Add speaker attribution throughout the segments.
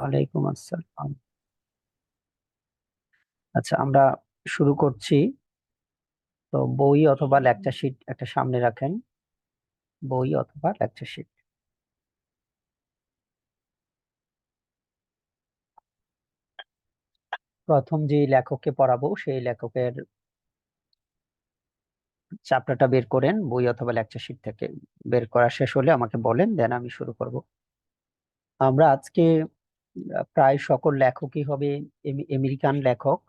Speaker 1: ওয়ালাইকুম আসসালাম। আচ্ছা, আমরা শুরু করছি। তো বই অথবা লেকচার শিট একটা সামনে রাখেন। বই অথবা লেকচার শিট। প্রথম যে লেখককে পড়াবো সেই লেখকের চ্যাপ্টারটা বের করেন বই অথবা লেকচার শিট থেকে। বের করা শেষ হলে আমাকে বলেন, দেন আমি শুরু করব। আমরা আজকে প্রায় সকল লেখকই হবে আমেরিকান লেখক।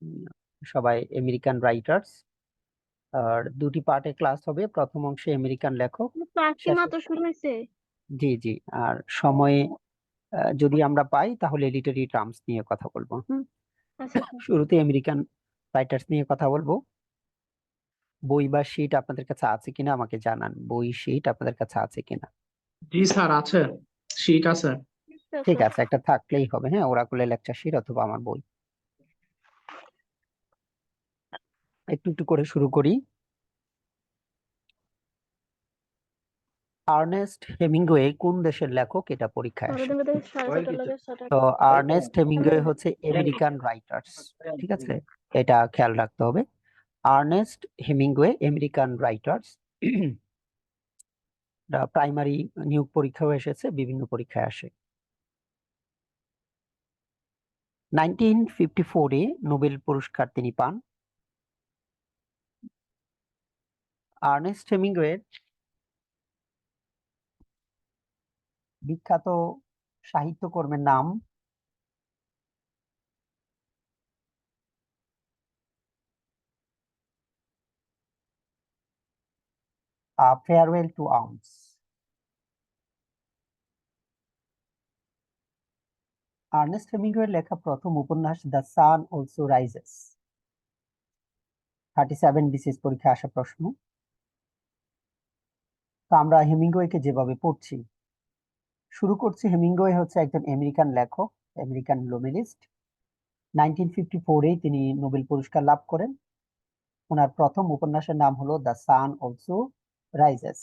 Speaker 1: উম, সবাই আমেরিকান রাইটার্স। আর দুটি পার্টে ক্লাস হবে, প্রথম অংশে আমেরিকান লেখক,
Speaker 2: ক্লাসটি
Speaker 1: শেষ।
Speaker 2: মাত্র শুরু হয়েছে।
Speaker 1: জি জি। আর সময়ে যদি আমরা পাই তাহলে লিটারি টার্মস নিয়ে কথা বলবো।
Speaker 2: আচ্ছা আচ্ছা।
Speaker 1: শুরুতে আমেরিকান রাইটার্স নিয়ে কথা বলবো। বই বা শিট আপনাদের কাছে আছে কিনা আমাকে জানান, বই শিট আপনাদের কাছে আছে কিনা।
Speaker 3: জি স্যার, আছে, শীট আছে।
Speaker 1: ঠিক আছে, একটা থাকলেই হবে। হ্যাঁ, ওরাকুলের লেকচার শিট অথবা আমার বই। একটু একটু করে শুরু করি। আর্নেস্ট হেমিংওয়ে কোন দেশের লেখক, এটা পরীক্ষায় আসে। তো আর্নেস্ট হেমিংওয়ে হচ্ছে আমেরিকান রাইটার্স। ঠিক আছে, এটা খেয়াল রাখতে হবে। Ernest Hemingway American writers. Primary নিয়োগ পরীক্ষাও এসেছে, বিভিন্ন পরীক্ষায় আসে। 1954-এ নোবেল পুরস্কার তিনি পান। আর্নেস্ট হেমিংওয়ের বিখ্যাত সাহিত্যকর্মের নাম ফেয়ারওয়েল টু আর্মস। আর্নেস্ট হেমিংওয়ের লেখা প্রথম উপন্যাস the sun also rises. 37 BCS পরীক্ষায় আসা প্রশ্ন। তো আমরা হেমিংওয়েকে যেভাবে পড়ছি, শুরু করছি। হেমিংওয়ে হচ্ছে একজন আমেরিকান লেখক, আমেরিকান নোবেলিস্ট। 1954-এ তিনি নোবেল পুরস্কার লাভ করেন। ওনার প্রথম উপন্যাসের নাম হলো দ্য সান অলসো রাইজেস।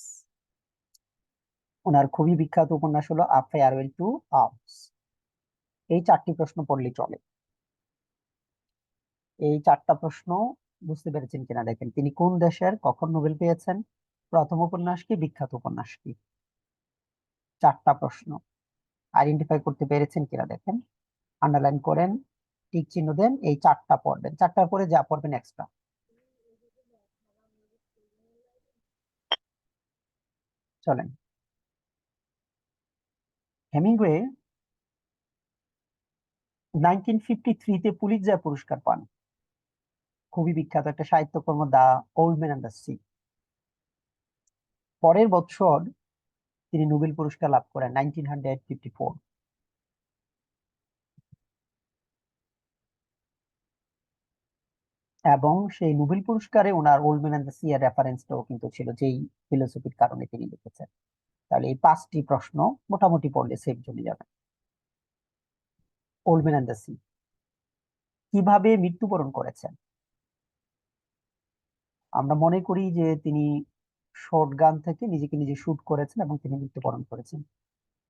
Speaker 1: ওনার খুবই বিখ্যাত উপন্যাস হলো আ ফেয়ারওয়েল টু আর্মস। এই চারটি প্রশ্ন পড়লে চলে। এই চারটা প্রশ্ন বুঝতে পেরেছেন কিনা দেখেন। তিনি কোন দেশের, কখন নোবেল পেয়েছেন, প্রথম উপন্যাস কি, বিখ্যাত উপন্যাস কি। চারটা প্রশ্ন আইডেন্টিফাই করতে পেরেছেন কিনা দেখেন। আন্ডারলাইন করেন, টিক চিহ্ন দেন। এই চারটা পড়বেন, চারটার পরে যা পড়বেন এক্সট্রা। চলেন। হেমিংওয়ে 1953-তে পুলিৎজার পুরস্কার পান। খুবই বিখ্যাত একটা সাহিত্যকর্ম, the old man and the sea. পরের বছর তিনি নোবেল পুরস্কার লাভ করেন 1954। এবং সেই নোবেল পুরস্কারে ওনার old man and the sea এর রেফারেন্সটাও কিন্তু ছিল, যেই ফিলোসফির কারণে তিনি লিখেছেন। তাহলে এই পাঁচটি প্রশ্ন মোটামুটি পড়লে সেফ জমে যাবে। Old man and the C. কিভাবে মৃত্যুবরণ করেছেন? আমরা মনে করি যে তিনি শর্ট গান থেকে নিজেকে নিজে শুট করেছেন এবং তিনি মৃত্যুবরণ করেছেন।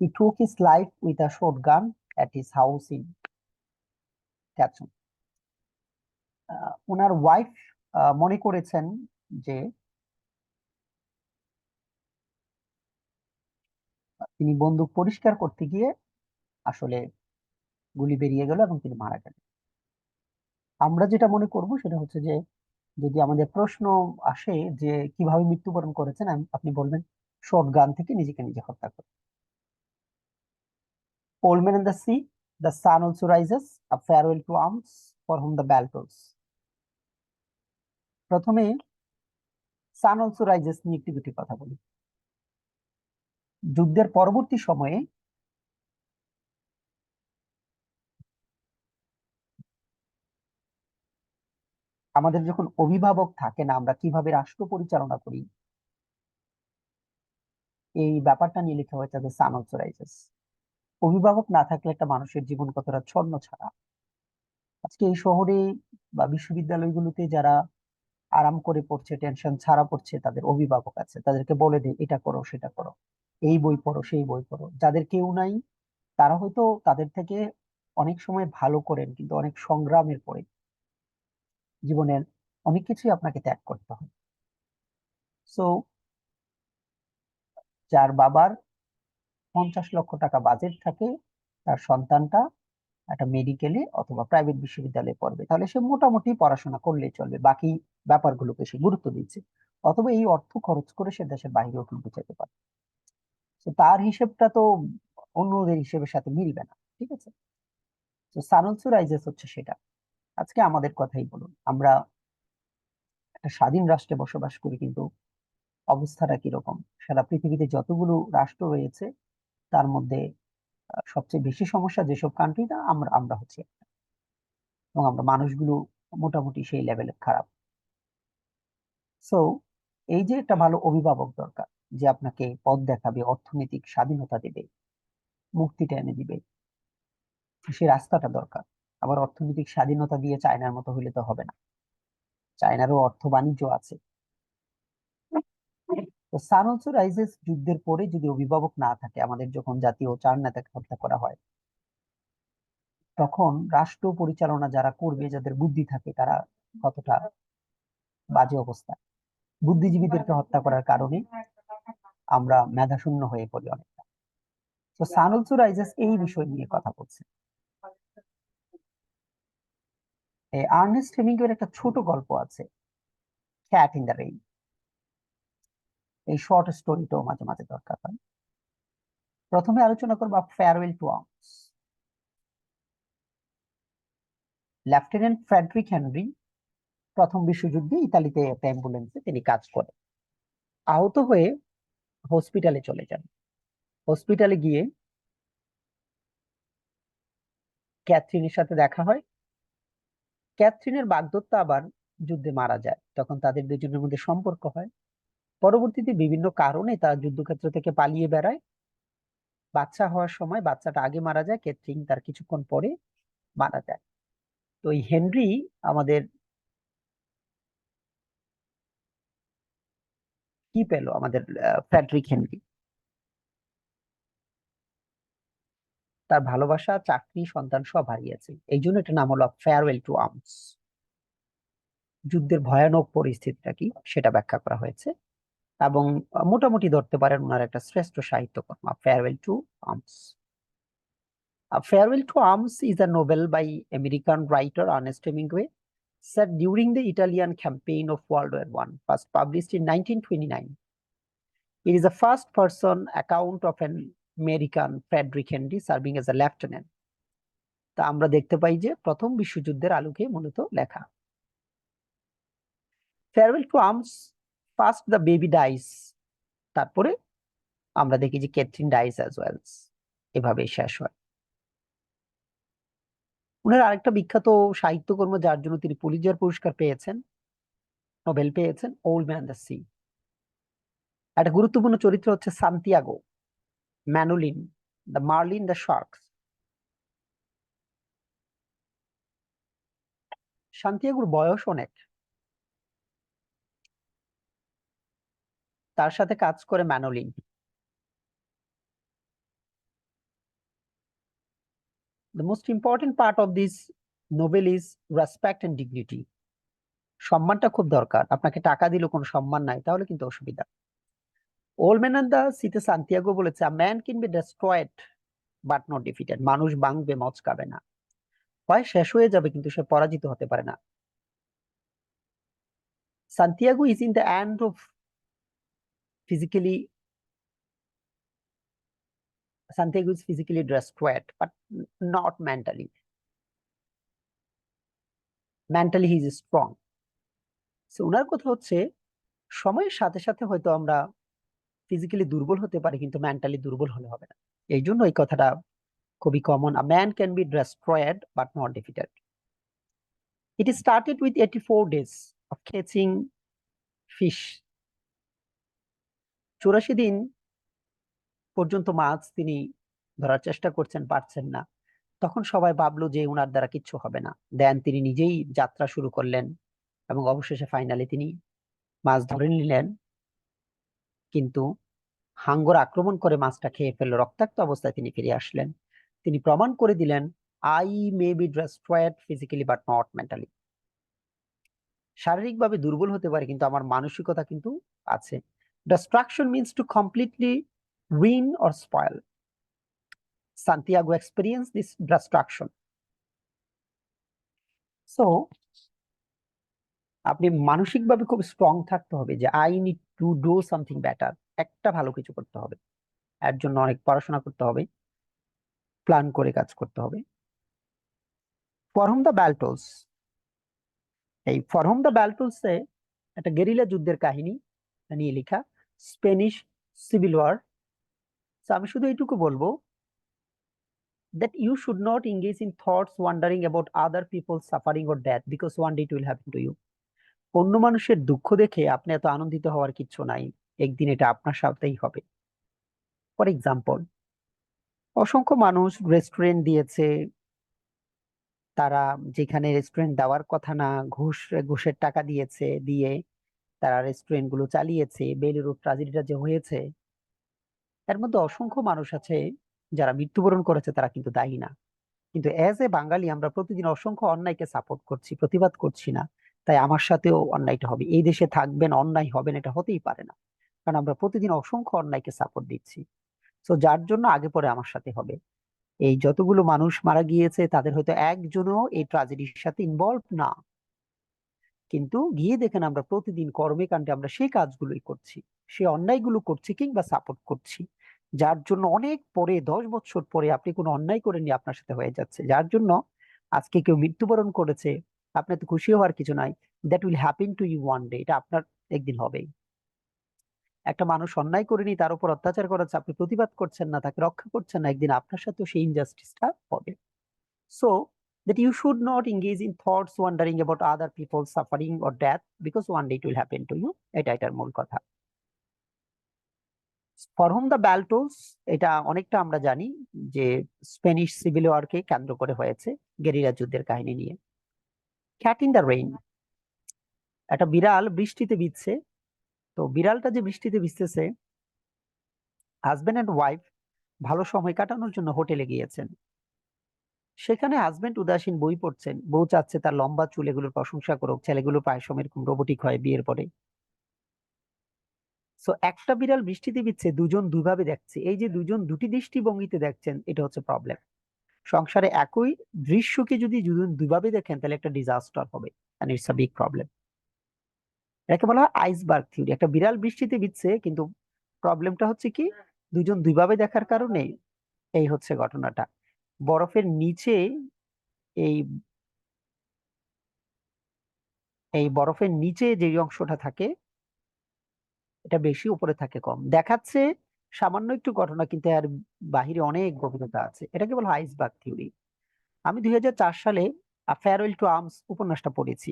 Speaker 1: He took his life with a shotgun at his house in Katsun. Owner wife মনে করেছেন যে তিনি বন্দুক পরিষ্কার করতে গিয়ে আসলে গুলি বেরিয়ে গেল এবং তিনি মারা গেলেন। আমরা যেটা মনে করব সেটা হচ্ছে যে, যদি আমাদের প্রশ্ন আসে যে কিভাবে মৃত্যুবরণ করেছেন, আপনি বলবেন শটগান থেকে নিজেকে নিজে হত্যা করে। Old man in the sea, the sun also rises, a farewell to arms, for whom the bell tolls. প্রথমে সান অলসো রাইজেস নিয়ে একটি দুটি কথা বলি। যুদ্ধের পরবর্তী সময়ে আমাদের যখন অভিভাবক থাকে না, আমরা কিভাবে রাষ্ট্র পরিচালনা করি, এই ব্যাপারটা নিয়ে লেখা হয়েছে দ্য সান অলসো রাইজেস। অভিভাবক না থাকলে একটা মানুষের জীবন কতটা ছন্ন ছাড়া। আজকে এই শহরে বা বিশ্ববিদ্যালয়গুলোতে যারা আরাম করে পড়ছে, টেনশন ছাড়া পড়ছে, তাদের অভিভাবক আছে, তাদেরকে বলে দেয় এটা করো সেটা করো, এই বই পড়ো সেই বই পড়ো। যাদের কেউ নাই, তারা হয়তো তাদের থেকে অনেক সময় ভালো করেন, কিন্তু অনেক সংগ্রামের পরে জীবনের অনেক কিছুই আপনাকে ত্যাগ করতে হয়। সো যার বাবার 50 লক্ষ টাকা বাজেট থাকে, তার সন্তানটা একটা মেডিকেলে অথবা প্রাইভেট বিশ্ববিদ্যালয়ে পড়বে, তাহলে সে মোটামুটি পড়াশোনা করলেই চলবে, বাকি ব্যাপারগুলোকে সে গুরুত্ব দিচ্ছে। অথবা এই অর্থ খরচ করে সে দেশের বাইরেও কিন্তু যেতে পারে। তো তার হিসেবটা তো অন্যদের হিসেবের সাথে মিলবে না, ঠিক আছে? তো সানলসু রাইজেস হচ্ছে সেটা। আজকে আমাদের কথাই বলুন, আমরা একটা স্বাধীন রাষ্ট্রে বসবাস করি, কিন্তু অবস্থাটা কিরকম? সারা পৃথিবীতে যতগুলো রাষ্ট্র রয়েছে তার মধ্যে সবচেয়ে বেশি সমস্যা যেসব কান্ট্রিটা, আমরা আমরা হচ্ছে একটা। এবং আমরা মানুষগুলো মোটামুটি সেই লেভেলের খারাপ। সো এই যে একটা ভালো অভিভাবক দরকার, যে আপনাকে পথ দেখাবে, অর্থনৈতিক স্বাধীনতা দেবে, মুক্তিটা এনে দিবে, সে রাস্তাটা দরকার। আবার অর্থনৈতিক স্বাধীনতা দিয়ে চায়নার মতো হলে তো হবে না, চায়নারও অর্থ বাণিজ্য আছে। তো সান অলসো রাইজেস যুদ্ধের পরে যদি অভিভাবক না থাকে, আমাদের যখন জাতীয় 4 নেতাকে হত্যা করা হয়, তখন রাষ্ট্র পরিচালনা যারা করবে, যাদের বুদ্ধি থাকে, তারা কতটা বাজে অবস্থা। বুদ্ধিজীবীদেরকে হত্যা করার কারণে আমরা মেধাশূন্য হয়ে পড়ি অনেকটা। তো সান অলসো রাইজেস এই বিষয় নিয়ে কথা বলছে। আর্নেস্ট হেমিংওয়ের একটা ছোট গল্প আছে, ক্যাট ইন দ্য রেইন। এই শর্ট স্টোরিটাও মাঝে মাঝে দরকার হয়। প্রথমে আলোচনা করবো farewell to arms. Lieutenant Frederic Henry প্রথম বিশ্বযুদ্ধে ইতালিতে একটা অ্যাম্বুলেন্সে তিনি কাজ করেন। আহত হয়ে হসপিটালে চলে যান। হসপিটালে গিয়ে ক্যাথরিনের সাথে দেখা হয়। ক্যাথরিনের বাগদত্তা আবার যুদ্ধে মারা যায়, তখন তাদের দুজনের মধ্যে সম্পর্ক হয়। পরবর্তীতে বিভিন্ন কারণে তারা যুদ্ধক্ষেত্র থেকে পালিয়ে বেড়ায়। বাচ্চা হওয়ার সময় বাচ্চাটা আগে মারা যায়, ক্যাথরিন তার কিছুক্ষণ পরে মারা যায়। তো এই হেনরি আমাদের কি পেল, আমাদের ফ্রেডরিক হেনরি তার ভালোবাসা, চাকরি, সন্তান সব হারিয়েছে। এই জন্য এটা নাম হলো ফেয়ারওয়েল টু আর্মস। যুদ্ধের ভয়ানক পরিস্থিতিটা কি সেটা ব্যাখ্যা করা হয়েছে। এবং মোটামুটি ধরতে পারেন ওনার একটা শ্রেষ্ঠ সাহিত্যকর্ম farewell to arms. Farewell to arms is a novel by American writer Ernest Hemingway set during the Italian campaign of World War I, first published in 1929. It is a first-person account of an American Frederick Henry serving as a lieutenant. তা আমরা দেখতে পাই যে প্রথম বিশ্বযুদ্ধের আলোকে মূলত লেখা। Farewell to arms, first the baby dies, তারপরে আমরা দেখি যে ক্যাথরিন ডাইস অ্যাজ ওয়েল, এভাবে শেষ হয়। উনার আরেকটা বিখ্যাত সাহিত্যকর্ম, যার জন্য তিনি পুলিৎজার পুরস্কার পেয়েছেন, নোবেল পেয়েছেন, ওল্ড ম্যান দ্য সি। একটা গুরুত্বপূর্ণ চরিত্র হচ্ছে Santiago, Manolin, the Marlin, the sharks. সান্তিয়াগোর বয়স অনেক, তার সাথে কাজ করে Manolin. The most important part of this novel is respect and dignity. সম্মানটা খুব দরকার, আপনাকে টাকা দিল কোনো সম্মান নাই তাহলে কিন্তু অসুবিধা। ওল্ড ম্যান অ্যান্ড দ্য সিতে সান্তিয়াগো বলেছে, আ man can be destroyed but not defeated. মানুষ ভাঙবে, মচকাবে না, হয় শেষ হয়ে যাবে কিন্তু সে পরাজিত হতে পারে না। Santiago is in the end of physically, Santiago is physically destroyed but not mentally. Mentally he is strong. ওনার কথা হচ্ছে, সময়ের সাথে সাথে হয়তো আমরা ফিজিক্যালি দুর্বল হতে পারি, কিন্তু মেন্টালি দুর্বল হলে হবে না। এই জন্য এই কথাটা খুবই common, a man can be destroyed but not defeated. It started with 84 days of catching fish. 84 দিন পর্যন্ত মাছ তিনি ধরার চেষ্টা করছেন, পারছেন না। তখন সবাই ভাবলো যে উনার দ্বারা কিচ্ছু হবে না। দেন তিনি নিজেই যাত্রা শুরু করলেন এবং অবশেষে ফাইনালি তিনি মাছ ধরে নিলেন। কিন্তু হাঙ্গর আক্রমণ করে মাছটা খেয়ে ফেললো, রক্তাক্ত অবস্থায় তিনি ফিরে আসলেন। তিনি প্রমাণ করে দিলেন I may be destroyed physically but not mentally. শারীরিকভাবে দুর্বল হতে পারে কিন্তু আমার মানসিকতা কিন্তু আছে। Destruction means to completely ruin or spoil. Santiago experienced this destruction. So আপনি মানসিকভাবে খুব স্ট্রং থাকতে হবে যে I need to do something better, একটা ভালো কিছু করতে হবে, এর জন্য অনেক পড়াশোনা করতে হবে, প্ল্যান করে কাজ করতে হবে। ফরহম দ্য ব্যালটোস, এই ফরহম দ্য ব্যালটোস এ একটা গেরিলা যুদ্ধের কাহিনী নিয়ে লেখা, স্পেনিশ সিভিল ওয়ার। আমি শুধু এইটুকু বলবো that you should not engage in thoughts wondering about other people's suffering or death because one day it will happen to you. অন্য মানুষের দুঃখ দেখে আপনি এত আনন্দিত হওয়ার কিচ্ছু নাই, একদিন এটা আপনার সাথেই হবে। ফর এক্সাম্পল, অসংখ্য মানুষ রেস্টুরেন্ট দিয়েছে, তারা যেখানে রেস্টুরেন্ট দেওয়ার কথা না, ঘুষের টাকা দিয়েছে, দিয়ে তারা রেস্টুরেন্ট গুলো চালিয়েছে। বেলুরু ট্রাজেডিটা যে হয়েছে, এর মধ্যে অসংখ্য মানুষ আছে যারা মৃত্যুবরণ করেছে, তারা কিন্তু দায়ী না। কিন্তু এজ এ বাঙালি আমরা প্রতিদিন অসংখ্য অন্যায়কে সাপোর্ট করছি, প্রতিবাদ করছি না। তাই আমার সাথেও অন্যায়টা হবে। এই দেশে থাকবেন অন্যায় হবেন, এটা হতেই পারে না, কারণ আমরা প্রতিদিন অসংখ্য অন্যায়কে সাপোর্ট দিচ্ছি। তো যার জন্য আগে পরে আমার সাথে হবে। এই যতগুলো মানুষ মারা গিয়েছে তাদের হয়তো একজনও এই ট্রাজেডির সাথে ইনভলভ না, কিন্তু গিয়ে দেখেন আমরা প্রতিদিন কর্মে কাণ্ডে আমরা সেই কাজগুলোই করছি, সেই অন্যায়গুলো করছি কিংবা সাপোর্ট করছি, যার জন্য অনেক পরে 10 বছর পরে আপনি কোনো অন্যায় করেননি, আপনার সাথে হয়ে যাচ্ছে। যার জন্য আজকে কেউ মৃত্যুবরণ করেছে, আপনি তো খুশি হওয়ার কিছু নাই। That will happen to you one day, এটা আপনার একদিন হবেই। একটা মানুষ অন্যায় করেনি, তার উপর অত্যাচার করেছে, আপনি প্রতিবাদ করছেন না, তাকে রক্ষা করছেন না, একদিন আপনার সাথেও সেই ইনজাস্টিসটা হবে। So that you should not engage in thoughts wondering about other people's suffering or death because one day it will happen to you. এটা এটার মূল কথা। ফর হোম দ্য ব্যালটোস, এটা অনেকটা আমরা জানি যে স্পেনিশ সিভিল ওয়ারকে কেন্দ্র করে হয়েছে, গেরিলা যুদ্ধের কাহিনী নিয়ে। ক্যাট ইন দ্য রেইন, একটা বিড়াল বৃষ্টিতে ভিজছে। তো বিড়ালটা যে বৃষ্টিতে ভিজতেছে, হাজবেন্ড এন্ড ওয়াইফ ভালো সময় কাটানোর জন্য হোটেলে গিয়েছেন। সেখানে হাজবেন্ড উদাসীন বই পড়ছেন, বউ চাচ্ছে তার লম্বা চুল এগুলোর প্রশংসা করুক, ছেলেগুলো প্রায় সময় এরকম রোবোটিক হয় বিয়ের পরে। সো একটা বিড়াল বৃষ্টিতে ভিজছে, দুজন দুইভাবে দেখছে। এই যে দুজন দুটি দৃষ্টিভঙ্গিতে দেখছেন, এটা হচ্ছে প্রবলেম। সংসারে একই দৃশ্যকে যদি দুজন দুইভাবে দেখেন, তাহলে একটা ডিজাস্টার হবে, and it's a big problem. এটাকে বলা হয় আইসবার্গ থিওরি। একটা বিড়াল বৃষ্টিতে ভিজছে, কিন্তু প্রবলেমটা হচ্ছে কি, দুজন দুইভাবে দেখার কারণে এই হচ্ছে ঘটনাটা। বরফের নিচে এই এই বরফের নিচে যে অংশটা থাকে, এটা বেশি, উপরে থাকে কম। দেখাচ্ছে সামান্য একটু ঘটনা, কিন্তু এর বাহিরে অনেক গভীরতা আছে। এটাকে বলা হয় আইসবার্গ থিওরি। আমি 2004 সালে ফেয়ারওয়েল টু আর্মস উপন্যাসটা পড়েছি।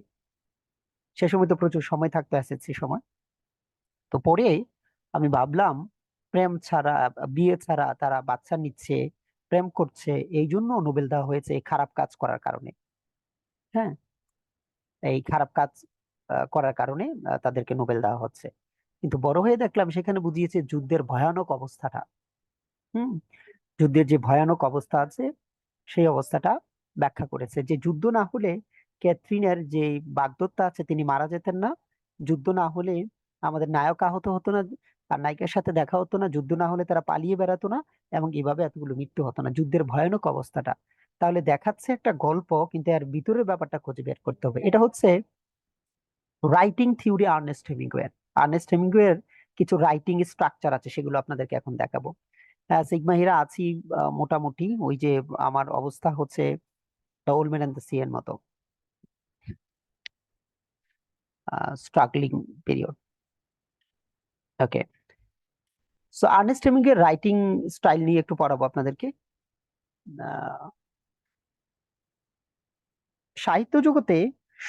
Speaker 1: সে সময় তো প্রচুর সময় থাকতো, এসএসসি সময়। তো পড়ে আমি ভাবলাম, প্রেম ছাড়া, বিয়ে ছাড়া তারা বাচ্চা নিচ্ছে, প্রেম করছে, এই জন্য নোবেল দেওয়া হয়েছে এই খারাপ কাজ করার কারণে। হ্যাঁ, এই খারাপ কাজ করার কারণে তাদেরকে নোবেল দেওয়া হচ্ছে। কিন্তু বড় হয়ে দেখলাম সেখানে বুঝিয়েছে যুদ্ধের ভয়ানক অবস্থাটা। হুম, যুদ্ধের যে ভয়ানক অবস্থা আছে, সেই অবস্থাটা ব্যাখ্যা করেছে যে যুদ্ধ না হলে ক্যাথরিনের যে বাগদত্তা আছে তিনি মারা যেতেন না, যুদ্ধ না হলে আমাদের নায়ক আহত হতো না, আর নায়িকার সাথে দেখা হতো না, যুদ্ধ না হলে তারা পালিয়ে বেড়াতো না, এবং এভাবে এতগুলো মৃত্যু হতো না, যুদ্ধের ভয়ানক অবস্থাটা। তাহলে দেখাচ্ছে একটা গল্প, কিন্তু এর ভিতরের ব্যাপারটা খুঁজে বের করতে হবে। এটা হচ্ছে writing theory Ernest Hemingway. Ernest হেমিংওয়ের কিছু রাইটিং স্ট্রাকচার আছে, সেগুলো আপনাদেরকে এখন দেখাবো। হ্যাঁ, সিগমা হিরা আছি মোটামুটি। ওই যে আমার অবস্থা হচ্ছে the old man and the sea এর মতো, struggling period. Okay, so Ernest Hemingway এর রাইটিং স্টাইল নিয়ে একটু পড়াবো আপনাদেরকে। আহ, সাহিত্য জগতে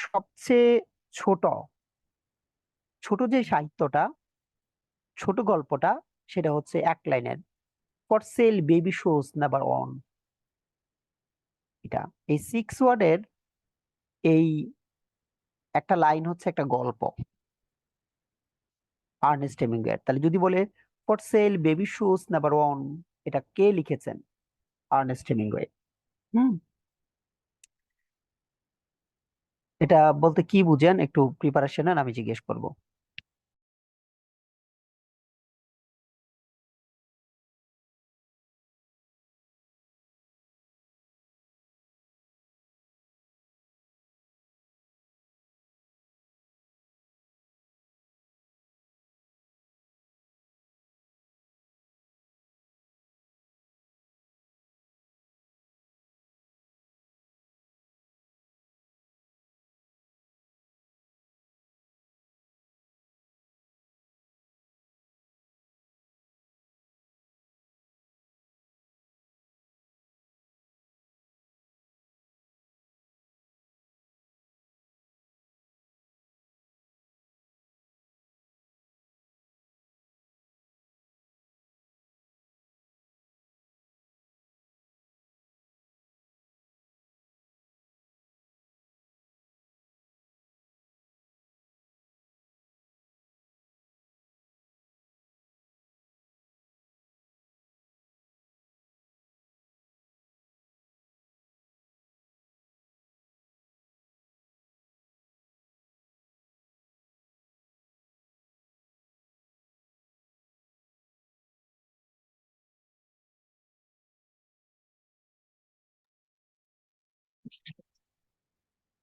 Speaker 1: সবচেয়ে ছোট ছোট যে সাহিত্যটা, ছোট গল্পটা, সেটা হচ্ছে এক লাইনের, for sale baby shows never on. এটা এই 6 ওয়ার্ডের এই একটা লাইন হচ্ছে একটা গল্প আর্নেস্ট হেমিংওয়ে। তাহলে যদি বলে for sale baby shoes never worn, এটা কে লিখেছেন? Ernest Hemingway. হুম, এটা বলতে কি বুঝেন একটু প্রিপারেশন নেন, আমি জিজ্ঞেস করব।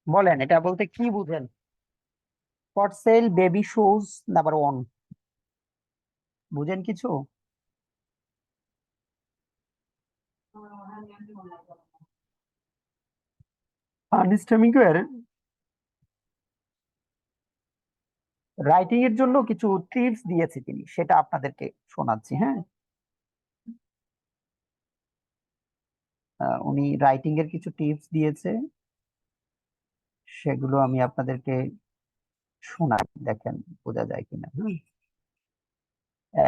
Speaker 1: বলেন এটা বলতে কি বুঝেন? For sale baby shoes number 1, বুঝেন কিছু? আর্নেস্ট হেমিংওয়ের রাইটিং এর জন্য কিছু টিপস দিয়েছে তিনি, সেটা আপনাদেরকে শোনাচ্ছি। হ্যাঁ, উনি রাইটিং এর কিছু টিপস দিয়েছে, সেগুলো আমি আপনাদেরকে শোনাই, দেখেন বোঝা যায় কিনা।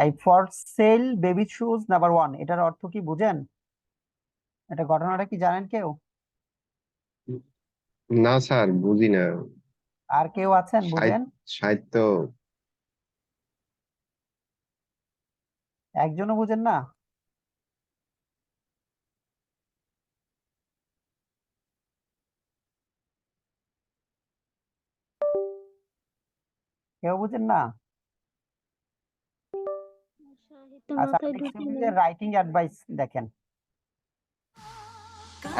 Speaker 1: এই for sale baby shoes number 1, এটার অর্থ কি বুঝেন? এটা ঘটনাটা কি জানেন কেউ?
Speaker 2: না স্যার, বুঝি না।
Speaker 1: আর কেউ আছেন বুঝেন?
Speaker 2: সাহিত্য।
Speaker 1: একজনও বুঝেন না? কেউ বুঝেন না?
Speaker 4: সাহিত্য
Speaker 1: আচ্ছা,
Speaker 4: মাথায়
Speaker 1: আপনি
Speaker 4: ঢুকে নেই।
Speaker 1: কিছু রাইটিং অ্যাডভাইস দেখেন।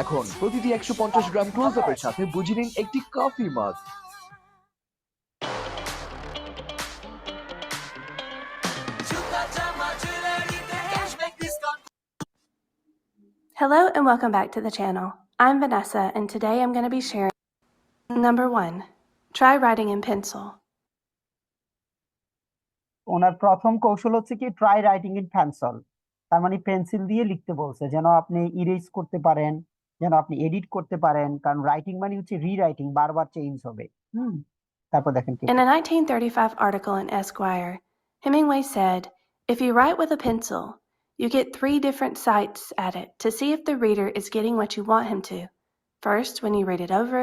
Speaker 5: এখন প্রতিটি 150 গ্রাম ক্লোজ আপের সাথে বুঝে নিন একটি কফি মাগ।
Speaker 6: Hello and welcome back to the channel. I'm Vanessa and today I'm going to be sharing number 1. Try writing in pencil.
Speaker 1: ওনার প্রথম কৌশল হচ্ছে কি, ট্রাই রাইটিং ইন পেন্সিল। তার মানে পেন্সিল দিয়ে লিখতে বলছে, যেন আপনি ইরেজ করতে পারেন, যেন আপনি এডিট করতে পারেন, কারণ রাইটিং মানে হচ্ছে রিরাইটিং, বারবার চেঞ্জ হবে। হুম, তারপর দেখেন কি।
Speaker 6: In a 1935 article in Esquire, Hemingway said, "If you write with a pencil, you get 3 different sights at it to see if the reader is getting what you want him to. First, when you read it over,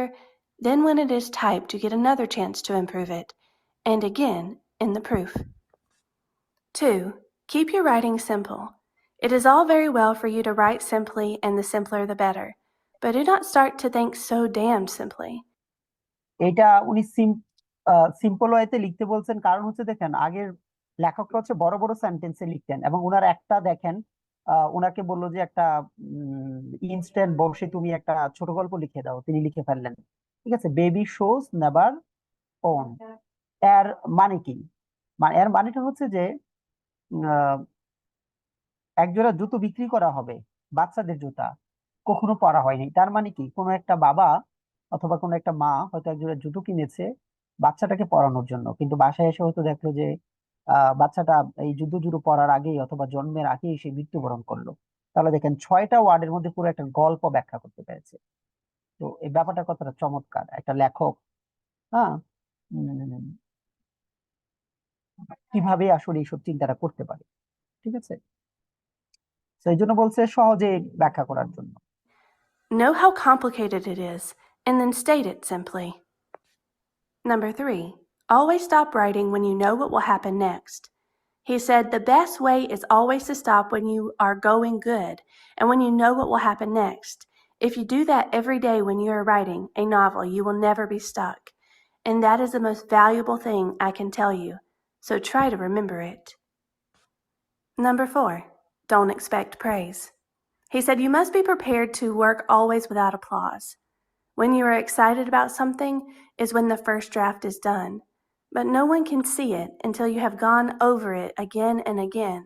Speaker 6: then when it is typed, you get another chance to improve it, and again in the proof." 2. Keep your writing simple. It is all very well for you to write simply, and the simpler the better, but do not start to think so damned simply.
Speaker 1: এটা উনি simple ওয়েতে লিখতে বলছেন, কারণ হচ্ছে দেখেন আগের লেখকরা হচ্ছে বড় বড় সেন্টেন্সে লিখতেন, এবং ওনার একটা দেখেন, ওনাকে বললো যে একটা ইনস্ট্যান্ট বসে তুমি একটা ছোট গল্প লিখে দাও, তিনি লিখে ফেললেন। ঠিক আছে, বেবি শোজ নেভার ওন। এর মানে কি? এর মানেটা হচ্ছে যে একজোড়া জুতো বিক্রি করা হবে, বাচ্চাদের জুতা, কখনো পরা হয়নি। তার মানে কি, কোনো একটা বাবা অথবা কোনো একটা মা হয়তো একজোড়া জুতো কিনেছে বাচ্চাটাকে পরানোর জন্য, কিন্তু বাসায় এসে হয়তো দেখলো যে বাচ্চাটা এই জুতো জুতো পরার আগেই অথবা জন্মের আগেই সে মৃত্যুবরণ করলো। তাহলে দেখেন 6টা ওয়ার্ডের মধ্যে পুরো একটা গল্প ব্যাখ্যা করতে পেরেছে। তো এই ব্যাপারটা কতটা চমৎকার, একটা লেখক হ্যাঁ কিভাবে আসলে এইসব চিন্তাটা করতে পারে। ঠিক আছে, সেই জন্য বলছে সহজে ব্যাখ্যা করার জন্য।
Speaker 6: Know how complicated it is, and then state it simply. Number 3. Always stop writing when you know what will happen next. He said the best way is always to stop when you are going good and when you know what will happen next. If you do that every day when you are writing a novel, you will never be stuck. And that is the most valuable thing I can tell you. So try to remember it. Number 4, don't expect praise. He said you must be prepared to work always without applause. When you are excited about something is when the first draft is done. But no one can see it until you have gone over it again and again,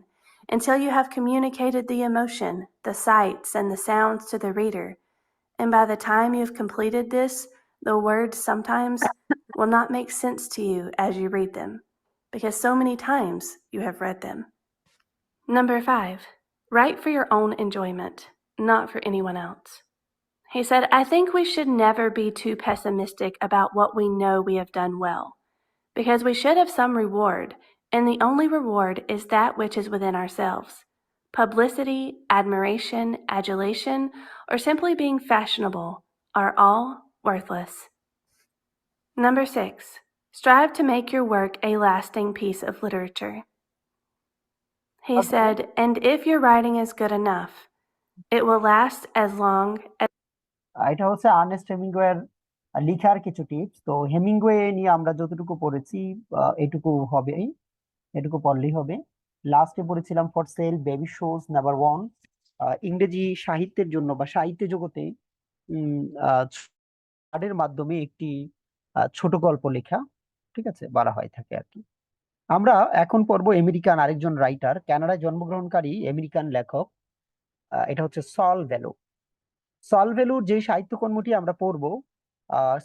Speaker 6: until you have communicated the emotion, the sights, and the sounds to the reader. And by the time you have completed this, the words sometimes will not make sense to you as you read them, because so many times you have read them. Number 5, write for your own enjoyment, not for anyone else. He said, I think we should never be too pessimistic about what we know we have done well, because we should have some reward, and the only reward is that which is within ourselves. Publicity, admiration, adulation, or simply being fashionable are all worthless. Number 6, strive to make your work a lasting piece of literature. He
Speaker 1: Okay.
Speaker 6: said, and if your writing is good enough, it will last as long as
Speaker 1: এটা হচ্ছে Ernst হেমিংওয়ের লেখার কিছু tips. তো Hemingway নিয়ে আমরা যতটুকু পড়েছি এটুকু হবেই, এটুকু পড়লেই হবে। লাস্টে পড়েছিলাম for sale, baby shows, never one. ইংরেজি সাহিত্যের জন্য বা সাহিত্য জগতে কার্ডের মাধ্যমে একটি ছোট গল্প লেখা, ঠিক আছে, বলা হয় থাকে আর কি। আমরা এখন পড়ব আমেরিকান আরেকজন রাইটার, কানাডায় জন্মগ্রহণকারী আমেরিকান লেখক, এটা হচ্ছে সল ভ্যালো। সল ভ্যালুর যে সাহিত্যকর্মটি আমরা পড়বো,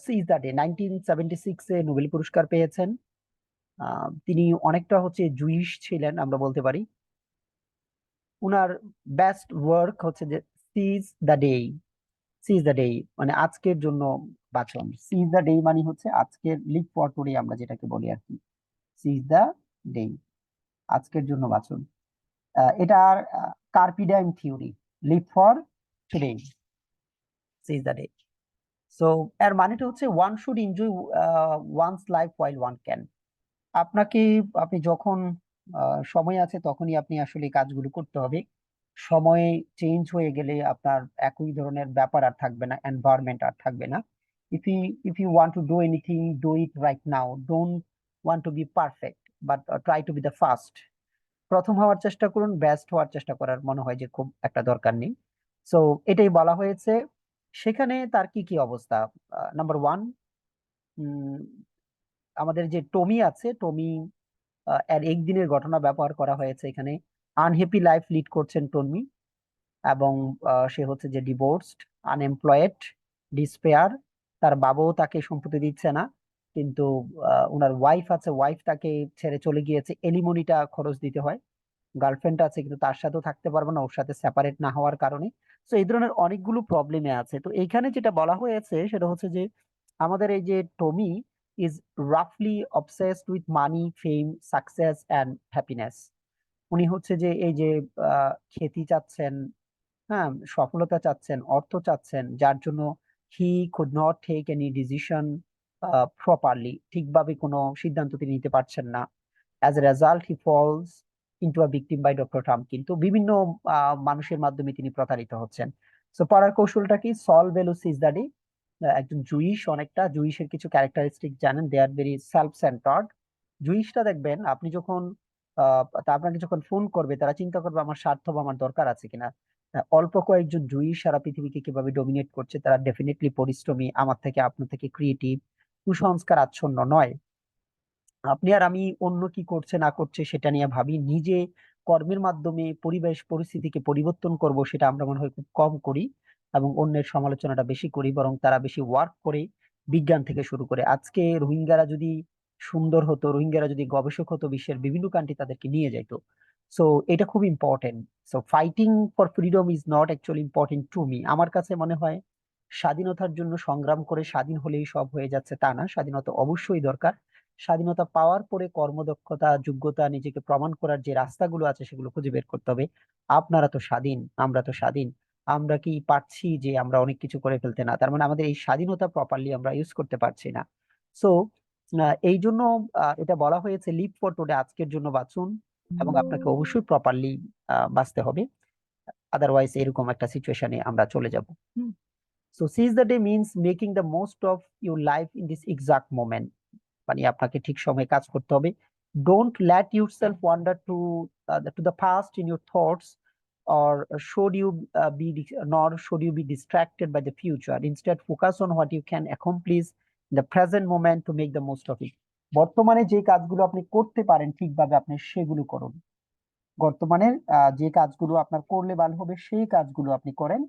Speaker 1: সিজ দ্য ডে, 1976-এ নোবেল পুরস্কার পেয়েছেন। তিনি অনেকটা হচ্ছে জুইশ ছিলেন আমরা বলতে পারি। উনার বেস্ট ওয়ার্ক হচ্ছে যে seize the day. Seize the day মানে আজকের জন্য বাঁচন। সিজ দ্য ডে মানে হচ্ছে আজকের, লিভ ফর টুডে আমরা যেটাকে বলি আর কি। সিজ দ্য ডে, আজকের জন্য বাঁচন। এটার carpe diem theory, live for today, seize the day. So এর মানেটা হচ্ছে one should enjoy one's life while one can. আপনি যখন সময় আছে তখনই আপনি আসলে কাজগুলো করতে হবে। সময় চেঞ্জ হয়ে গেলে আপনার একই ধরনের ব্যাপার আর থাকবে না, এনভায়রনমেন্ট আর থাকবে না। If you want to do anything, do it right now. Don't want to be perfect, but try to be the first. প্রথম হওয়ার চেষ্টা করুন, বেস্ট হওয়ার চেষ্টা করার মনে হয় যে খুব একটা দরকার নেই। সো এটাই বলা হয়েছে। সেখানে তার কি কি অবস্থা? নাম্বার 1, আমাদের যে টমি আছে, টমি এর একদিনের ঘটনা ব্যবহার করা হয়েছে এখানে। আনহ্যাপি লাইফ লিড করছেন টমি, এবং সে হচ্ছে যে ডিভোর্সড, আনএমপ্লয়েড, ডিসপেয়ার। তার বাবাও তাকে সম্পত্তি দিচ্ছে না, কিন্তু ওনার ওয়াইফ আছে, ওয়াইফ তাকে ছেড়ে চলে গিয়েছে, এলিমনিটা খরচ দিতে হয়। গার্লফ্রেন্ড আছে কিন্তু তার সাথেও থাকতে পারবে না ওর সাথে সেপারেট না হওয়ার কারণে। তো এই ধরনের অনেকগুলো প্রবলেমে আছে। তো এইখানে যেটা বলা হয়েছে সেটা হচ্ছে যে আমাদের এই যে টমি ইজ রাফলি obsessed with money, fame, success and happiness. উনি হচ্ছে যে এই যে খ্যাতি চাচ্ছেন, হ্যাঁ, সফলতা চাচ্ছেন, অর্থ চাচ্ছেন, যার জন্য he could not take any decision properly, ঠিকভাবে কোনো সিদ্ধান্ত তিনি নিতে পারছেন না। As a result he falls into a victim by doctor Trump. কিন্তু বিভিন্ন মানুষের মাধ্যমে তিনি প্রতারিত হচ্ছেন। সো পড়ার কৌশলটা কি? সল ভ্যালু সিজ দ্য ডে, একজন জুইশ, অনেকটা জুইশের কিছু ক্যারেক্টারিস্টিক জানেন, দে আর ভেরি সেলফ সেন্টার্ড। জুইশটা দেখবেন আপনি যখন আপনাকে যখন ফোন করবে তারা চিন্তা করবে আমার স্বার্থ বা আমার দরকার আছে কিনা। অল্প কয়েকজন জুইশ সারা পৃথিবীকে কিভাবে ডমিনেট করছে, তারা ডেফিনেটলি পরিশ্রমী, আমার থেকে আপনার থেকে ক্রিয়েটিভ, কুসংস্কার আচ্ছন্ন নয়। আপনি আর আমি অন্য কি করছে না করছে সেটা নিয়ে ভাবি, নিজে কর্মের মাধ্যমে পরিবেশ পরিস্থিতিকে পরিবর্তন করব সেটা আমরা মনে হয় খুব কম করি, এবং অন্যের সমালোচনাটা বেশি করি, বরং তারা বেশি ওয়ার্ক করে, বিজ্ঞান থেকে শুরু করে। আজকে রোহিঙ্গারা যদি সুন্দর হতো, রোহিঙ্গারা যদি গবেষক হতো, বিশ্বের বিভিন্ন কান্ট্রি তাদেরকে নিয়ে যাইতো। সো এটা খুব important. So fighting for freedom is not actually important to me. আমার কাছে মনে হয় স্বাধীনতার জন্য সংগ্রাম করে স্বাধীন হলেই সব হয়ে যাচ্ছে তা না, স্বাধীনতা অবশ্যই দরকার। স্বাধীনতা পাওয়ার পরে কর্মদক্ষতা, যোগ্যতা, নিজেকে প্রমাণ করার যে রাস্তাগুলো আছে সেগুলো খুঁজে বের করতে হবে। আপনারা তো স্বাধীন, আমরা তো স্বাধীন, আমরা কি পারছি যে আমরা অনেক কিছু করে ফেলতে? না, তার মানে আমাদের এই স্বাধীনতা প্রপারলি আমরা ইউজ করতে পারছি না। সো এই জন্য এটা বলা হয়েছে লিভ ফর টুডে, আজকের জন্য বাঁচুন। এবং আপনাকে অবশ্যই প্রপারলি বাঁচতে হবে, আদারওয়াইজ এরকম একটা সিচুয়েশনে আমরা চলে যাব। So seize the day means making the most of your life in this exact moment, মানে আপনাকে ঠিক সময়ে কাজ করতে হবে। Don't let yourself wander to the past in your thoughts, or should you nor should you be distracted by the future. Instead, focus on what you can accomplish in the present moment to make the most of it. বর্তমানে যে কাজগুলো আপনি করতে পারেন ঠিকভাবে আপনি সেগুলো করুন। বর্তমানে যে কাজগুলো আপনার করলে ভালো হবে সেই কাজগুলো আপনি করেন।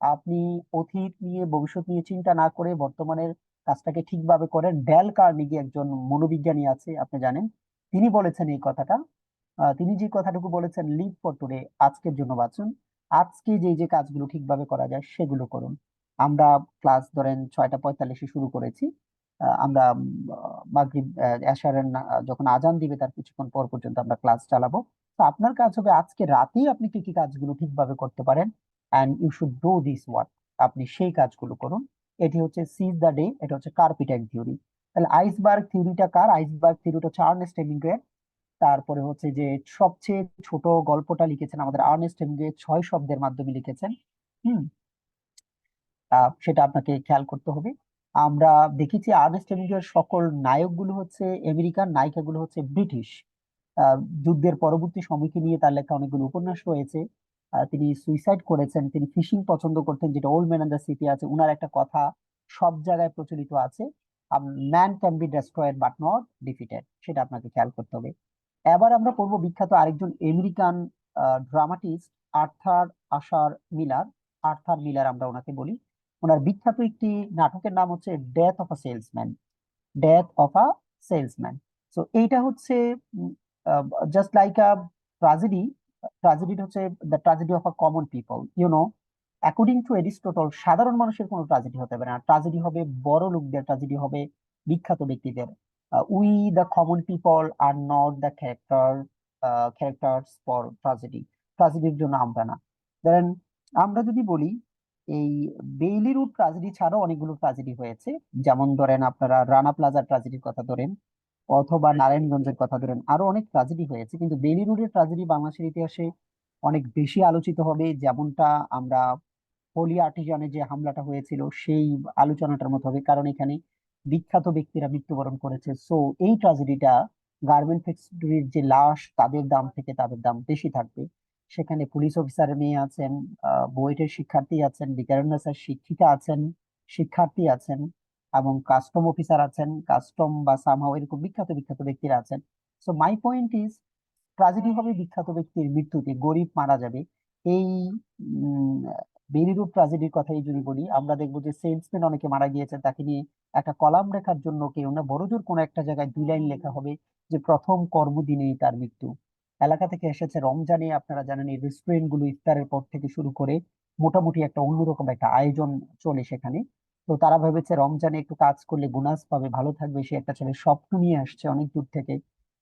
Speaker 1: আপনি অতীত নিয়ে ভবিষ্যৎ নিয়ে চিন্তা না করে বর্তমানের কাজটাকে ঠিকভাবে করেন। ড্যাল কার্নেগি একজন মনোবিজ্ঞানী আছে, আপনি জানেন, তিনি বলেছেন এই কথাটা। তিনি যে কথাটুকু বলেছেন, লিভ ফর টুডে, আজকের জন্য বাঁচুন। আজকে যে যে কাজগুলো ঠিকভাবে করা যায় সেগুলো করুন। আমরা ক্লাস ধরেন 6:45 শুরু করেছি। আমরা মাগরিব এশারের যখন আজান দিবে তার কিছুক্ষণ পর পর্যন্ত আমরা ক্লাস চালাবো। তো আপনার কাজ হবে আজকে রাতেই আপনি কি কি কাজগুলো ঠিকভাবে করতে পারেন, and you should do this work, আপনি সেই কাজগুলো করুন। এটি হচ্ছে সিজ দ্য ডে, এটা হচ্ছে কার্পিট্যাক থিওরি। তাহলে আইসবার্গ থিওরিটা কার? আইসবার্গ থিওরিটা হচ্ছে আর্নেস্ট হেমিংওয়ে। তারপরে হচ্ছে যে সবচেয়ে ছোট গল্পটা লিখেছেন আমাদের আর্নেস্ট হেমিংওয়ে, 6 শব্দের মাধ্যমে লিখেছেন। হুম সেটা আপনাকে খেয়াল করতে হবে। আমরা দেখেছি আর্নেস্ট হেমিংওয়ের সকল নায়কগুলো হচ্ছে আমেরিকান, নায়িকাগুলো হচ্ছে ব্রিটিশ। আহ, যুদ্ধের পরবর্তী সময়কে নিয়ে তার লেখা অনেকগুলো উপন্যাস রয়েছে। তিনি সুইসাইড করেছেন, তিনি ফিশিং পছন্দ করতেন, যেটা old man and the city আছে। উনার একটা কথা সব জায়গায় প্রচলিত আছে, man can be destroyed but not defeated, সেটা আপনাকে খেয়াল করতে হবে। এবার আমরা পড়বো বিখ্যাত আরেকজন American dramatist, Arthur Asher Miller. Arthur Miller আমরা ওনাকে বলি। ওনার বিখ্যাত একটি নাটকের নাম হচ্ছে death of a salesman. Death of a salesman. So এইটা হচ্ছে just like a tragedy. Tragedy হচ্ছে the tragedy of a common people, according to Aristotle সাধারণ মানুষের কোনো ট্রাজেডি হতে পারে না। ট্রাজেডি হবে বড় লোকদের, ট্রাজেডি হবে বিখ্যাত ব্যক্তিদের। We the common people are not the characters for tragedy. ট্রাজেডির জন্য আমরা না। ধরেন আমরা যদি বলি এই বেইলি রুট ট্রাজেডি ছাড়াও অনেকগুলো ট্রাজেডি হয়েছে। যেমন ধরেন আপনারা রানা প্লাজার ট্রাজেডির কথা ধরেন, অথবা নারায়ণগঞ্জের কথা ধরেন, আরো অনেক ট্রাজেডি হয়েছে, কিন্তু বেইলি রুটের ট্রাজেডি বাংলাদেশের ইতিহাসে অনেক বেশি আলোচিত হবে। যেমনটা আমরা হোলি আর্টিজানে যে হামলাটা হয়েছিল সেই আলোচনাটার মতো হবে, কারণ এখানে বিখ্যাত ব্যক্তিরা মৃত্যুবরণ করেছে। সো এই ট্রাজেডিটা, গার্মেন্ট ফ্যাক্টরির যে লাশ তাদের দাম থেকে তাদের দাম বেশি থাকবে। সেখানে পুলিশ অফিসারের মেয়ে আছেন, বুয়েটের শিক্ষার্থী আছেন, বিকারুন্নাসের শিক্ষিকা আছেন, শিক্ষার্থী আছেন, এবং কাস্টম অফিসার আছেন, কাস্টম বা সামহাও এরকম বিখ্যাত বিখ্যাত ব্যক্তিরা আছেন। So my point is, tragedy হবে বিখ্যাত ব্যক্তির মৃত্যুতে, গরিব মারা যাবে। এই বেরিরুট ট্রাজেডির কথাই যদি বলি, আমরা দেখবো যে সেলসম্যান অনেকে মারা গিয়েছেন, তাকে নিয়ে একটা কলাম লেখার জন্য কেউ না বড়জোর কোনো একটা জায়গায় 2 লাইন লেখা হবে যে প্রথম কর্মদিনেই তার মৃত্যু। এলাকা থেকে এসেছে রমজানে, আপনারা জানেন এই রেস্টুরেন্ট গুলো ইফতারের পর থেকে শুরু করে মোটামুটি একটা অন্যরকম একটা আয়োজন চলে সেখানে। তো তারা ভেবেছে রমজানে একটু কাজ করলে বোনাস পাবে, ভালো থাকবে। সে একটা ছেলে স্বপ্ন নিয়ে আসছে অনেক দূর থেকে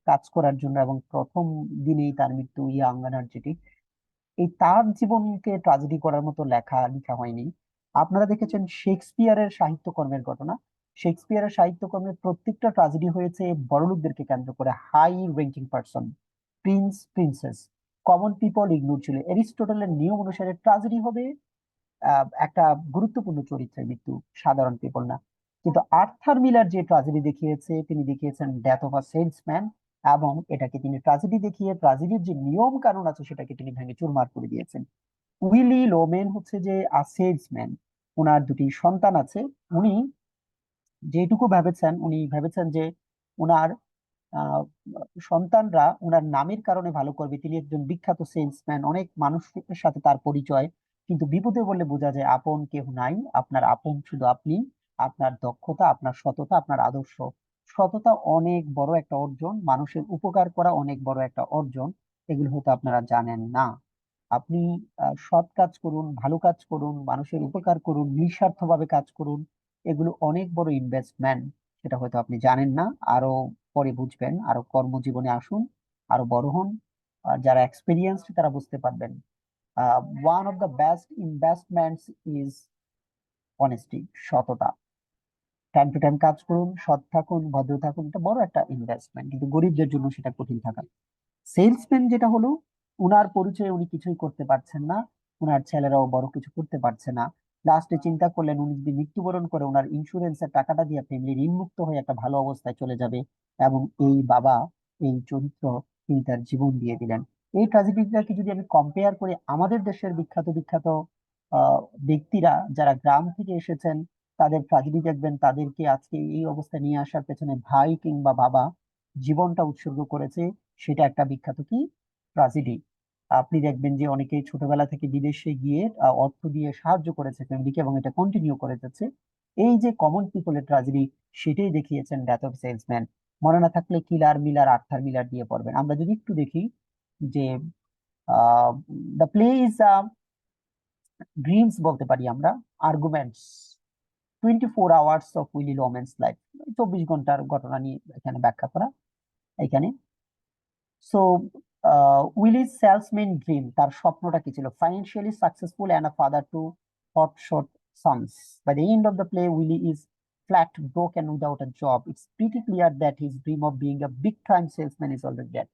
Speaker 1: কাজ করার জন্য, এবং প্রথম দিনেই তার মৃত্যু। ইয়াং এনার্জেটিক, এই তার জীবনকে ট্রাজেডি করার মতো লেখা লেখা হয়নি। আপনারা দেখেছেন শেক্সপিয়ারের সাহিত্যকর্মের ঘটনা। শেক্সপিয়ারের সাহিত্যকর্মের প্রত্যেকটা ট্রাজেডি হয়েছে বড়লোকদেরকে কেন্দ্র করে, high ranking person, prince princess. Common people ignore ছিল। এরিস্টটলের নিয়ম অনুসারে ট্রাজেডি হবে একটা গুরুত্বপূর্ণ চরিত্রের মৃত্যু, সাধারণ পিপল না। কিন্তু আর্থার মিলার যে ট্রাজেডি দেখিয়েছে, তিনি দেখিয়েছেন ডেথ অফ আ সেলসম্যান, এবং এটাকে তিনি ট্রাজেডি দেখিয়ে ট্রাজেডির যে নিয়ম কানুন আছে সেটাকে তিনি ভেঙে চুরমার করে দিয়েছেন। উইলি লোমেন হচ্ছে যে আ সেলসম্যান, ওনার 2টি সন্তান আছে। উনি যেটুকু ভেবেছেন, উনি ভেবেছেন যে ওনার আহ, সন্তানরা ওনার নামের কারণে ভালো করবে। তিনি একজন বিখ্যাত সেলসম্যান, অনেক মানুষের সাথে তার পরিচয়, কিন্তু বিপদে বললে বোঝা যায় আপন কেউ নাই। আপনার আপন শুধু আপনি, আপনার দক্ষতা, আপনার সততা, আপনার আদর্শ। সততা অনেক বড় একটা অর্জন, মানুষের উপকার করা অনেক বড় একটা অর্জন। এগুলো হয়তো আপনারা জানেন না। আপনি সৎ কাজ করুন, ভালো কাজ করুন, মানুষের উপকার করুন, নিঃস্বার্থভাবে কাজ করুন। এগুলো অনেক বড় ইনভেস্টমেন্ট, সেটা হয়তো আপনি জানেন না। আরো পরে বুঝবেন, আরো কর্মজীবনে আসুন, আরো বড় হন। আর যারা এক্সপিরিয়েন্সড তারা বুঝতে পারবেন। One of the best investments is honesty, সততা। টাইম টু টাইম কাজ করুন, সৎ থাকুন, ভদ্র থাকুন, এটা বড় একটা ইনভেস্টমেন্ট, কিন্তু গরিবদের জন্য সেটা কঠিন থাকা। সেলসম্যান যেটা হলো, উনার পরিচয়ে উনি কিছুই করতে পারছেন না, উনার ছেলেরাও বড় কিছু করতে পারছে না। লাস্টে চিন্তা করলেন উনি যদি মৃত্যুবরণ করে ওনার ইন্স্যুরেন্সের টাকাটা দিয়ে ফ্যামিলি ঋণমুক্ত হয়ে একটা ভালো অবস্থায় চলে যাবে, এবং এই বাবা, এই চরিত্র, তিনি তার জীবন দিয়ে দিলেন। এই ট্র্যাজেডিটাকে যদি আমি কম্পেয়ার করি আমাদের দেশের বিখ্যাত বিখ্যাত আহ ব্যক্তিরা যারা গ্রাম থেকে এসেছেন, তাদের ট্র্যাজেডি দেখবেন, তাদেরকে আজকে এই অবস্থায় নিয়ে আসার পেছনে ভাই কিংবা বাবা জীবনটা উৎসর্গ করেছে, সেটা একটা বিখ্যাত কি ট্র্যাজেডি। আপনি দেখবেন যে অনেকেই ছোটবেলা থেকে বিদেশে গিয়ে অর্থ দিয়ে সাহায্য করেছে ফ্যামিলিকে, এবং এটা কন্টিনিউ করে যাচ্ছে। এই যে কমন পিপলের ট্র্যাজেডি, সেটাই দেখিয়েছেন ডেথ অফ সেলসম্যান। মনে না থাকলে কিলার মিলার, আর্থার মিলার দিয়ে পড়বেন। আমরা যদি একটু দেখি যে দ্য প্লে ইজ ড্রিমস বলতে পারি আমরা, arguments, 24 hours of Willy Loman's life, 24 ঘন্টার ঘটনা নিয়ে এখানে ব্যাখ্যা করা। এখানে সো উইলিস সেলসম্যান ড্রিম, তার স্বপ্নটা কি ছিল? Financially successful and a father to hot shot sons. By the end of the play, Willy is flat, broke and without a job. It's pretty clear that his dream of being a big time salesman is already dead.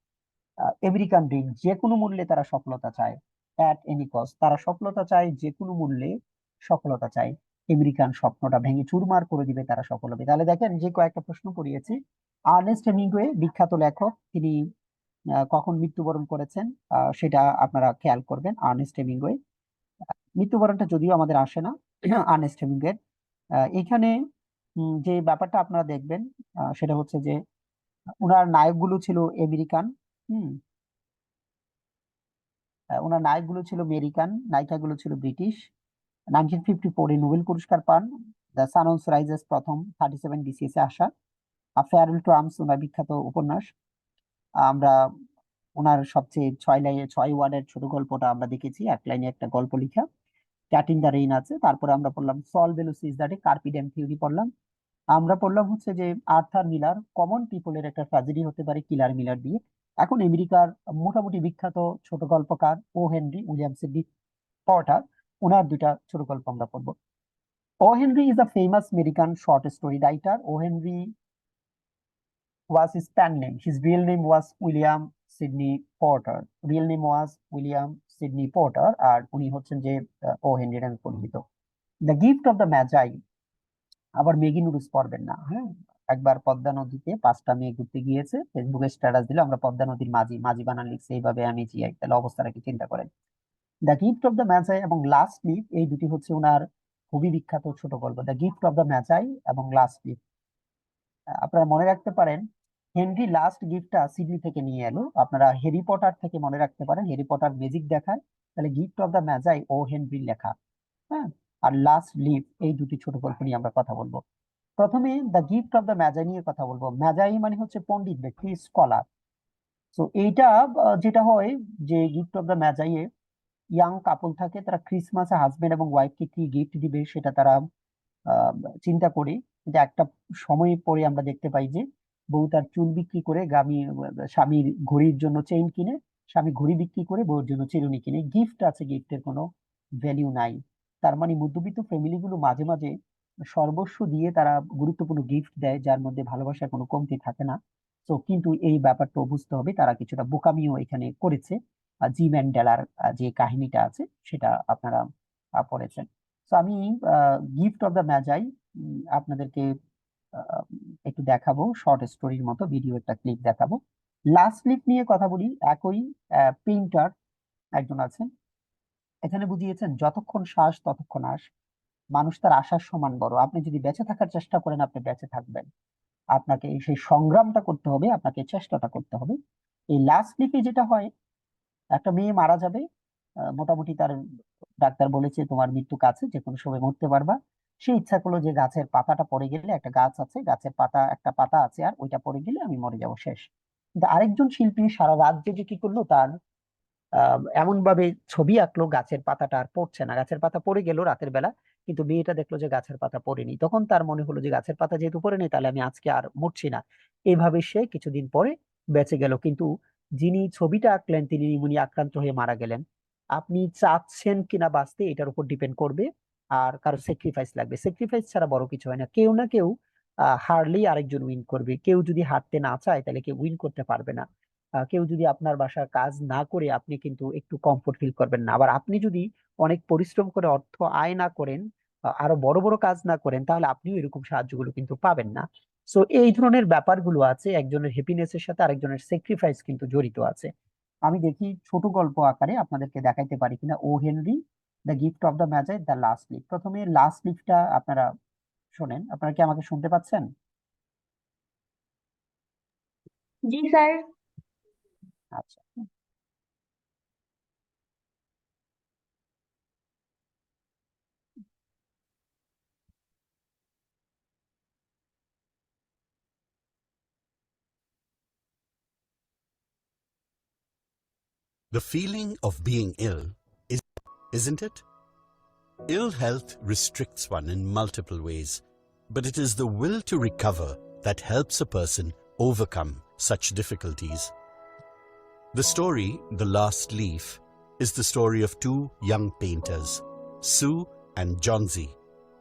Speaker 1: American dream, যে কোনো মূল্যে তারা সফলতা চায়, at any cost তারা সফলতা চায়, যে কোনো মূল্যে সফলতা চায়। আমেরিকান স্বপ্নটা ভেঙে চুরমার করে দিবে, তারা সফল হবে। তাহলে দেখেন যে কয়েকটা প্রশ্ন করিয়েছি। আর্নেস্ট হেমিংওয়ে বিখ্যাত লেখক, তিনি কখন মৃত্যুবরণ করেছেন সেটা আপনারা খেয়াল করবেন। আর্নেস্ট হেমিংওয়ে, মৃত্যুবরণটা যদিও আমাদের আসে না আর্নেস্ট হেমিংওয়ে। এখানে যে ব্যাপারটা আপনারা দেখবেন সেটা হচ্ছে যে ওনার নায়কগুলো ছিল আমেরিকান। হুম ওনার নায়কগুলো ছিল আমেরিকান, নায়িকাগুলো ছিল ব্রিটিশ। 1954-এ নোবেল পুরস্কার পান। দ্য সান অলসো রাইজেস প্রথম 37 বিসিএস এ আসা। ফেয়ারওয়েল টু আর্মস ওনার বিখ্যাত উপন্যাস। আমরা ওনার সবচেয়ে 6 লাইনে 6 ওয়ার্ডের ছোট গল্পটা আমরা দেখেছি, এক লাইনে একটা গল্প লিখা। ক্যাট ইন দ্য রেইন আছে। তারপরে আমরা পড়লাম সল বেলুসিস দ্যাট কার্পিডেম থিওরি পড়লাম। আমরা পড়লাম হচ্ছে যে আর্থার মিলার, কমন পিপলের একটা ট্র্যাজেডি হতে পারে কিলার মিলার দিয়ে। এখন আমেরিকার মোটামুটি বিখ্যাত ছোট গল্পকার ও হেনরি উইলিয়ামস পটার, ওনার দুইটা ছোট গল্প আমরা পড়বো। O Henry is a famous American short story writer. O Henry was his pen name. His real name was William Sidney Porter. Real name was William Sidney Porter, আর উনি হচ্ছেন যে ও Henry নামে পরিচিত। দ্য গিফট অফ দ্য ম্যাজাই, আবার Maggi noodles পড়বেন না, হ্যাঁ। একবার পদ্মা নদীতে 5টা মেয়ে ঘুরতে গিয়েছে, ফেসবুকে স্ট্যাটাস দিলে আমরা পদ্মা নদীর মাঝি, মাঝি বানান লিখছে এইভাবে আমি জিয়াই, তাহলে অবস্থাটা কি চিন্তা করেন। দ্য গিফট অফ দ্য ম্যাজাই এবং লাস্ট লিফ, এই দুটি হচ্ছে ওনার খুবই বিখ্যাত ছোট গল্প। দ্য গিফট অফ দ্য ম্যাজাই এবং লাস্ট লিফ। আপনারা মনে রাখতে পারেন হেনরি লাস্ট গিফটটা সিডনি থেকে নিয়ে এলো। আপনারা হ্যারি পটার থেকে মনে রাখতে পারেন, হ্যারি পটার ম্যাজিক দেখায়, তাহলে গিফট অফ দ্য ম্যাজাই ও হেনরির লেখা। হ্যাঁ, আর লাস্ট লিভ, এই দুটি ছোট গল্প নিয়ে আমরা কথা বলবো। প্রথমে দ্য গিফট অফ দ্য ম্যাজাই নিয়ে কথা বলবো। ম্যাজাই মানে হচ্ছে পণ্ডিত ব্যক্তি, স্কলার। তো এইটা যেটা হয় যে গিফট অফ দ্য ম্যাজাইয়ে ইয়াং কাপল থাকে, তারা ক্রিসমাসে হাজবেন্ড এবং ওয়াইফকে কি গিফট দিবে সেটা তারা আহ, চিন্তা করি। যে একটা সময় পরে আমরা দেখতে পাই যে বউ তার চুল বিক্রি করে স্বামীর ঘড়ির জন্য চেইন কিনে, স্বামী ঘড়ি বিক্রি করে বউর জন্য চিরুনি কিনে। গিফট আছে, গিফটের কোনো ভ্যালিউ নাই। তার মানে মধ্যবিত্ত ফ্যামিলি গুলো মাঝে মাঝে সর্বস্ব দিয়ে তারা গুরুত্বপূর্ণ গিফট দেয়, যার মধ্যে ভালোবাসার কোনো কমতি থাকে না। তো কিন্তু এই ব্যাপারটা বুঝতে হবে, তারা কিছুটা বোকামিও এখানে করেছে। জি ম্যান্ডেলার যে কাহিনীটা আছে সেটা আপনারা পড়েছেন। তো আমি গিফট অফ দ্য ম্যাজাই আপনাদেরকে আহ, একটু দেখাবো, শর্ট স্টোরির মতো ভিডিও একটা ক্লিপ দেখাবো। লাস্ট ক্লিপ নিয়ে কথা বলি। একই পেইন্টার একজন আছেন, এখানে বুঝিয়েছেন যতক্ষণ শ্বাস ততক্ষণ আশ। মানুষ তার আশার সমান বড়। আপনি যদি বেঁচে থাকার চেষ্টা করেন, আপনি বেঁচে থাকবেন। আপনাকে সেই সংগ্রামটা করতে হবে, আপনাকে চেষ্টাটা করতে হবে। এই লাস্ট ক্লিপে যেটা হয়, একটা মেয়ে মারা যাবে, মোটামুটি তার ডাক্তার বলেছে তোমার মৃত্যু কাছে, যে কোনো সময় মরতে পারবা। সে ইচ্ছা করলো যে গাছের পাতাটা পড়ে গেলে, একটা গাছ আছে, গাছের পাতা, একটা পাতা আছে, আর ওইটা পড়ে গেলে আমি মরে যাবো, শেষ। কিন্তু আরেকজন শিল্পী সারা রাত জেগে কি করলো, তার এমন ভাবে ছবি আঁকলো, গাছের পাতাটা আর পড়ছে না, গাছের পাতা পড়ে গেল রাতের বেলা, কিন্তু মেয়েটা দেখলো যে গাছের পাতা পড়েনি। তখন তার মনে হলো যে গাছের পাতা যেহেতু পড়েনি, তাহলে আমি আজকে আর মরছি না। এইভাবে সে কিছুদিন পরে বেঁচে গেল। কিন্তু যিনি ছবিটা আঁকলেন তিনি নিউমোনিয়া আক্রান্ত হয়ে মারা গেলেন। আপনি চাচ্ছেন কিনা বাঁচতে, এটার উপর ডিপেন্ড করবে। আর কারো স্যাক্রিফাইস লাগবে, স্যাক্রিফাইস ছাড়া বড় কিছু হয় না। কেউ না কেউ হারলেই আরেকজন উইন করবে। কেউ যদি হারতে না চায় তাহলে কেউ উইন করতে পারবে না। কেউ যদি আপনার বাসার কাজ না করে আপনি কিন্তু একটু কমফোর্ট ফিল করবেন না। আবার আপনি যদি অনেক পরিশ্রম করে অর্থ আয় না করেন, আরো বড় বড় কাজ না করেন, তাহলে আপনিও এরকম সাহায্যগুলো কিন্তু পাবেন না। সো এই ধরনের ব্যাপারগুলো আছে, একজনের হ্যাপিনেস এর সাথে আরেকজনের স্যাক্রিফাইস কিন্তু জড়িত আছে। আমি দেখি ছোট গল্প আকারে আপনাদেরকে দেখাইতে পারি কিনা। O Henry, the gift of the Magi, the last leaf. প্রথমে লাস্ট লিফটা আপনারা শোনেন। আপনারা কি আমাকে শুনতে পাচ্ছেন?
Speaker 2: জি স্যার।
Speaker 1: আচ্ছা।
Speaker 4: The feeling of being ill, isn't it? Ill health restricts one in multiple ways, but it is the will to recover that helps a person overcome such difficulties. The story, The Last Leaf, is the story of two young painters, Sue and Johnsy,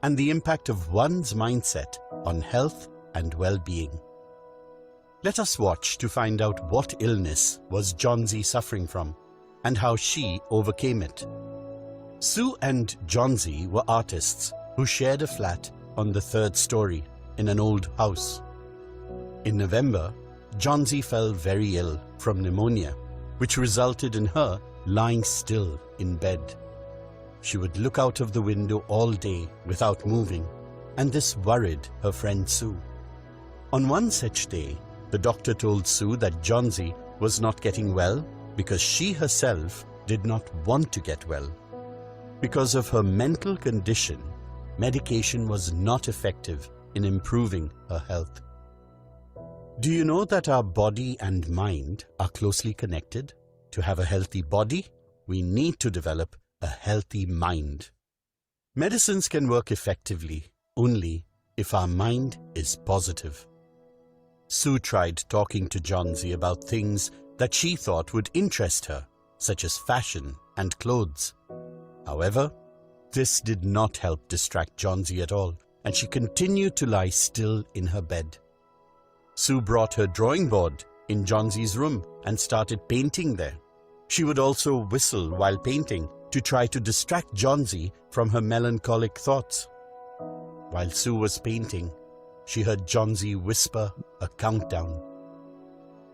Speaker 4: and the impact of one's mindset on health and well-being. Let us watch to find out what illness was Johnsy suffering from and how she overcame it. Sue and Johnsy were artists who shared a flat on the third story in an old house. In November, Johnsy fell very ill from pneumonia, which resulted in her lying still in bed. She would look out of the window all day without moving, and this worried her friend Sue. On one such day, the doctor told Sue that Johnsy was not getting well because she herself did not want to get well. Because of her mental condition, medication was not effective in improving her health. Do you know that our body and mind are closely connected? To have a healthy body, we need to develop a healthy mind. Medicines can work effectively only if our mind is positive. Sue tried talking to Johnsy about things that she thought would interest her, such as fashion and clothes. However, this did not help distract Johnsy at all, and she continued to lie still in her bed. Sue brought her drawing board in Johnsy's room and started painting there. She would also whistle while painting to try to distract Johnsy from her melancholic thoughts. While Sue was painting, she heard Johnsy whisper a countdown.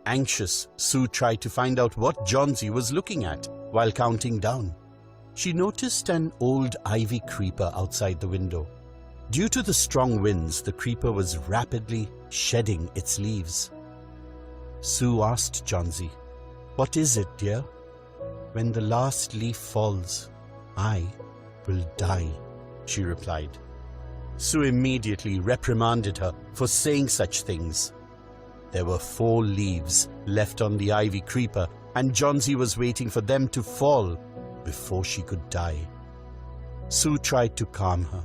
Speaker 4: Anxious, Sue tried to find out what Johnsy was looking at while counting down. She noticed an old ivy creeper outside the window. Due to the strong winds, the creeper was rapidly shedding its leaves. Sue asked Johnsy, "What is it, dear?" "When the last leaf falls, I will die," she replied. Sue immediately reprimanded her for saying such things. There were 4 leaves left on the ivy creeper, and Johnsy was waiting for them to fall before she could die. Sue tried to calm her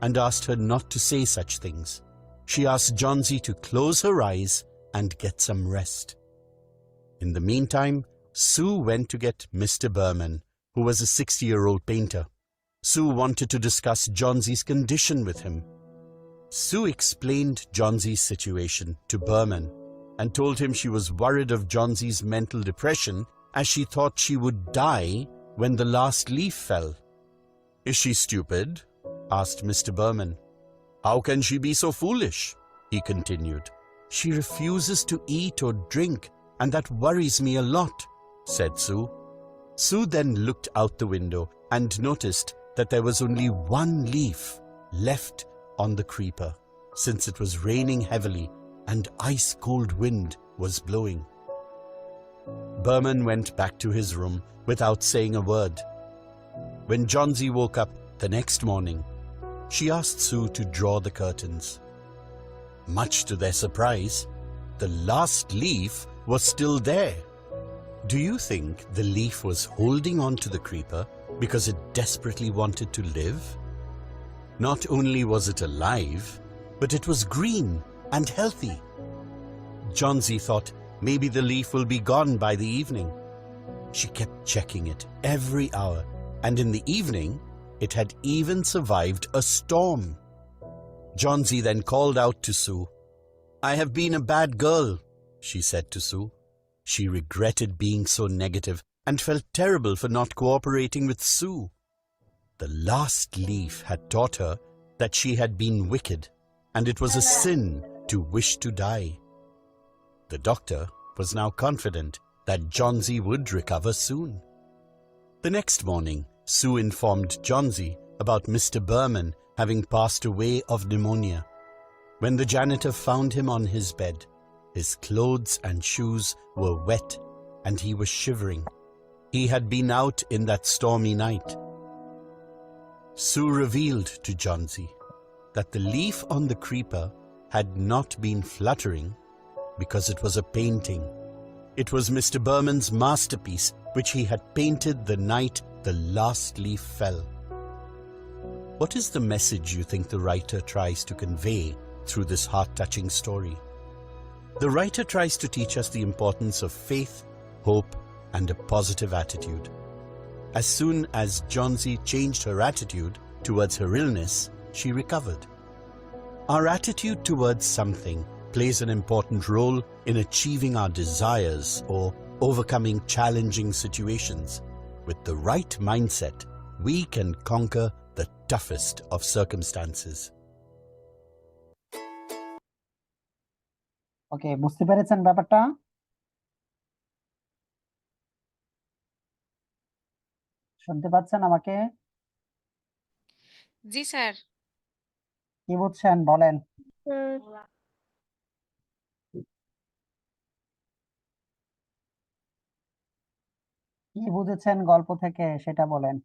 Speaker 4: and asked her not to say such things. She asked Johnsy to close her eyes and get some rest. In the meantime, Sue went to get Mr. Berman, who was a 60-year-old painter. Sue wanted to discuss Johnsy's condition with him. Sue explained Johnsy's situation to Berman and told him she was worried of Johnsy's mental depression as she thought she would die when the last leaf fell. "Is she stupid?" asked Mr. Berman. "How can she be so foolish?" he continued. "She refuses to eat or drink, and that worries me a lot," said Sue. Sue then looked out the window and noticed that there was only 1 leaf left on the creeper, since it was raining heavily and ice-cold wind was blowing. Berman went back to his room without saying a word. When Johnsy woke up the next morning, she asked Sue to draw the curtains. Much to their surprise, the last leaf was still there. Do you think the leaf was holding on to the creeper because it desperately wanted to live? Not only was it alive, but it was green and healthy. Johnsy thought maybe the leaf will be gone by the evening. She kept checking it every hour, and in the evening, it had even survived a storm. Johnsy then called out to Sue. "I have been a bad girl," she said to Sue. She regretted being so negative and felt terrible for not cooperating with Sue. The last leaf had taught her that she had been wicked, and it was a sin to wish to die. The doctor was now confident that Johnsy would recover soon. The next morning, Sue informed Johnsy about Mr. Berman having passed away of pneumonia. When the janitor found him on his bed, his clothes and shoes were wet and he was shivering. He had been out in that stormy night. Sue revealed to Johnsy that the leaf on the creeper had not been fluttering because it was a painting. It was Mr. Berman's masterpiece, which he had painted the night the last leaf fell. What is the message you think the writer tries to convey through this heart-touching story? The writer tries to teach us the importance of faith, hope, and a positive attitude. As soon as Johnsy changed her attitude towards her illness, she recovered. Our attitude towards something plays an important role in achieving our desires or overcoming challenging situations. With the right mindset, we can conquer the toughest of circumstances.
Speaker 1: ওকে, বুঝতে পেরেছেন ব্যাপারটা? শুনতে পাচ্ছেন আমাকে?
Speaker 7: জি sir.
Speaker 1: কি বুঝছেন বলেন? কি বুঝেছেন গল্প থেকে সেটা বলেন।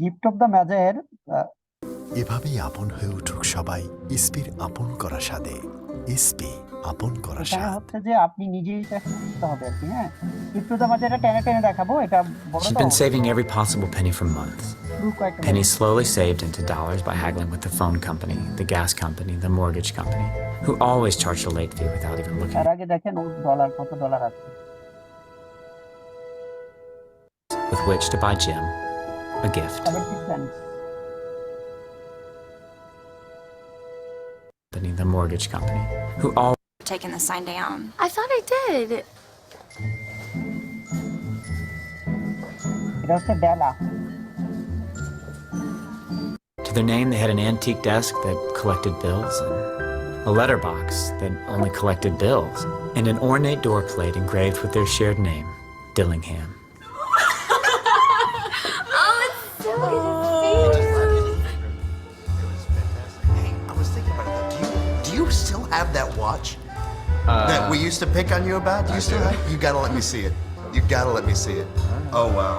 Speaker 1: গিফট অফ দ্য ম্যাজের
Speaker 8: এভাবেই আপন হয়ে উঠুক সবাই ইসপির আপন করা স্বাদে। ইসপি আপন করা
Speaker 1: এখানে
Speaker 8: স্বাদ।
Speaker 1: হচ্ছে যে আপনি নিজেই চেষ্টা করতে হবে আর কি। হ্যাঁ, গিফট অফ দ্য ম্যাজের এটা টেনে টেনে দেখাবো, এটা বড়
Speaker 9: She'd
Speaker 1: তো
Speaker 9: been saving every possible penny for months.
Speaker 1: শুরু কয়েকটা
Speaker 9: Pennies slowly saved into dollars by haggling with the phone company, the gas company, the mortgage company, who always charged a late fee without even looking,
Speaker 1: তার আগে দেখেন ওর dollar, কত dollar আছে।
Speaker 9: with which to buy Jim a gift.
Speaker 1: 70 cents.
Speaker 9: The mortgage company, who always
Speaker 7: Taking the sign down.
Speaker 2: I thought I did.
Speaker 1: এটা হচ্ছে ডেলা।
Speaker 9: to their name they had an antique desk that collected bills, and a letterbox that only collected bills, and an ornate door plate engraved with their shared name, Dillingham.
Speaker 2: Oh, it's so good
Speaker 10: Hey, I was thinking about it. Do you still have that watch that we used to pick on you about? Do you still have? You gotta let me see it. You gotta let me see it. Oh wow.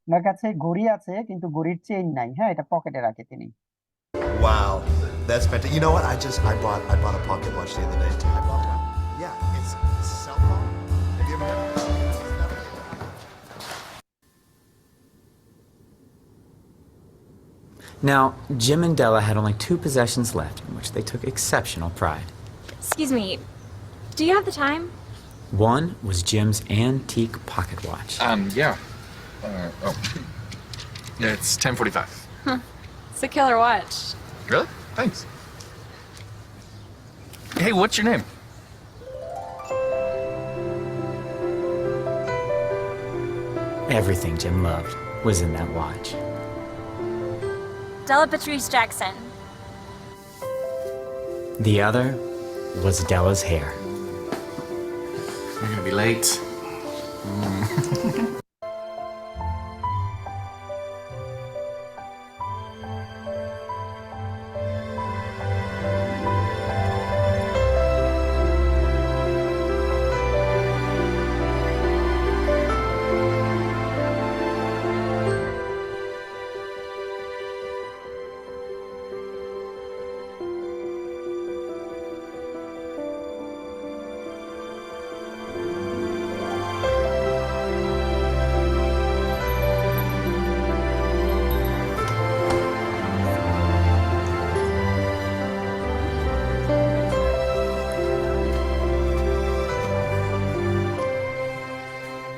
Speaker 1: ওনার কাছে ঘড়ি আছে কিন্তু ঘড়ির chain নাই। হ্যাঁ, এটা পকেটে রাখে তিনি।
Speaker 10: Wow. That's fantastic. You know what? I bought a pocket watch the other day too. I bought one. Yeah, it's a cell phone. Have you ever heard of it?
Speaker 9: Now, Jim and Della had only 2 possessions left in which they took exceptional pride.
Speaker 7: Excuse me. Do you have the time?
Speaker 9: One was Jim's antique pocket watch.
Speaker 11: Yeah. Yeah, it's 10:45.
Speaker 7: It's a killer watch.
Speaker 11: Really? Thanks. Hey, what's your name?
Speaker 9: Everything Jim loved was in that watch.
Speaker 7: Della Patrice Jackson.
Speaker 9: The other was Della's hair.
Speaker 11: You're gonna be late.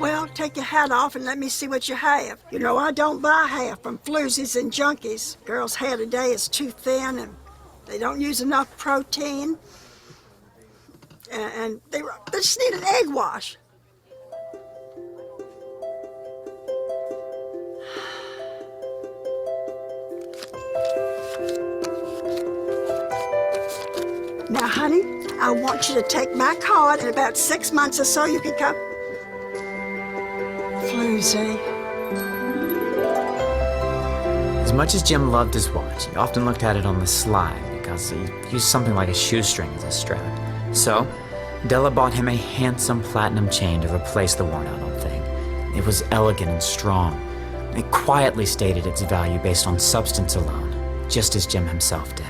Speaker 2: Well, take your hat off and let me see what you have. You know, I don't buy half from floozies and junkies. Girls' hair today is too thin and they don't use enough protein. And they just need an egg wash. Now, honey, I want you to take my card. In about 6 months or so, you can come. Floozy.
Speaker 9: As much as Jim loved his watch, he often looked at it on the sly because he used something like a shoestring as a strap. So, Della bought him a handsome platinum chain to replace the worn-out old thing. It was elegant and strong. It quietly stated its value based on substance alone, just as Jim himself did.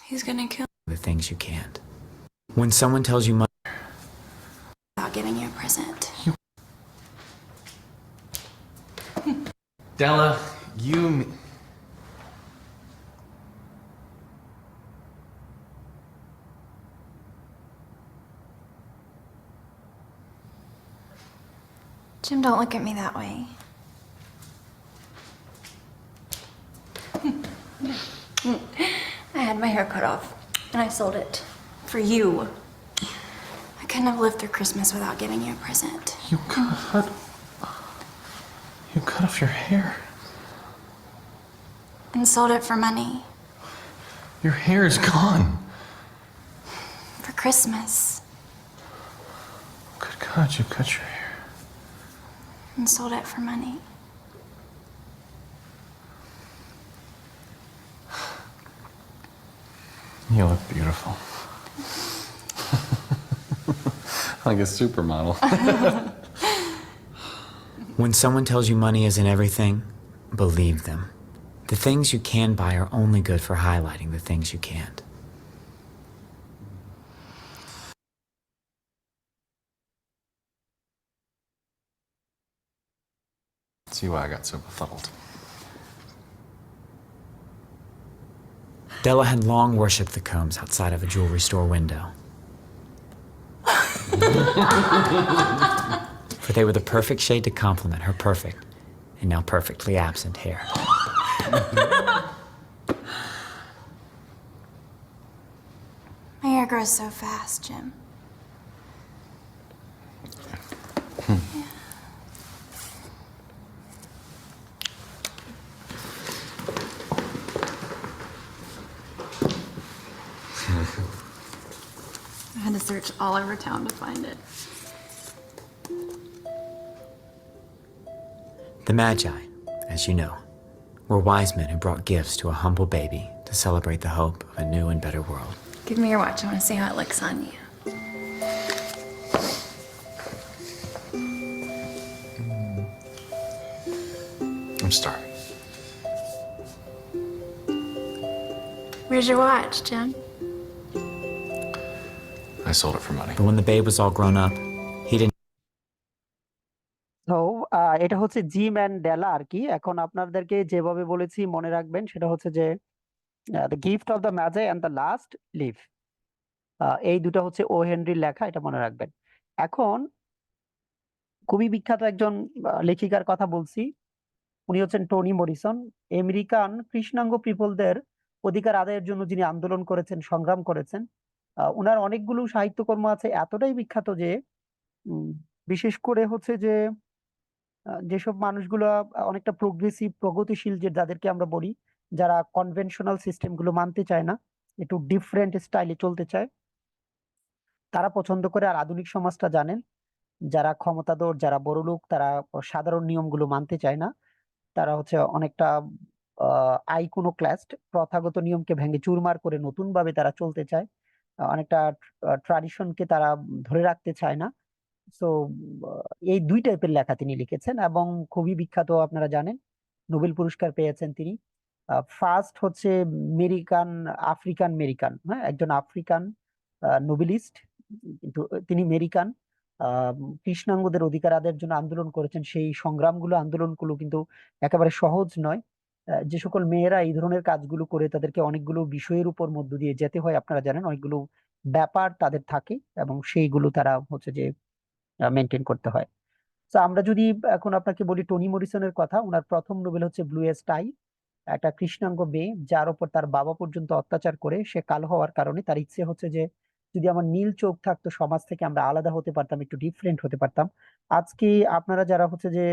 Speaker 7: He's gonna kill
Speaker 9: The things you can't. When someone tells you money
Speaker 7: without giving you a present.
Speaker 11: Della, you.
Speaker 7: Jim, don't look at me that way. I had my hair cut off, and I sold it. For you. I couldn't have lived through Christmas without giving you a present.
Speaker 11: You cut off your hair.
Speaker 7: And sold it for money.
Speaker 11: Your hair is gone.
Speaker 7: For Christmas.
Speaker 11: Good God, you cut your hair.
Speaker 7: And sold it for money.
Speaker 11: You look beautiful. Like a supermodel.
Speaker 9: When someone tells you money isn't everything, believe them. The things you can buy are only good for highlighting the things you can't.
Speaker 11: See why I got so befuddled.
Speaker 9: Della had long worshipped the combs outside of a jewelry store window. For they were the perfect shade to complement her perfect, and now perfectly absent hair.
Speaker 7: My hair grows so fast, Jim. I had to search all over town to find it.
Speaker 9: The Magi, as you know, were wise men who brought gifts to a humble baby to celebrate the hope of a new and better world.
Speaker 7: Give me your watch. I want to see how it looks on you.
Speaker 11: I'm starving.
Speaker 7: Where's your watch, Jim?
Speaker 11: I sold it for money.
Speaker 9: But when the babe was all grown up, he didn't.
Speaker 1: তো এটা হচ্ছে gym and ডেলা আর কি। এখন আপনাদেরকে যেভাবে বলেছি মনে রাখবেন, সেটা হচ্ছে যে the gift of the Magi and the last leaf, এই দুটো হচ্ছে ও হেনরির লেখা, এটা মনে রাখবেন। এখন খুবই বিখ্যাত একজন লেখিকার কথা বলছি। উনি হচ্ছেন টনি মরিসন। আমেরিকান কৃষ্ণাঙ্গ পিপলদের অধিকার আদায়ের জন্য যিনি আন্দোলন করেছেন, সংগ্রাম করেছেন। ওনার অনেকগুলো সাহিত্যকর্ম আছে, এতটাই বিখ্যাত যে বিশেষ করে হচ্ছে যে যেসব মানুষগুলো অনেকটা প্রোগ্রেসিভ, প্রগতিশীল, যে যাদেরকে আমরা বলি, যারা কনভেনশনাল সিস্টেম গুলো মানতে চায় না, একটু ডিফারেন্ট স্টাইলে চলতে চায়, তারা পছন্দ করে। আর আধুনিক সমাজটা জানেন, যারা ক্ষমতাধর, যারা বড়লোক, তারা সাধারণ নিয়মগুলো মানতে চায় না। তারা হচ্ছে অনেকটা আইকোনোক্লাস্ট, প্রথাগত নিয়মকে ভেঙে চুরমার করে নতুন ভাবে তারা চলতে চায়। অনেকটা ট্রাডিশনকে তারা ধরে রাখতে চায় না। সো এই দুই টাইপের লেখা তিনি লিখেছেন এবং খুবই বিখ্যাত, আপনারা জানেন নোবেল পুরস্কার পেয়েছেন তিনি। ফার্স্ট হচ্ছে আমেরিকান আফ্রিকান আমেরিকান, হ্যাঁ, একজন আফ্রিকান নোবেলিস্ট, কিন্তু তিনি আমেরিকান। আহ, কৃষ্ণাঙ্গদের অধিকার আদায়ের জন্য আন্দোলন করেছেন। সেই সংগ্রামগুলো আন্দোলনগুলো কিন্তু একেবারে সহজ নয়। যে সকল মেয়েরা এই ধরনের কাজগুলো করে তাদেরকে অনেকগুলো বিষয়ের উপর মধ্য দিয়ে যেতে হয়, আপনারা জানেন অনেকগুলো ব্যাপার তাদের থাকে এবং সেইগুলো তারা হচ্ছে যে মেনটেন করতে হয়। তো আমরা যদি এখন আপনাকে বলি টনি মরিসনের কথা, ওনার প্রথম নোবেল হচ্ছে ব্লু স্টাই। একটা কৃষ্ণাঙ্গ মেয়ে যার উপর তার বাবা পর্যন্ত অত্যাচার করে, সে কালো হওয়ার কারণে তার ইচ্ছে হচ্ছে যে যদি আমার নীল চোখ থাকতো সমাজ থেকে আমরা আলাদা হতে পারতাম, একটু ডিফারেন্ট হতে পারতাম। আজকে আপনারা যারা হচ্ছে যে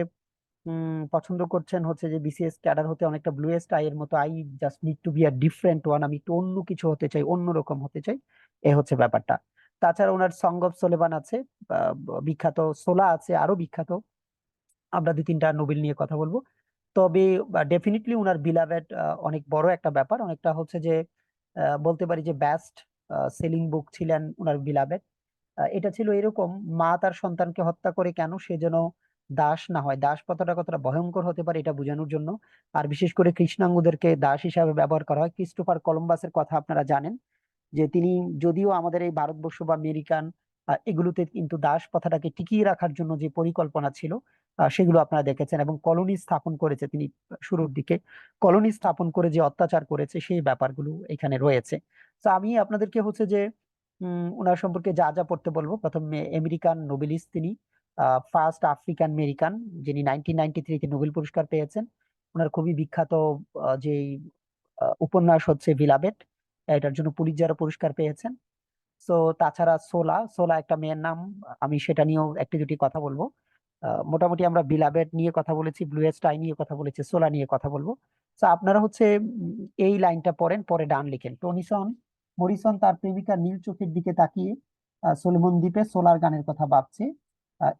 Speaker 1: পছন্দ করছেন হচ্ছে যে বিসিএস ক্যাডার হতে, অনেকটা ব্লু স্টাই এর মতো, I just need to be a different one, আমি একটু অন্য কিছু হতে চাই, অন্যরকম হতে চাই, এ হচ্ছে ব্যাপারটা। তাছাড়া ওনার সং অফ সোলেমান আছে, বিখ্যাত সোলা আছে, আরো বিখ্যাত। আমরা দুই তিনটা নোবেল নিয়ে কথা বলবো। তবে ডেফিনেটলি উনার বিলাভেড অনেক বড় একটা ব্যাপার, অনেকটা হচ্ছে যে বলতে পারি যে বেস্ট সেলিং বুক ছিলেন উনার বিলাভেড। এটা ছিল এরকম, মা তার সন্তানকে হত্যা করে কেন, সে যেন দাস না হয়। দাস কথাটা কতটা ভয়ঙ্কর হতে পারে এটা বোঝানোর জন্য। আর বিশেষ করে কৃষ্ণাঙ্গদেরকে দাস হিসাবে ব্যবহার করা হয়। ক্রিস্টোফার কলম্বাসের কথা আপনারা জানেন, যে তিনি যদিও আমাদের এই ভারতবর্ষ বা আমেরিকান এগুলোতে কিন্তু দাস প্রথাটাকে টিকিয়ে রাখার জন্য যে পরিকল্পনা ছিল সেগুলো আপনারা দেখেছেন, এবং কলোনি স্থাপন করেছে তিনি। শুরুর দিকে কলোনি স্থাপন করে যে অত্যাচার করেছে সেই ব্যাপারগুলো এখানে রয়েছে। তো আমি আপনাদেরকে হচ্ছে যে ওনার সম্পর্কে যা যা পড়তে বলবো। প্রথমে আমেরিকান নোবেলিস্ট তিনি, ফার্স্ট আফ্রিকান আমেরিকান, যিনি 1993-তে নোবেল পুরস্কার পেয়েছেন। ওনার খুবই বিখ্যাত যে উপন্যাস হচ্ছে বিলাবেট, এটার জন্য পুলিৎজার পুরস্কার পেয়েছেন। তো তাছাড়া সোলা, সোলা একটা মেয়ের নাম, আমি সেটা নিয়েও একটি দুটি কথা বলবো। মোটামুটি আমরা বিলাবেট নিয়ে কথা বলেছি, ব্লু স্টাই নিয়ে কথা বলেছি, সোলা নিয়ে কথা বলবো। তো আপনারা হচ্ছে এই লাইনটা পড়েন, পরে ডান লিখেন। টনিসন মরিসন তার প্রেমিকা নীল চোখের দিকে তাকিয়ে সলোমন দ্বীপে সোলার গানের কথা ভাবছে।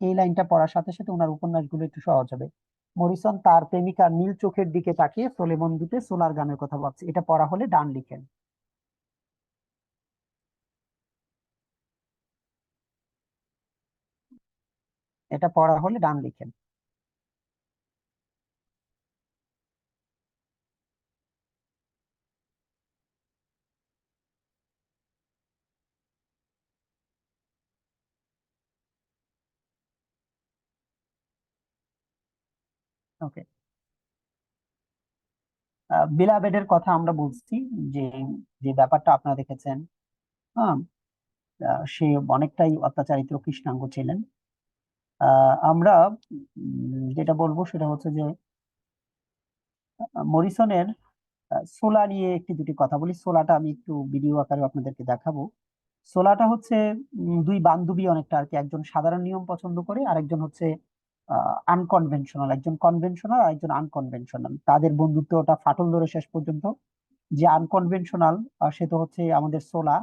Speaker 1: এই লাইনটা পড়ার সাথে সাথে ওনার উপন্যাসগুলো একটু সহজ হবে। মরিসন তার প্রেমিকা নীল চোখের দিকে তাকিয়ে সোলেমন দ্বীপে সোলার গানের কথা ভাবছে, এটা পড়া হলে ডান লিখেন। এটা পড়া হলে ডান লিখেন। ওকে, বিলাবেডের কথা আমরা বলছি, যে যে ব্যাপারটা আপনারা দেখেছেন। হ্যাঁ, সে অনেকটাই অত্যাচারিত কৃষ্ণাঙ্গ ছিলেন। আমরা যেটা বলবো সেটা হচ্ছে যে মরিসনের সোলা নিয়ে একটি দুটি কথা বলি। সোলাটা আমি একটু ভিডিও আকারে আপনাদেরকে দেখাবো। সোলাটা হচ্ছে দুই বান্ধবী অনেকটা আর কি, একজন সাধারণ নিয়ম পছন্দ করে, আরেকজন হচ্ছে আনকনভেনশনাল, একজন কনভেনশনাল আর একজন আনকনভেনশনাল। তাদের বন্ধুত্বটা ফাটল ধরে শেষ পর্যন্ত। যে আনকনভেনশনাল সে তো হচ্ছে আমাদের সোলা,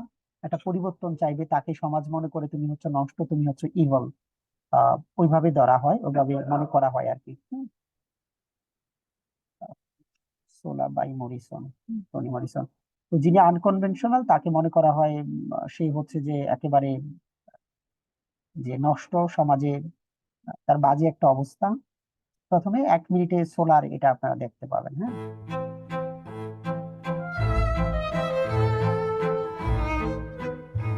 Speaker 1: একটা পরিবর্তন চাইবে, তাকে সমাজ মনে করে তুমি হচ্ছে নষ্ট, তুমি হচ্ছে ইভল, ওইভাবে ধরা হয়, ওইভাবে মনে করা হয় আর কি। সোলা বাই মরিসন, টনি মরিসন। তো যিনি আনকনভেনশনাল তাকে মনে করা হয় সে হচ্ছে যে একেবারে যে নষ্ট সমাজে, তার বাজে একটা অবস্থা। প্রথমে 1 মিনিটে সোলার এটা আপনারা দেখতে পাবেন, হ্যাঁ।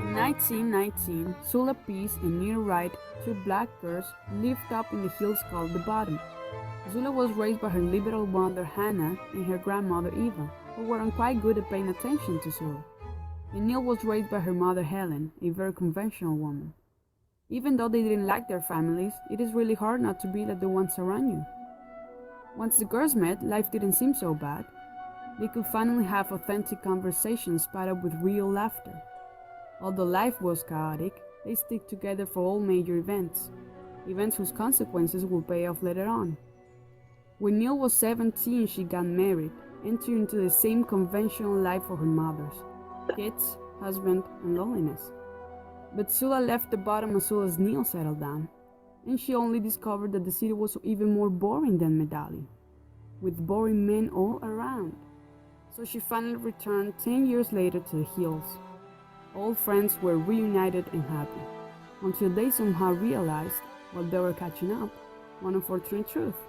Speaker 12: In 1919, Sula Peace and Neil Wright, two black girls, lived up in the hills called the Bottom. Zula was raised by her liberal mother Hannah and her grandmother Eva, who weren't quite good at paying attention to Zula. And Neil was raised by her mother Helen, a very conventional woman. Even though they didn't like their families, it is really hard not to be like the ones around you. Once the girls met, life didn't seem so bad. They could finally have authentic conversations sped up with real laughter. Although life was chaotic, they stick together for all major events whose consequences will pay off later on. When Neil was 17, she got married, entering into the same conventional life for her mothers: kids, husband, and loneliness. But Sula left the bottom as soon as Neil settled down, and she only discovered that the city was even more boring than Medali, with boring men all around. So she finally returned 10 years later to the hills. Old friends were reunited and happy. until they somehow realized, while they were catching up, one unfortunate truth.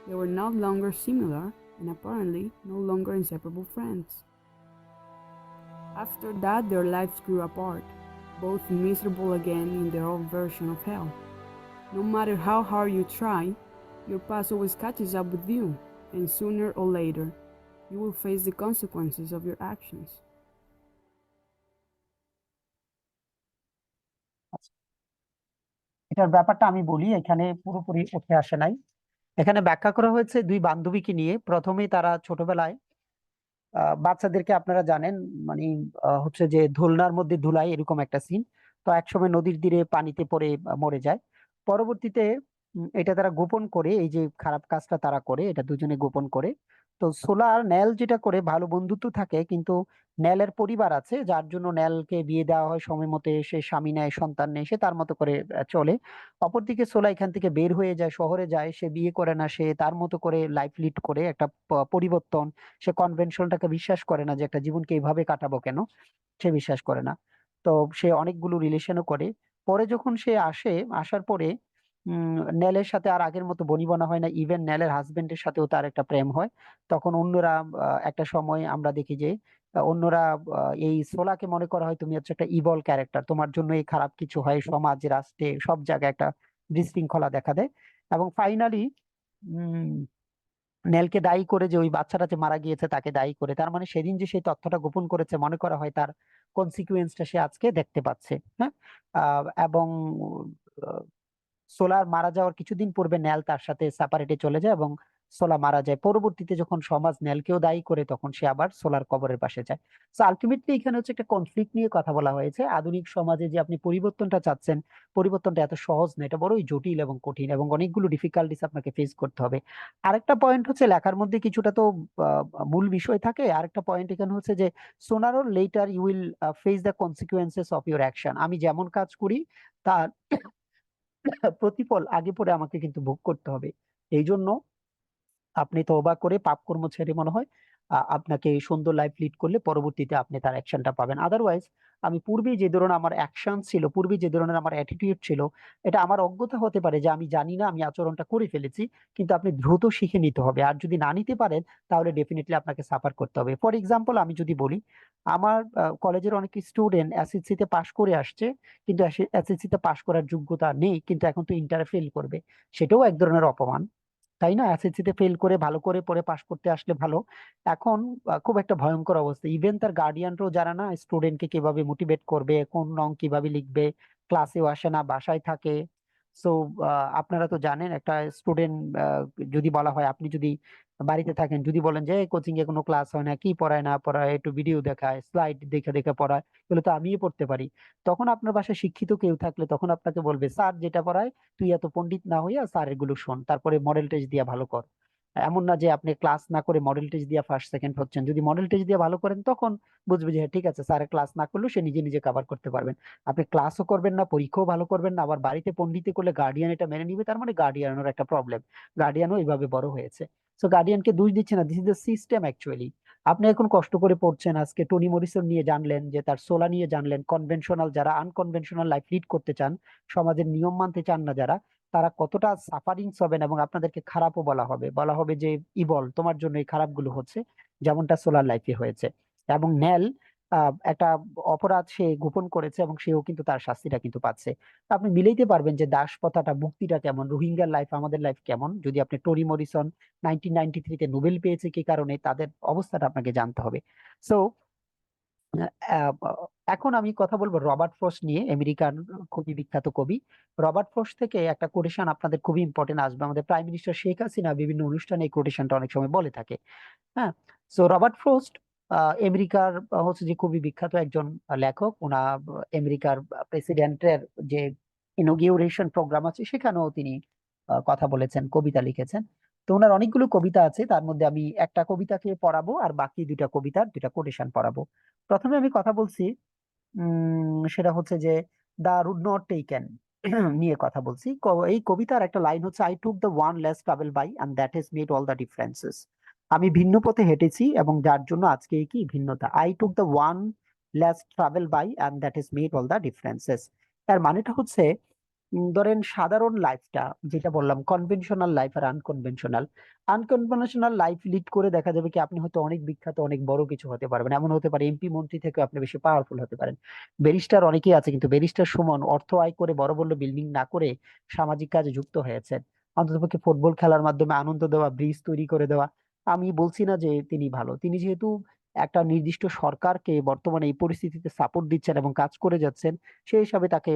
Speaker 12: They were no longer similar and apparently no longer inseparable friends. After that, their lives grew apart, both miserable again in their own version of hell. No matter how hard you try, your past always catches up with you, and sooner or later, you will face the consequences of your actions.
Speaker 1: এটার ব্যাপারটা আমি বলি, এখানে পুরোপুরি উঠে আসে নাই। এখানে ব্যাখ্যা করা হয়েছে দুই বান্ধবীকে নিয়ে। প্রথমেই তারা ছোটবেলায় বাচ্চাদেরকে আপনারা জানেন, মানে হচ্ছে যে দোলনার মধ্যে ধুলাই, এরকম একটা সিন। তো একসময় নদীর তীরে পানিতে পড়ে মরে যায়। পরবর্তীতে এটা তারা গোপন করে, এই যে খারাপ কাজটা তারা করে, এটা দুজনে গোপন করে। তো সোলা আর নেল যেটা করে, ভালো বন্ধুত্ব থাকে, কিন্তু নেলের পরিবার আছে, যার জন্য নেলকে বিয়ে দেওয়া হয় সময় মতো, সে স্বামী নেয়, সন্তান নেয়, সে তার মতো করে চলে। অপরদিকে সোলা এখান থেকে বের হয়ে যায়, শহরে যায়, সে বিয়ে করে না, সে তার মতো করে লাইফ লিড করে, একটা পরিবর্তন। সে কনভেনশনটাকে বিশ্বাস করে না, যে একটা জীবনকে এইভাবে কাটাবো কেন, সে বিশ্বাস করে না। তো সে অনেকগুলো রিলেশনও করে। পরে যখন সে আসে, আসার পরে নেলের সাথে আর আগের মতো বনিবনা হয় না, ইভেন নেলের হাজবেন্ডের সাথেও তার একটা প্রেম হয়। তখন অন্যরা একটা সময় আমরা দেখি যে অন্যরা এই সোলাকে মনে করা হয় তুমি হচ্ছে একটা ইভল ক্যারেক্টার, তোমার জন্য এই খারাপ কিছু হয়, সমাজ রাষ্ট্রে সব জায়গায় একটা বিশৃঙ্খলা দেখা দেয়। এবং ফাইনালি নেলকে দায়ী করে, যে ওই বাচ্চাটা যে মারা গিয়েছে তাকে দায়ী করে, তার মানে সেদিন যে সেই তথ্যটা গোপন করেছে, মনে করা হয় তার কনসিকুয়েন্সটা সে আজকে দেখতে পাচ্ছে। হ্যাঁ। এবং সোলার মারা যাওয়ার কিছুদিন পূর্বে নেল তার সাথে সেপারেটে চলে যায়, এবং সোলা মারা যায়। পরবর্তীতে যখন সমাজ নেলকেও দায়ী করে, তখন সে আবার সোলার কবরের পাশে যায়। তো আলটিমেটলি এখানে হচ্ছে একটা কনফ্লিক্ট নিয়ে কথা বলা হয়েছে। আধুনিক সমাজে যে আপনি পরিবর্তনটা চাচ্ছেন, পরিবর্তনটা এত সহজ না, এটা বড়ই জটিল এবং কঠিন, এবং অনেকগুলো ডিফিকাল্টিস আপনাকে ফেস করতে হবে। আরেকটা পয়েন্ট হচ্ছে, লেখার মধ্যে কিছুটা তো আহ, মূল বিষয় থাকে। আরেকটা পয়েন্ট এখানে হচ্ছে যে sooner or later you will face the consequences of your action. আমি যেমন কাজ করি, তার প্রতিফল আগে পরে আমাকে কিন্তু ভোগ করতে হবে। এই জন্য আপনি তওবা করে পাপ কর্ম ছেড়ে মনে হয় আপনাকে সুন্দর লাইফ লিড করলে পরবর্তীতে আপনি তার অ্যাকশনটা পাবেন। আদারওয়াইজ আমি পূর্বে যে ধরনের আমার অ্যাকশন ছিল, পূর্বে যে ধরনের আমার অ্যাটিটিউড ছিল, এটা আমার অজ্ঞতা হতে পারে, যে আমি জানি না, আমি আচরণটা করে ফেলেছি। কিন্তু আপনি দ্রুত শিখে নিতে হবে, আর যদি না নিতে পারেন তাহলে ডেফিনেটলি আপনাকে সাফার করতে হবে। ফর এক্সাম্পল আমি যদি বলি, আমার কলেজের অনেক স্টুডেন্ট এসএসসি তে পাশ করে আসছে, কিন্তু এসএসসি তে পাশ করার যোগ্যতা নেই, কিন্তু এখন তো ইন্টারে ফেল করবে। সেটাও এক ধরনের অপমান, তাই না? এসএসসি তে ফেল করে ভালো করে পরে পাশ করতে আসলে ভালো। এখন খুব একটা ভয়ঙ্কর অবস্থা, ইভেন তার গার্ডিয়ানরাও জানে না স্টুডেন্টকে কিভাবে মোটিভেট করবে, কোন রং কিভাবে লিখবে, ক্লাসেও আসে না, বাসায় থাকে। সো আপনারা তো জানেন, একটা স্টুডেন্ট যদি বলা হয়, আপনি যদি বাড়িতে থাকেন, যদি বলেন যে কোচিং এ কোনো ক্লাস হয় না, কি পড়ায় না পড়ায়, একটু ভিডিও দেখায়, স্লাইড দেখে দেখে পড়ায়, এগুলো তো আমিও পড়তে পারি। তখন আপনার বাসায় শিক্ষিত কেউ থাকলে তখন আপনাকে বলবে, স্যার যেটা পড়ায় তুই এত পণ্ডিত না হইয়া স্যার এগুলো শোন, তারপরে মডেল টেস্ট দিয়া ভালো কর। এমন না যে আপনি ক্লাস না করে মডেল টেস্ট দিয়া ফার্স্ট সেকেন্ড হচ্ছেন। যদি মডেল টেস্ট দিয়ে ভালো করেন, তখন বুঝবে যে হ্যাঁ, ঠিক আছে, স্যারের ক্লাস না করলেও সে নিজে নিজে কভার করতে পারবেন। আপনি ক্লাসও করবেন না, পরীক্ষাও ভালো করবেন না, আবার বাড়িতে পণ্ডিতে করলে গার্ডিয়ান এটা মেনে নিবে, তার মানে গার্ডিয়ানের একটা প্রবলেম। গার্ডিয়ানও এইভাবে বড় হয়েছে। সো গার্ডিয়ানকে দোষ দিচ্ছে না, this is the system actually. আপনি এখন কষ্ট করে পড়ছেন, আজকে টনি মরিসন নিয়ে জানলেন, যে তার সোলা নিয়ে জানলেন। কনভেনশনাল যারা, আনকনভেনশনাল লাইফ লিড করতে চান, সমাজের নিয়ম মানতে চান না যারা, তারা কতটা সাফারিংস হবেন, এবং আপনাদেরকে খারাপও বলা হবে, বলা হবে যে ইবল, তোমার জন্য এই খারাপগুলো হচ্ছে, যেমনটা সোলার লাইফে হয়েছে। এবং নেল একটা অপরাধ সে গোপন করেছে, এবং সেও কিন্তু তার শাস্তিটা কিন্তু পাচ্ছে। তো আপনি মিলাইতে পারবেন যে দাস প্রথাটা, মুক্তিটা কেমন, রোহিঙ্গার লাইফ, আমাদের লাইফ কেমন, যদি আপনি টনি মরিসন 1993-তে নোবেল পেয়েছে কি কারণে, তাদের অবস্থাটা আপনাকে জানতে হবে। সো আহ, এখন আমি কথা বলবো রবার্ট ফ্রস্ট নিয়ে, আমেরিকান খুবই বিখ্যাত কবি। রবার্ট ফ্রস্ট থেকে একটা কোটেশন আপনাদের খুবই ইম্পর্টেন্ট আসবে। আমাদের প্রাইম মিনিস্টার শেখ হাসিনা বিভিন্ন অনুষ্ঠানে এই কোটেশনটা অনেক সময় বলে থাকে। হ্যাঁ। সো রবার্ট ফ্রস্ট আমেরিকার হচ্ছে যে খুবই বিখ্যাত একজন লেখক। ওনার আমেরিকার প্রেসিডেন্টের যে ইনগিউরেশন প্রোগ্রাম আছে, সেখানেও তিনি কথা বলেছেন, কবিতা লিখেছেন। তো ওনার অনেকগুলো কবিতা আছে, তার মধ্যে আমি একটা কবিতাকে পড়াবো, আর বাকি দুইটা কবিতার দুইটা কোটেশন পড়াবো। প্রথমে আমি কথা বলছি, সেটা হচ্ছে যে দা রুড নট টেকেন নিয়ে কথা বলছি। এই কবিতার একটা লাইন হচ্ছে, I took the one less travel by and that has made all the differences. আমি ভিন্ন পথে হেঁটেছি, এবং যার জন্য আজকে এই কি ভিন্নতা। I took the one less travel by and that has made all the differences. তার মানেটা হচ্ছে ধরেন সাধারণ লাইফটা, যেটা বললাম কনভেনশনাল লাইফ আর আনকনভেনশনাল। আনকনভেনশনাল লাইফ লিড করে দেখা যাবে কি আপনি হয়তো অনেক বিখ্যাত, অনেক বড় কিছু হতে পারবেন। এমন হতে পারে এমপি মন্ত্রী থেকে আপনি বেশি পাওয়ারফুল হতে পারেন। ব্যারিস্টার অনেকেই আছে, কিন্তু ব্যারিস্টার সমান অর্থ আয় করে বড় বড় বিল্ডিং না করে সামাজিক কাজে যুক্ত হয়েছেন। অন্ততপক্ষে ফুটবল খেলার মাধ্যমে আনন্দ দেওয়া, ব্রিজ তৈরি করে দেওয়া। আমি বলছি না যে তিনি ভালো, তিনি যেহেতু একটা নির্দিষ্ট সরকারকে বর্তমানে এই পরিস্থিতিতে সাপোর্ট দিচ্ছেন এবং কাজ করে যাচ্ছেন, সেই হিসাবে তাকে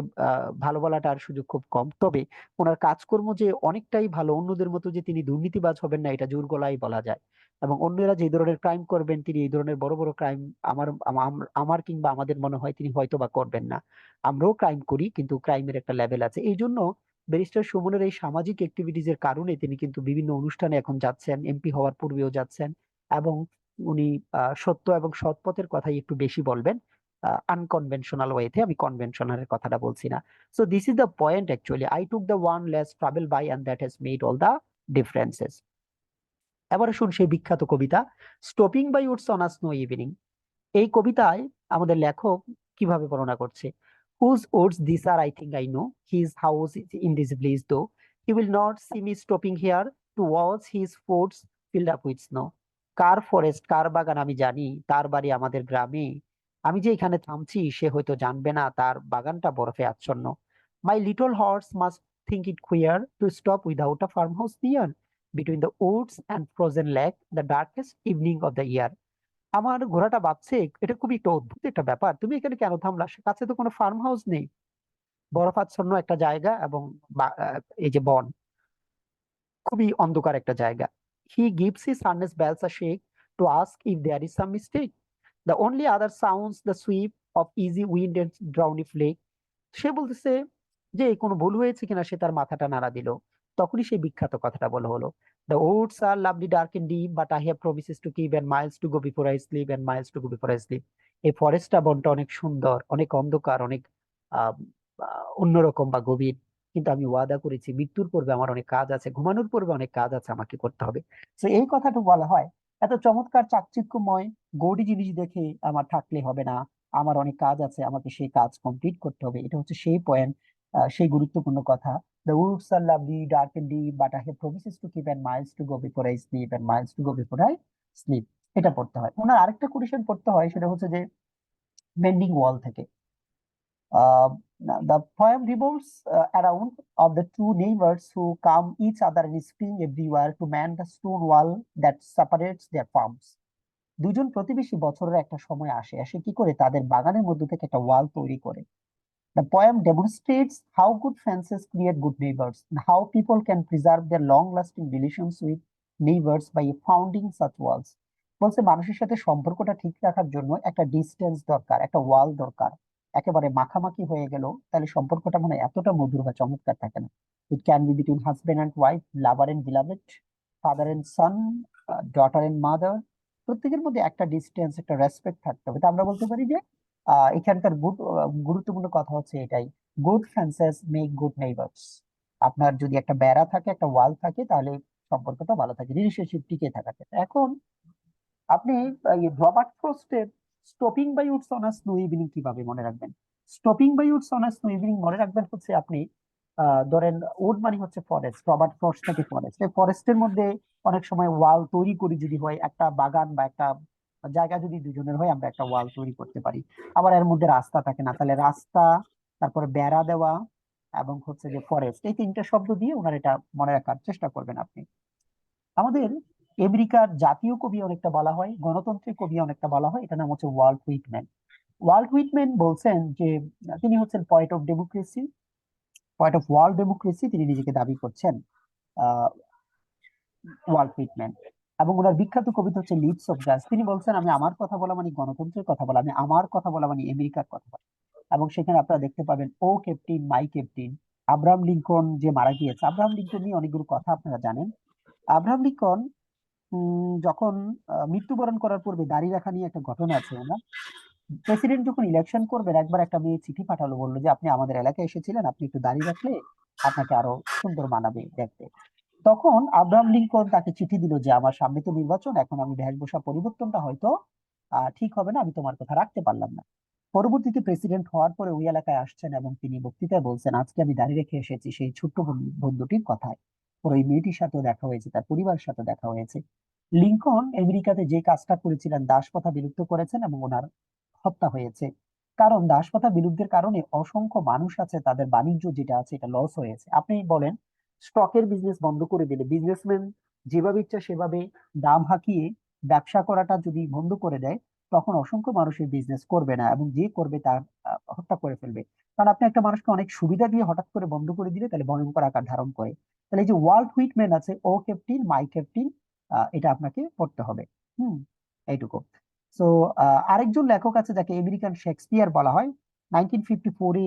Speaker 1: ভালো বলাটার সুযোগ খুব কম। তবে ওনার কাজকর্ম যে অনেকটাই ভালো, অন্যদের মতো যে তিনি দুর্নীতিবাজ হবেন না এটা জোর গলায় বলা যায়। এবং অন্যরা যে ধরনের ক্রাইম করবেন তিনি এই ধরনের বড় বড় ক্রাইম আমার কিংবা আমাদের মনে হয় তিনি হয়তো বা করবেন না। আমরাও ক্রাইম করি, কিন্তু ক্রাইমের একটা লেভেল আছে। এই জন্য ব্যারিস্টার সুমনের এই সামাজিক অ্যাক্টিভিটিজ এর কারণে তিনি কিন্তু বিভিন্ন অনুষ্ঠানে এখন যাচ্ছেন, এমপি হওয়ার পূর্বেও যাচ্ছেন। এবং উনি সত্য এবং সৎ পথের কথাই একটু বেশি বলবেন, আনকনভেনশনাল ওয়েতে। আমি কনভেনশনাল কথাটা বলছি না। So this is the point actually, I took the one less travel by and that has made all the differences. এবারে শুন সেই বিখ্যাত কবিতা stopping by woods on a snow evening. এই কবিতায় আমাদের লেখক কিভাবে বর্ণনা করছে: whose woods this are I think I know, his house is in this village though, he will not see me stopping here to watch his woods filled up with snow. কার forest, কার বাগান আমি জানি, তার বাড়ি আমাদের গ্রামে। আমি যে এখানে থামছি সে হয়তো জানবে না তার বাগানটা বরফে আচ্ছন্ন। My little horse must think it queer to stop without a farm house near, between the Woods and frozen lake, the darkest evening of the year. আমার ঘোড়াটা ভাবছে এটা খুবই একটা অদ্ভুত একটা ব্যাপার, তুমি এখানে কেন থামলা, সে কাছে তো কোনো ফার্ম হাউস নেই, বরফাচ্ছন্ন একটা জায়গা এবং এই যে বন, খুবই অন্ধকার একটা জায়গা। He gives his harness bells a shake to ask if there is some mistake, the only other sounds the sweep of easy wind and downy flake. সে বলতেছে যে কোনো ভুল হয়েছে কিনা, সে তার মাথাটা নাড়া দিল। তখনই সেই বিখ্যাত কথাটা বলা হলো, the woods are lovely dark and deep, but I have promises to keep and miles to go before I sleep, and miles to go before I sleep. এই ফরেস্টটা, বনটা অনেক সুন্দর, অনেক অন্ধকার, অনেক আহ অন্যরকম বা গভীর, কিন্তু আমি ওয়াদা করেছি মৃত্যুর পূর্বে আমার অনেক কাজ আছে, ঘুমানোর পূর্বে অনেক কাজ আছে আমাকে করতে হবে। তো এই কথাটা বলা হয়। এত চমৎকার চাকচিক্যময় গৌড়ি জিনিস দেখে আমার থাকলে হবে না, আমার অনেক কাজ আছে, আমাকে সেই কাজ কমপ্লিট করতে হবে। এটা হচ্ছে সেই পয়েন্ট, সেই গুরুত্বপূর্ণ কথা। The woods are lovely, dark and deep, but I have promises to keep and miles to go before I sleep, and miles to go before I sleep. এটা পড়তে হয়। ওনার আরেকটা কোটেশন পড়তে হয়, সেটা হচ্ছে যে বেন্ডিং ওয়াল থেকে। Uh, the poem revolves around of the two neighbors who come each other in spring everywhere to man the stone wall that separates their farms. দুজন প্রতিবেশী বছরের একটা সময় আসে, এসে কি করে তাদের বাগানের মধ্যে থেকে একটা ওয়াল তৈরি করে। The poem demonstrates how good fences create good neighbors and how people can preserve their long-lasting relations with neighbors by founding such walls. বলছে মানুষের সাথে সম্পর্কটা ঠিক রাখার জন্য একটা ডিস্টেন্স দরকার, একটা ওয়াল দরকার। একেবারে মাখামাখি হয়ে গেল তাহলে সম্পর্কটা মানে এতটা মধুর বা চমৎকার থাকে না। It can be between husband and wife, lover and beloved, father and son, daughter and mother. প্রত্যেকের মধ্যে একটা ডিস্টেন্স, একটা রেসপেক্ট থাকতে হবে। তা আমরা বলতে পারি যে এখানকার গুরুত্বপূর্ণ কথা হচ্ছে এটাই, good fences make good neighbours. আপনার যদি একটা বেড়া থাকে, একটা ওয়াল থাকে, তাহলে সম্পর্কটা ভালো থাকে, রিলেশনশিপ টিকে থাকাতে। এখন আপনি রবার্ট ফ্রস্টের stopping by woods on a snow evening কিভাবে মনে রাখবেন? Stopping by woods on a snow evening মনে রাখবেন হচ্ছে আপনি ধরেন উড মানে হচ্ছে ফরেস্ট, রবার্ট ফ্রস্ট থেকে ফরেস্ট, এই ফরেস্টের মধ্যে অনেক সময় ওয়াল তৈরি করি যদি হয়, একটা বাগান বা একটা জায়গা যদি দুজনের হয় আমরা একটা ওয়াল তৈরি করতে পারি। আবার এর মধ্যে রাস্তা থাকে না, তাহলে রাস্তা, তারপরে বেড়া দেওয়া এবং হচ্ছে যে ফরেস্ট, এই তিনটা শব্দ দিয়ে ওনার এটা মনে রাখার চেষ্টা করবেন আপনি। আমাদের আমেরিকার জাতীয় কবি অনেকটা বলা হয়, গণতন্ত্রের কবি অনেকটা বলা হয়, এটা নাম হচ্ছে ওয়াল্ট হুইটম্যান। ওয়াল্ট হুইটম্যান বলছেন যে তিনি হচ্ছেন poet of democracy, poet of world democracy, তিনি নিজেকে দাবি করছেন আহ ওয়াল্ট হুইটম্যান। এবং ওনার বিখ্যাত কবিতা হচ্ছে লিভস অফ গ্রাস। তিনি বলছেন আমি আমার কথা বলা মানে গণতন্ত্রের কথা বলা, আমি আমার কথা বলা মানে আমেরিকার কথা বলা। এবং সেখানে আপনারা দেখতে পাবেন O captain my captain. Abraham Lincoln যে মারা গিয়েছে, আব্রাহাম লিঙ্কন নিয়ে অনেকগুলো কথা আপনারা জানেন। আব্রাহাম লিঙ্কন যখন মৃত্যুবরণ করার পূর্বে দাড়ি রাখা নিয়ে একটা ঘটনা আছে ওনার। প্রেসিডেন্ট যখন ইলেকশন করবেন, একবার একটা মেয়ে চিঠি পাঠালো, বললো যে আপনি আমাদের এলাকায় এসেছিলেন, আপনি একটু দাড়ি রাখলে আপনাকে আরো সুন্দর মানাবে দেখতে। তখন আব্রাহাম লিঙ্কন তাকে চিঠি দিল যে আমার সামনে তো নির্বাচন, এখন আমি বেশভূষা পরিবর্তনটা হয়তো ঠিক হবে না, আমি তোমার কথা রাখতে পারলাম না। পরবর্তীতে প্রেসিডেন্ট হওয়ার পরে ওই এলাকায় আসছেন এবং তিনি বক্তৃতায় বলছেন, আজকে আমি দাঁড়িয়ে রেখে এসেছি সেই ছোট্ট বন্ধুটির কথায়। পরে ওই মেয়েটির সাথেও দেখা হয়েছে, তার পরিবারের সাথে দেখা হয়েছে। লিঙ্কন আমেরিকাতে যে কাজটা করেছিলেন, দাসপ্রথা বিলুপ্ত করেছেন এবং ওনার হত্যা হয়েছে। কারণ দাসপ্রথা বিলুপ্তের কারণে অসংখ্য মানুষ আছে, তাদের বাণিজ্য যেটা আছে এটা লস হয়েছে। আপনি বলেন, স্টকের বিজনেস বন্ধ করে দিলে বিজনেসম্যান যেভাবে ইচ্ছা সেভাবে দাম হাঁকিয়ে ব্যবসা করাটা যদি বন্ধ করে দেয়, তখন অসংখ্য মানুষের বিজনেস করবে না এবং যে করবে তার হত্যা করে ফেলবে। কারণ আপনি একটা মানুষকে অনেক সুবিধা দিয়ে হঠাৎ করে বন্ধ করে দিলে তাহলে ভয়ঙ্কর আকার ধারণ করে। তাহলে এই যে ওয়াল্ট হুইটম্যান আছে, ও ক্যাপ্টিন মাই ক্যাপ্টিন, এটা আপনাকে পড়তে হবে। হুম, এইটুকু। সো আরেকজন লেখক আছে যাকে আমেরিকান শেক্সপিয়ার বলা হয়। 1954-এ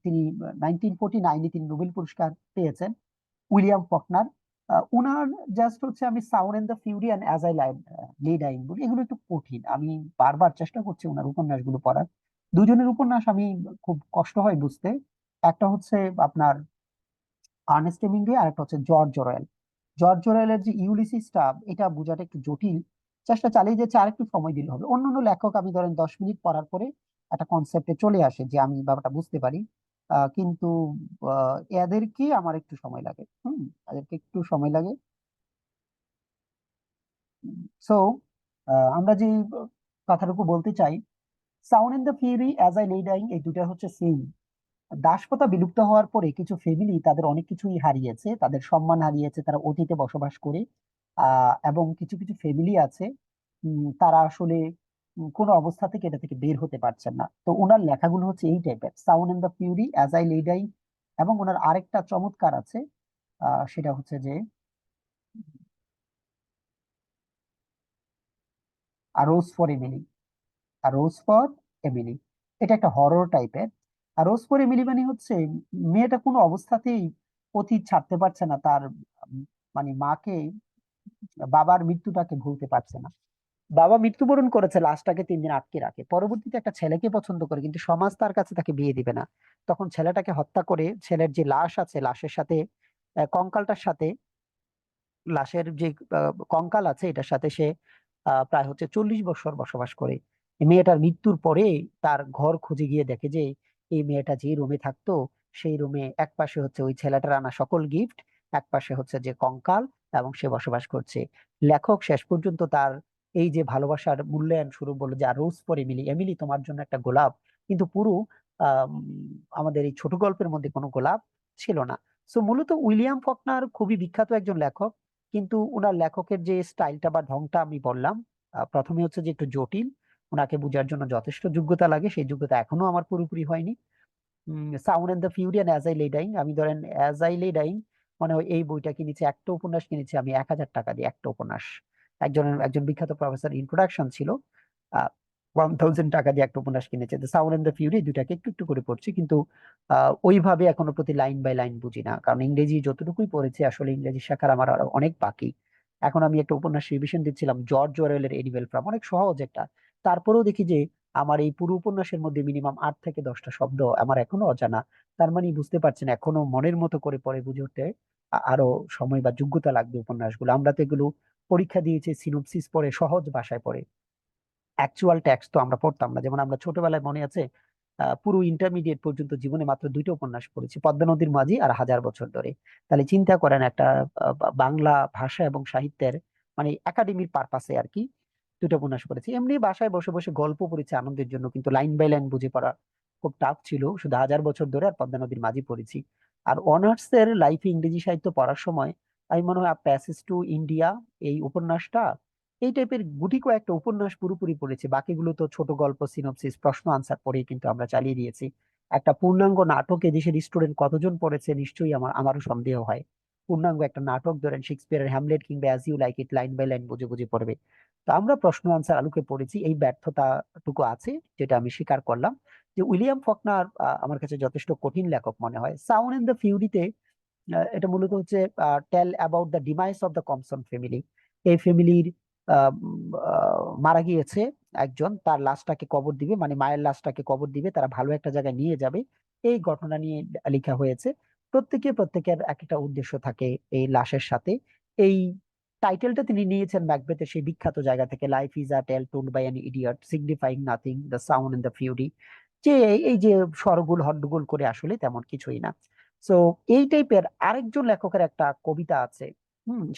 Speaker 1: তিনি 1949-এ তিনি নোবেল পুরস্কার পেয়েছেন, উইলিয়াম ফকনার। উনার জাস্ট হচ্ছে, আমি sound and the fury and as I lay dying বলি, এগুলো একটু কঠিন, আমি বারবার চেষ্টা করছি ওনার উপন্যাসগুলো পড়ার। দুজনের উপন্যাস আমি খুব কষ্ট হয় বুঝতে। একটা হচ্ছে আপনার আর্নেস্ট হেমিংওয়ে, আর একটা হচ্ছে জর্জ অরওয়েল। জর্জ অরওয়েলের যে ইউলিসিসটা, এটা বোঝাটা একটু জটিল, চেষ্টা চালিয়ে যাচ্ছে, আর একটু সময় দিলে হবে। অন্যান্য লেখক আমি ধরেন 10 মিনিট পড়ার পরে একটা কনসেপ্টে চলে আসে যে আমি ব্যাপারটা বুঝতে পারি। কিন্তু এদেরকে আমার একটু সময় লাগে। এদেরকে একটু সময় লাগে। সো আমরা যে কথাটুকু বলতে চাই, sound and the fury, as I lay dying, এই দুটা হচ্ছে সেম। দাসপ্রথা বিলুপ্ত হওয়ার পরে কিছু ফ্যামিলি তাদের অনেক কিছুই হারিয়েছে, তাদের সম্মান হারিয়েছে, তারা অতীতে বসবাস করে। এবং কিছু কিছু ফ্যামিলি আছে, তারা আসলে কোনো অবস্থা থেকে এটা থেকে বের হতে পারছেন না। তো ওনার লেখাগুলো হচ্ছে এই টাইপের, sound and the fury, as I lay dying. এবং ওনার আরেকটা চমৎকার আছে, সেটা হচ্ছে যে rose for Emily. Rose for Emily, এটা একটা হরর টাইপের। আর রোজ ফর এমিলি মানে হচ্ছে, মেয়েটা কোনো অবস্থাতেই অতীত ছাড়তে পারছে না, তার মানে মাকে, বাবার মৃত্যুটাকে ভুলতে পারছে না। বাবা মৃত্যুবরণ করেছে, লাশটাকে 3 দিন আটকে রাখে, পরবর্তীতে একটা ছেলেকে পছন্দ করে, কিন্তু সমাজ তার কাছে তাকে বিয়ে দিবে না। তখন ছেলেটাকে হত্যা করে, ছেলের যে লাশ আছে লাশের সাথে, কঙ্কালটার সাথে, লাশের যে কঙ্কাল আছে এটার সাথে সে প্রায় হচ্ছে 40 বছর বসবাস করে। এই মেয়েটার মৃত্যুর পরে তার ঘর খুঁজে গিয়ে দেখে যে এই মেয়েটা যে রুমে থাকতো, সেই রুমে এক পাশে হচ্ছে ওই ছেলেটার আনা সকল গিফট, এক পাশে হচ্ছে যে কঙ্কাল, এবং সে বসবাস করছে। লেখক শেষ পর্যন্ত তার এই যে ভালোবাসার মূল্যায়ন শুরু বললো যে, আর রোজ ফর এমিলি, এমিলি তোমার জন্য একটা গোলাপ। কিন্তু পুরো আহ আমাদের এই ছোট গল্পের মধ্যে কোনো গোলাপ ছিল না। সো মূলত উইলিয়াম ফকনার খুবই বিখ্যাত একজন লেখক, কিন্তু উনার লেখকের যে স্টাইলটা বা ঢংটা আমি বললাম, প্রথমে হচ্ছে যে একটু জটিল, ওনাকে বোঝার জন্য যথেষ্ট যোগ্যতা লাগে, সেই যোগ্যতা এখনো আমার পুরোপুরি হয়নি। Sound and the fury and as I lay dying, আমি ধরেন অ্যাজ আই লে ডাইং মানে এই বইটা কিনেছি, একটা উপন্যাস কিনেছি আমি 1000 টাকা দিয়ে, একটা উপন্যাস। একজন বিখ্যাত প্রফেসর ইন্ট্রোডাকশন ছিল, 1000 টাকা দিয়ে একটা উপন্যাস কিনেছে। সাউন্ড এন্ড দ্য ফিউরি দুটাকে একটু একটু করে পড়ছি, কিন্তু ওইভাবে এখনো প্রতি লাইন বাই লাইন বুঝি না, কারণ ইংরেজি যতটুকুই পড়েছি, আসলে ইংরেজি শেখার আমার আরো অনেক বাকি। এখন আমি একটা উপন্যাস রিভিশন দিচ্ছিলাম, জর্জ অরওয়েলের এনিমেল ফার্ম, অনেক সহজ একটা, তারপরেও দেখি যে আমার এই পুরো উপন্যাসের মধ্যে মিনিমাম 8 থেকে 10টা শব্দ আমার এখনো অজানা। তার মানে বুঝতে পারছেন, এখনো মনের মতো করে পড়ে বুঝে উঠতে আরো সময় বা যোগ্যতা লাগবে উপন্যাসগুলো। আমরা তো এগুলো পরীক্ষা দিয়েছি সিনোপসিস পড়ে, সহজ ভাষায় পড়ে, অ্যাকচুয়াল টেক্সট তো আমরা পড়তাম না। যেমন আমরা ছোটবেলায় মনে আছে, পুরো ইন্টারমিডিয়েট পর্যন্ত জীবনে মাত্র 2টা উপন্যাস পড়েছি, পদ্মা নদীর মাঝি আর হাজার বছর ধরে। তাহলে চিন্তা করেন, একটা বাংলা ভাষা এবং সাহিত্যের মানে একাডেমির পারপাসে আর কি 2টা উপন্যাস পড়েছি। এমনি বাসায় বসে বসে গল্প পড়েছি আনন্দের জন্য, কিন্তু লাইন বাই লাইন বুঝে পড়া খুব টাফ ছিল, শুধু হাজার বছর ধরে আর পদ্মা নদীর মাঝি পড়েছি। আর অনার্স এর লাইফে ইংরেজি সাহিত্য পড়ার সময় আমি মনে হয় প্যাসেজ টু ইন্ডিয়া, এই উপন্যাসটা, এই টাইপের গুটি কয়েকটা উপন্যাস পুরোপুরি পড়েছি, বাকিগুলো তো ছোট গল্প, সিনপসিস, প্রশ্ন আনসার পড়েই কিন্তু আমরা চালিয়ে দিয়েছি। একটা পূর্ণাঙ্গ নাটক এদেশের স্টুডেন্ট কতজন পড়েছে নিশ্চয়ই আমারও সন্দেহ হয়। পূর্ণাঙ্গ একটা নাটক ধরেন শেক্সপিয়ারের হ্যামলেট কিংবা as you like it, line by line বুঝে বুঝে পড়বে। তো আমরা প্রশ্ন আনসার আলোকে পড়েছি, এই ব্যর্থতাটুকু আছে যেটা আমি স্বীকার করলাম। যে উইলিয়াম ফকনার আমার কাছে যথেষ্ট কঠিন লেখক মনে হয়। সাউন্ড এন্ড দ্য ফিউরিতে এটা মূলত হচ্ছে tale about the demise of the Compson family. এই ফ্যামিলির মারা গিয়েছে একজন, তার লাশটাকে কবর দিবে, মানে মায়ের লাশটাকে কবর দিবে, তারা ভালো একটা জায়গায় নিয়ে যাবে, এই ঘটনা নিয়ে লেখা হয়েছে। প্রত্যেকের এক একটা উদ্দেশ্য থাকে এই লাশের সাথে। এই টাইটেলটা তিনি নিয়েছেন ম্যাকবেথের সেই বিখ্যাত জায়গা থেকে, life is a tale told by an idiot signifying nothing, the sound and the fury, যে এই যে সরগোল হট্টগোল করে আসলে তেমন কিছুই না। সো এই টাইপের আরেকজন লেখকের একটা কবিতা আছে,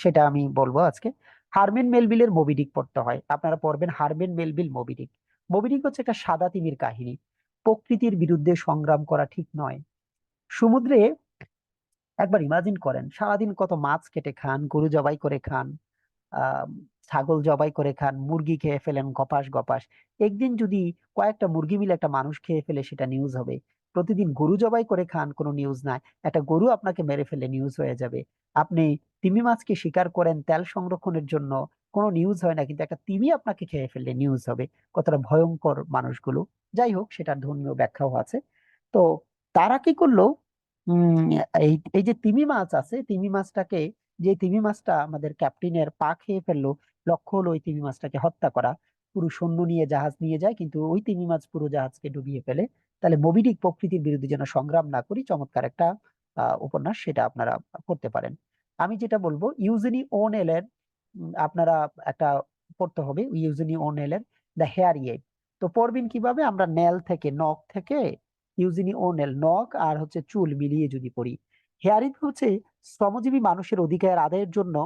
Speaker 1: সেটা আমি বলবো আজকে। হারমেন মেলভিলের মোবিডিক পড়তে হয়, আপনারা পড়বেন হারমেন মেলভিল মোবিডিক। মোবিডিক হচ্ছে একটা সাদা তিমির কাহিনী। প্রকৃতির বিরুদ্ধে সংগ্রাম করা ঠিক নয়। সমুদ্রে একবার ইমাজিন করেন, সারাদিন কত মাছ কেটে খান, গরু জবাই করে খান, আহ ছাগল জবাই করে খান, মুরগি খেয়ে ফেলেন গপাস গপাস। একদিন যদি কয়েকটা মুরগি মিলে একটা মানুষ খেয়ে ফেলে, সেটা নিউজ হবে। প্রতিদিন গরু জবাই করে খান, কোনো নিউজ নাই, একটা গরু আপনাকে মেরে ফেলে নিউজ হয়ে যাবে। আপনি তিমি মাছকে শিকার করেন তেল সংরক্ষণের জন্য, কোনো নিউজ হয় না, কিন্তু একটা তিমি আপনাকে খেয়ে ফেললে নিউজ হবে। কতটা ভয়ঙ্কর মানুষগুলো। যাই হোক, সেটার ধর্মীয় ব্যাখ্যাও আছে। তো তারা কি করলো, উম এই এই যে তিমি মাছ আছে, তিমি মাছটাকে, যে তিমি মাছটা আমাদের ক্যাপ্টেনের পা খেয়ে ফেললো, লক্ষ্য হলো ওই তিমি মাছটাকে হত্যা করা। পুরো সৈন্য নিয়ে জাহাজ নিয়ে যায়, কিন্তু ওই তিমি মাছ পুরো জাহাজকে ডুবিয়ে ফেলে। তাহলে মোবিডিক প্রকৃতির বিরুদ্ধে যেন সংগ্রাম না করি, চমৎকার একটা উপন্যাস, সেটা আপনারা পড়তে পারেন। আমি যেটা বলবো, ইউজেনি ওনেল এর আপনারা একটা পড়তে হবে, ইউজেনি ওনেল এর দ্য হেয়ারি এইড। তো পড়বেন কিভাবে, আমরা নেল থেকে, নখ থেকে, ইউজেনি ওনেল নখ আর হচ্ছে চুল মিলিয়ে যদি পড়ি। হেয়ারিং হচ্ছে শ্রমজীবী মানুষের অধিকার আদায়ের জন্য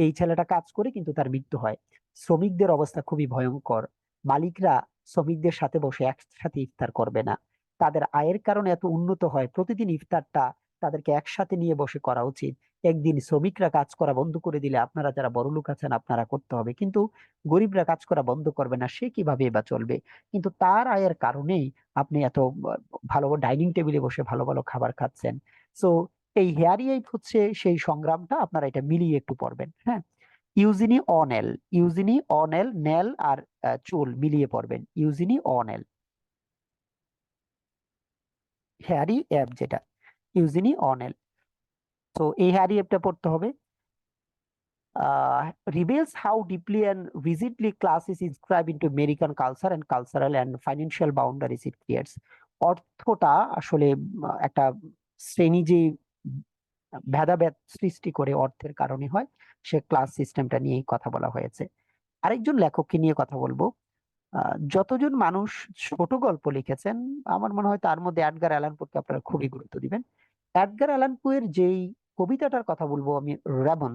Speaker 1: এই ছেলেটা কাজ করে, কিন্তু তার মৃত্যু হয়। শ্রমিকদের অবস্থা খুবই ভয়ঙ্কর। মালিকরা শ্রমিকদের সাথে বসে একসাথে ইফতার করবে না। তাদের আয়ের কারণে এত উন্নত হয়, প্রতিদিন ইফতারটা তাদেরকে একসাথে নিয়ে বসে করা উচিত। একদিন শ্রমিকরা কাজ করা বন্ধ করে দিলে আপনারা যারা বড় লোক আছেন আপনারা করতে হবে, কিন্তু গরিবরা কাজ করা বন্ধ করবে না, সে কিভাবে বা চলবে? কিন্তু তার আয়ের কারণেই আপনি এত ভালো ডাইনিং টেবিলে বসে ভালো ভালো খাবার খাচ্ছেন। সো এই হেয়ারি এইট হচ্ছে সেই সংগ্রামটা, আপনারা এটা মিলিয়ে একটু পড়বেন। হ্যাঁ, Eugene O'Neill, Eugene O'Neill, nail আর চুল মিলিয়ে পড়বেন, ইউজিনি অনেল, হ্যারি অ্যাপ যেটা, ইউজিনি অনেল। তো এই হ্যারি অ্যাপটা পড়তে হবে। Reveals how deeply and vividly class is inscribed into American culture and cultural and financial boundaries it creates. অর্থটা আসলে একটা শ্রেণী যে ভেদাভেদ সৃষ্টি করে অর্থের কারণে হয়, সে ক্লাস সিস্টেমটা নিয়েই কথা বলা হয়েছে। আরেকজন লেখককে নিয়ে কথা বলবো। যতজন মানুষ ছোট গল্প লিখেছেন, আমার মনে হয় তার মধ্যে এডগার অ্যালান পোকে আপনারা খুবই গুরুত্ব দিবেন। এডগার অ্যালান পোয়ের যেই কবিতাটার কথা বলবো আমি, রেবন,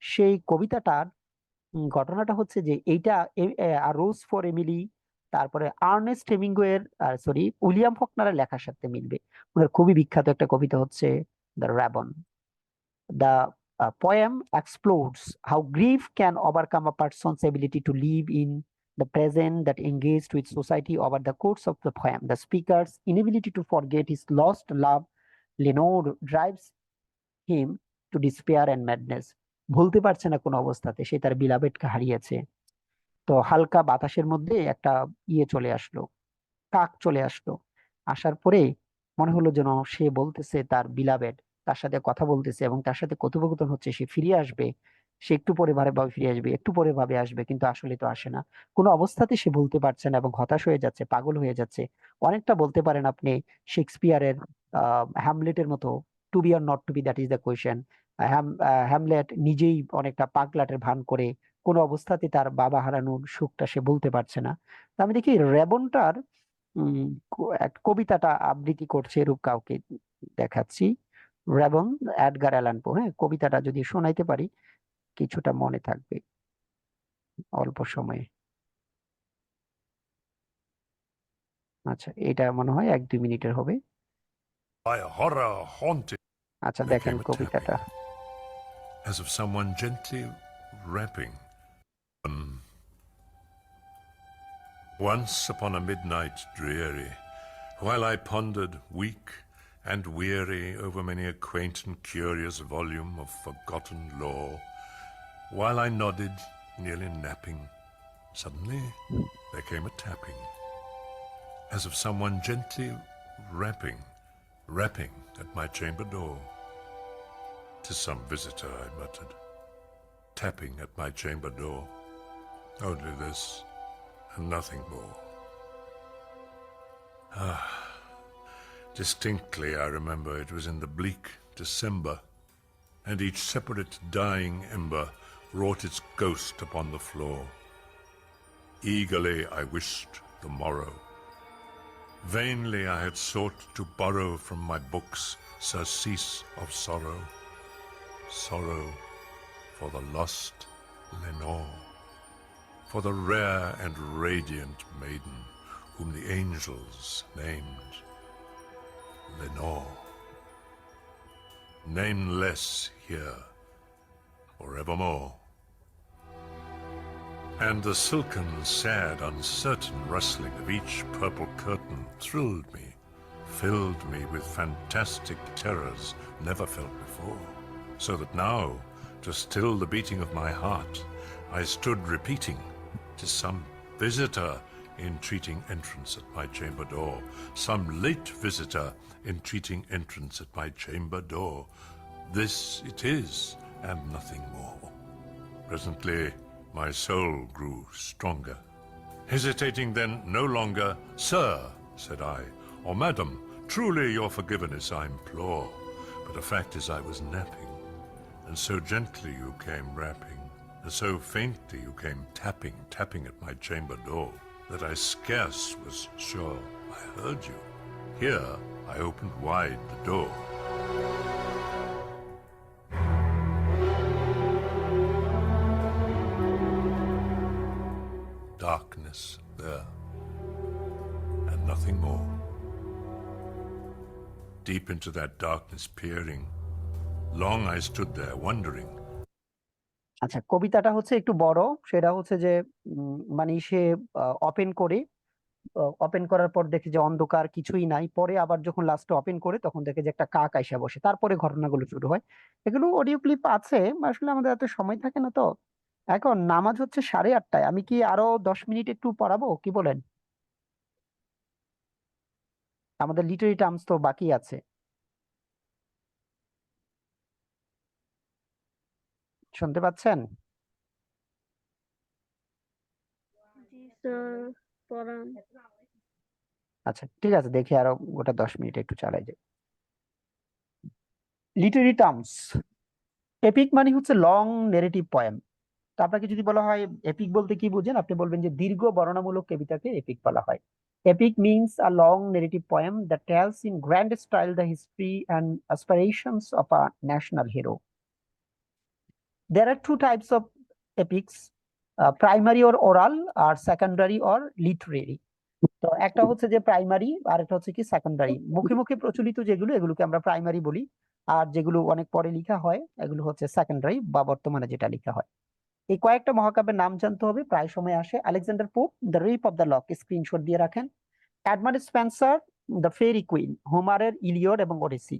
Speaker 1: সেই কবিতাটার ঘটনাটা হচ্ছে যে এইটা রোজ ফর এমিলি, তারপরে আর্নেস্ট হেমিংওয়ের, সরি, উইলিয়াম ফকনারের লেখার সাথে মিলবে। ওনার খুবই বিখ্যাত একটা কবিতা হচ্ছে the রেবন। The poem explores how grief can overcome a person's ability to live in the present, that engaged with society. Over the course of the poem, the speaker's inability to forget his lost love, Lenore, drives him to despair and madness. ভুলতে পারছে না কোনো অবস্থাতে, সে তার বিলাবেটকে হারিয়েছে। তো হালকা বাতাসের মধ্যে একটা চলে আসলো, কাক চলে আসলো। আসার পরে মনে হলো যেন সে বলতেছে তার বিলাবেড তার সাথে কথা বলতেছে এবং তার সাথে কথোপকথন হচ্ছে, সে ফিরে আসবে। সে একটু পরে ভাবে ফিরে আসবে, একটু পরে ভাবে আসবে, কিন্তু আসলে তো আসে না। কোনো অবস্থাতে সে ভুলতে পারছে না এবং হতাশ হয়ে যাচ্ছে, পাগল হয়ে যাচ্ছে। অনেকটা বলতে পারেন আপনি শেক্সপিয়ারের হ্যামলেটের মতো, to be or not to be, that is the question. Hamlet নিজেই অনেকটা পাগলাটের ভান করে, কোনো অবস্থাতে তার বাবা হারানোর সুখটা সে বলতে পারছে না। তো আমি দেখি রেবনটার এক কবিতাটা আবৃত্তি করছে এরূপ কাউকে দেখাচ্ছি। রেবন, এডগার অ্যালান পো। হ্যাঁ, কবিতাটা যদি শোনাইতে পারি কিছুটা মনে থাকবে অল্প সময়ে। আচ্ছা, এটা মনে হয় 1-2 মিনিটের হবে।
Speaker 13: By horror haunted,
Speaker 1: আচ্ছা,
Speaker 13: there
Speaker 1: দেখেন
Speaker 13: came a
Speaker 1: কবিতাটা।
Speaker 13: tapping, as of someone gently rapping. Once upon a midnight dreary, while I pondered weak and weary over many a quaint and curious volume of forgotten lore, while I nodded, nearly napping, suddenly there came a tapping, as of someone gently rapping at my chamber door. "'Tis some visitor," I muttered, tapping at my chamber door. Only this, and nothing more. Distinctly I remember it was in the bleak December, and each separate dying ember wrought its ghost upon the floor. Eagerly I wished the morrow. Vainly I had sought to borrow from my books surcease of sorrow, sorrow for the lost Lenore, for the rare and radiant maiden whom the angels named Lenore. Nameless here forevermore. And the silken, sad, uncertain rustling of each purple curtain thrilled me, filled me with fantastic terrors never felt before, so that now, to still the beating of my heart, I stood repeating, "'Tis some visitor entreating entrance at my chamber door, some late visitor entreating entrance at my chamber door. This it is, and nothing more." Presently, my soul grew stronger. Hesitating then no longer, "Sir," said I, "or Madam, truly your forgiveness I implore, but the fact is I was napping, and so gently you came rapping, and so faintly you came tapping at my chamber door, that I scarce was sure I heard you. Here I opened wide the door. Darkness there, and nothing more. Deep into that darkness peering, long I stood there wondering.
Speaker 1: আচ্ছা, কবিতাটা হচ্ছে একটু বড়। সেটা হচ্ছে যে মানে সে open করার পর দেখে যে অন্ধকার, কিছুই নাই। পরে আবার যখন লাস্টে ওপেন করে তখন দেখে যে একটা কাক আইসা বসে, তারপরে ঘটনাগুলো শুরু হয়। এগুলো অডিও ক্লিপ আছে, আসলে আমাদের এত সময় থাকে না তো। এখন নামাজ হচ্ছে 8:30টায়, আমি কি আরো 10 মিনিট একটু পড়াবো, কি বলেন? আমাদের লিটারি টার্মস তো বাকি আছে, শুনতে পাচ্ছেন? আচ্ছা ঠিক আছে, দেখি আরো গোটা 10 মিনিট একটু চালাই যায়। Literary terms. এপিক মানে হচ্ছে লং নেরেটিভ পোয়েম। তো আপনাকে যদি বলা হয় এপিক বলতে কি বুঝেন, আপনি বলবেন যে দীর্ঘ বর্ণনামূলক কবিতাকে এপিক বলা হয়। Epic means a long narrative poem that tells in grand style the history and aspirations of a national hero. There are two types of epics, primary or oral, or secondary or literary. তো একটা হচ্ছে যে primary, আর একটা হচ্ছে কি secondary. মুখে মুখে প্রচলিত যেগুলো, এগুলোকে আমরা প্রাইমারি বলি, আর যেগুলো অনেক পরে লেখা হয় এগুলো হচ্ছে সেকেন্ডারি বা বর্তমানে যেটা লেখা হয়। এই কয়েকটা মহাকাব্যের নাম জানতে হবে, প্রায় সময় আসে। Alexander Pope, the rape of the lock, screenshot দিয়ে রাখেন। Edmund Spenser, the faerie queene, হোমারের ইলিয়ড এবং ওডিসি।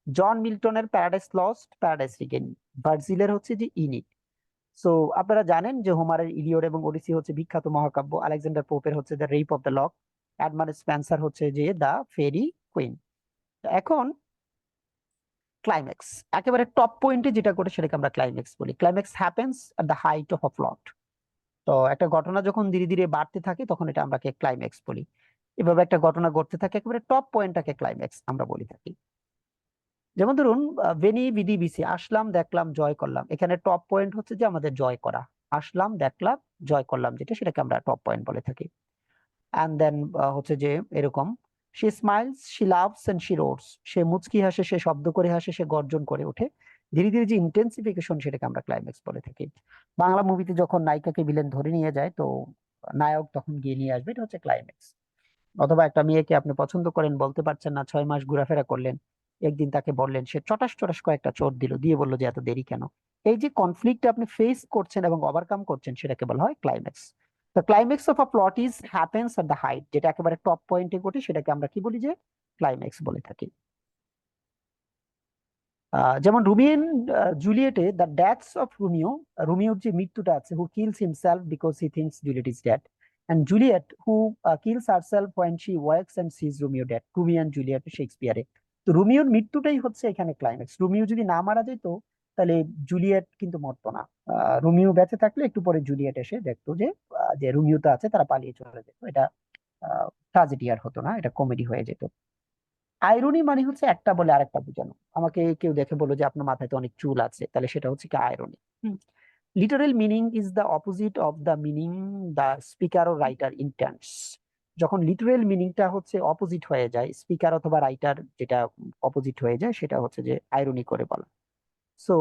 Speaker 1: জন মিল্টনের প্যারাডাইস লস্ট, প্যারাডাইস রিগেন। ভার্জিলের হচ্ছে যে ইনিড। সো আপনারা জানেন যে হোমারের ইলিয়ড এবং ওডিসি হচ্ছে বিখ্যাত মহাকাব্য। আলেকজান্ডার পোপের হচ্ছে the rape of the lock. Edmund Spencer হচ্ছে যে দ্য ফেরি কুইন। এখন ক্লাইম্যাক্স, একেবারে টপ পয়েন্টে যেটা করে সেটাকে আমরা ক্লাইম্যাক্স বলি। Climax happens at the height of a plot. তো একটা ঘটনা যখন ধীরে ধীরে বাড়তে থাকে তখন এটা আমরা ক্লাইম্যাক্স বলি। এভাবে একটা ঘটনা ঘটতে থাকে, একেবারে টপ পয়েন্টটাকে ক্লাইম্যাক্স আমরা বলে থাকি। যেমন ধরুন ভেনি বিধি বিসি, আসলাম দেখলাম জয় করলাম। এখানে টপ পয়েন্ট হচ্ছে যে আমাদের জয় করা। আসলাম দেখলাম জয় করলাম, যেটা সেটাকে আমরা টপ পয়েন্ট বলে থাকি। অ্যান্ড দেন হচ্ছে যে এরকম, সে smiles, she loves and she roads, সে মুচকি হাসে, সে শব্দ করে হাসে, সে গর্জন করে ওঠে। ধীরে ধীরে যে ইন্টেন্সিফিকেশন, সেটাকে আমরা ক্লাইম্যাক্স বলে থাকি। বাংলা মুভিতে যখন নায়িকাকে ভিলেন ধরে নিয়ে যায়, তো নায়ক তখন গিয়ে নিয়ে আসবে, এটা হচ্ছে ক্লাইম্যাক্স। অথবা একটা মেয়েকে আপনি পছন্দ করেন, বলতে পারছেন না, 6 মাস ঘোরাফেরা করলেন, একদিন তাকে বললেন, সে চটাস চটাস কয়েকটা চোট দিল, দিয়ে বললো যে এত দেরি কেন। এই যে কনফ্লিক্ট আপনি ফেস করছেন এবং ওভারকাম করছেন, সেটাকে বলা হয় climax. The climax of a plot is happens at the height, যেটা একেবারে টপ পয়েন্টে ঘটে, সেটাকে আমরা কি বলি, যে ক্লাইম্যাক্স বলে থাকি। যেমন রোমিও এন্ড জুলিয়েটে দ্য ডেথস অফ রোমিও, রোমিওর যে মৃত্যুটা আছে, who kills himself because he thinks Juliet is dead, and Juliet who kills herself when she wakes and sees Romeo dead. Romeo and Juliet শেক্সপিয়ারে। তো রোমিওর মৃত্যুটাই হচ্ছে এখানে ক্লাইম্যাক্স। রোমিও যদি না মারা যেত তাহলে জুলিয়েট কিন্তু মরতো না। রোমিও বেঁচে থাকলে একটু পরে জুলিয়েট এসে দেখতো যে যে রোমিও তো আছে, তারা পালিয়ে চলে যেত। এটা ট্রাজেডি আর হতো না, এটা কমেডি হয়ে যেত। আইরনি মানে হচ্ছে একটা বলে আরেকটা বোঝানো। আমাকে কেউ দেখে বললো যে আপনার মাথায় তো অনেক চুল আছে, তাহলে সেটা হচ্ছে কি irony. Literal meaning is the opposite of the meaning the speaker or writer intends. যখন লিটারেল মিনিংটা হচ্ছে অপোজিট হয়ে যায়, স্পিকার অথবা রাইটার যেটা অপোজিট হয়ে যায়, সেটা হচ্ছে যে আইরনি করে বলা। সো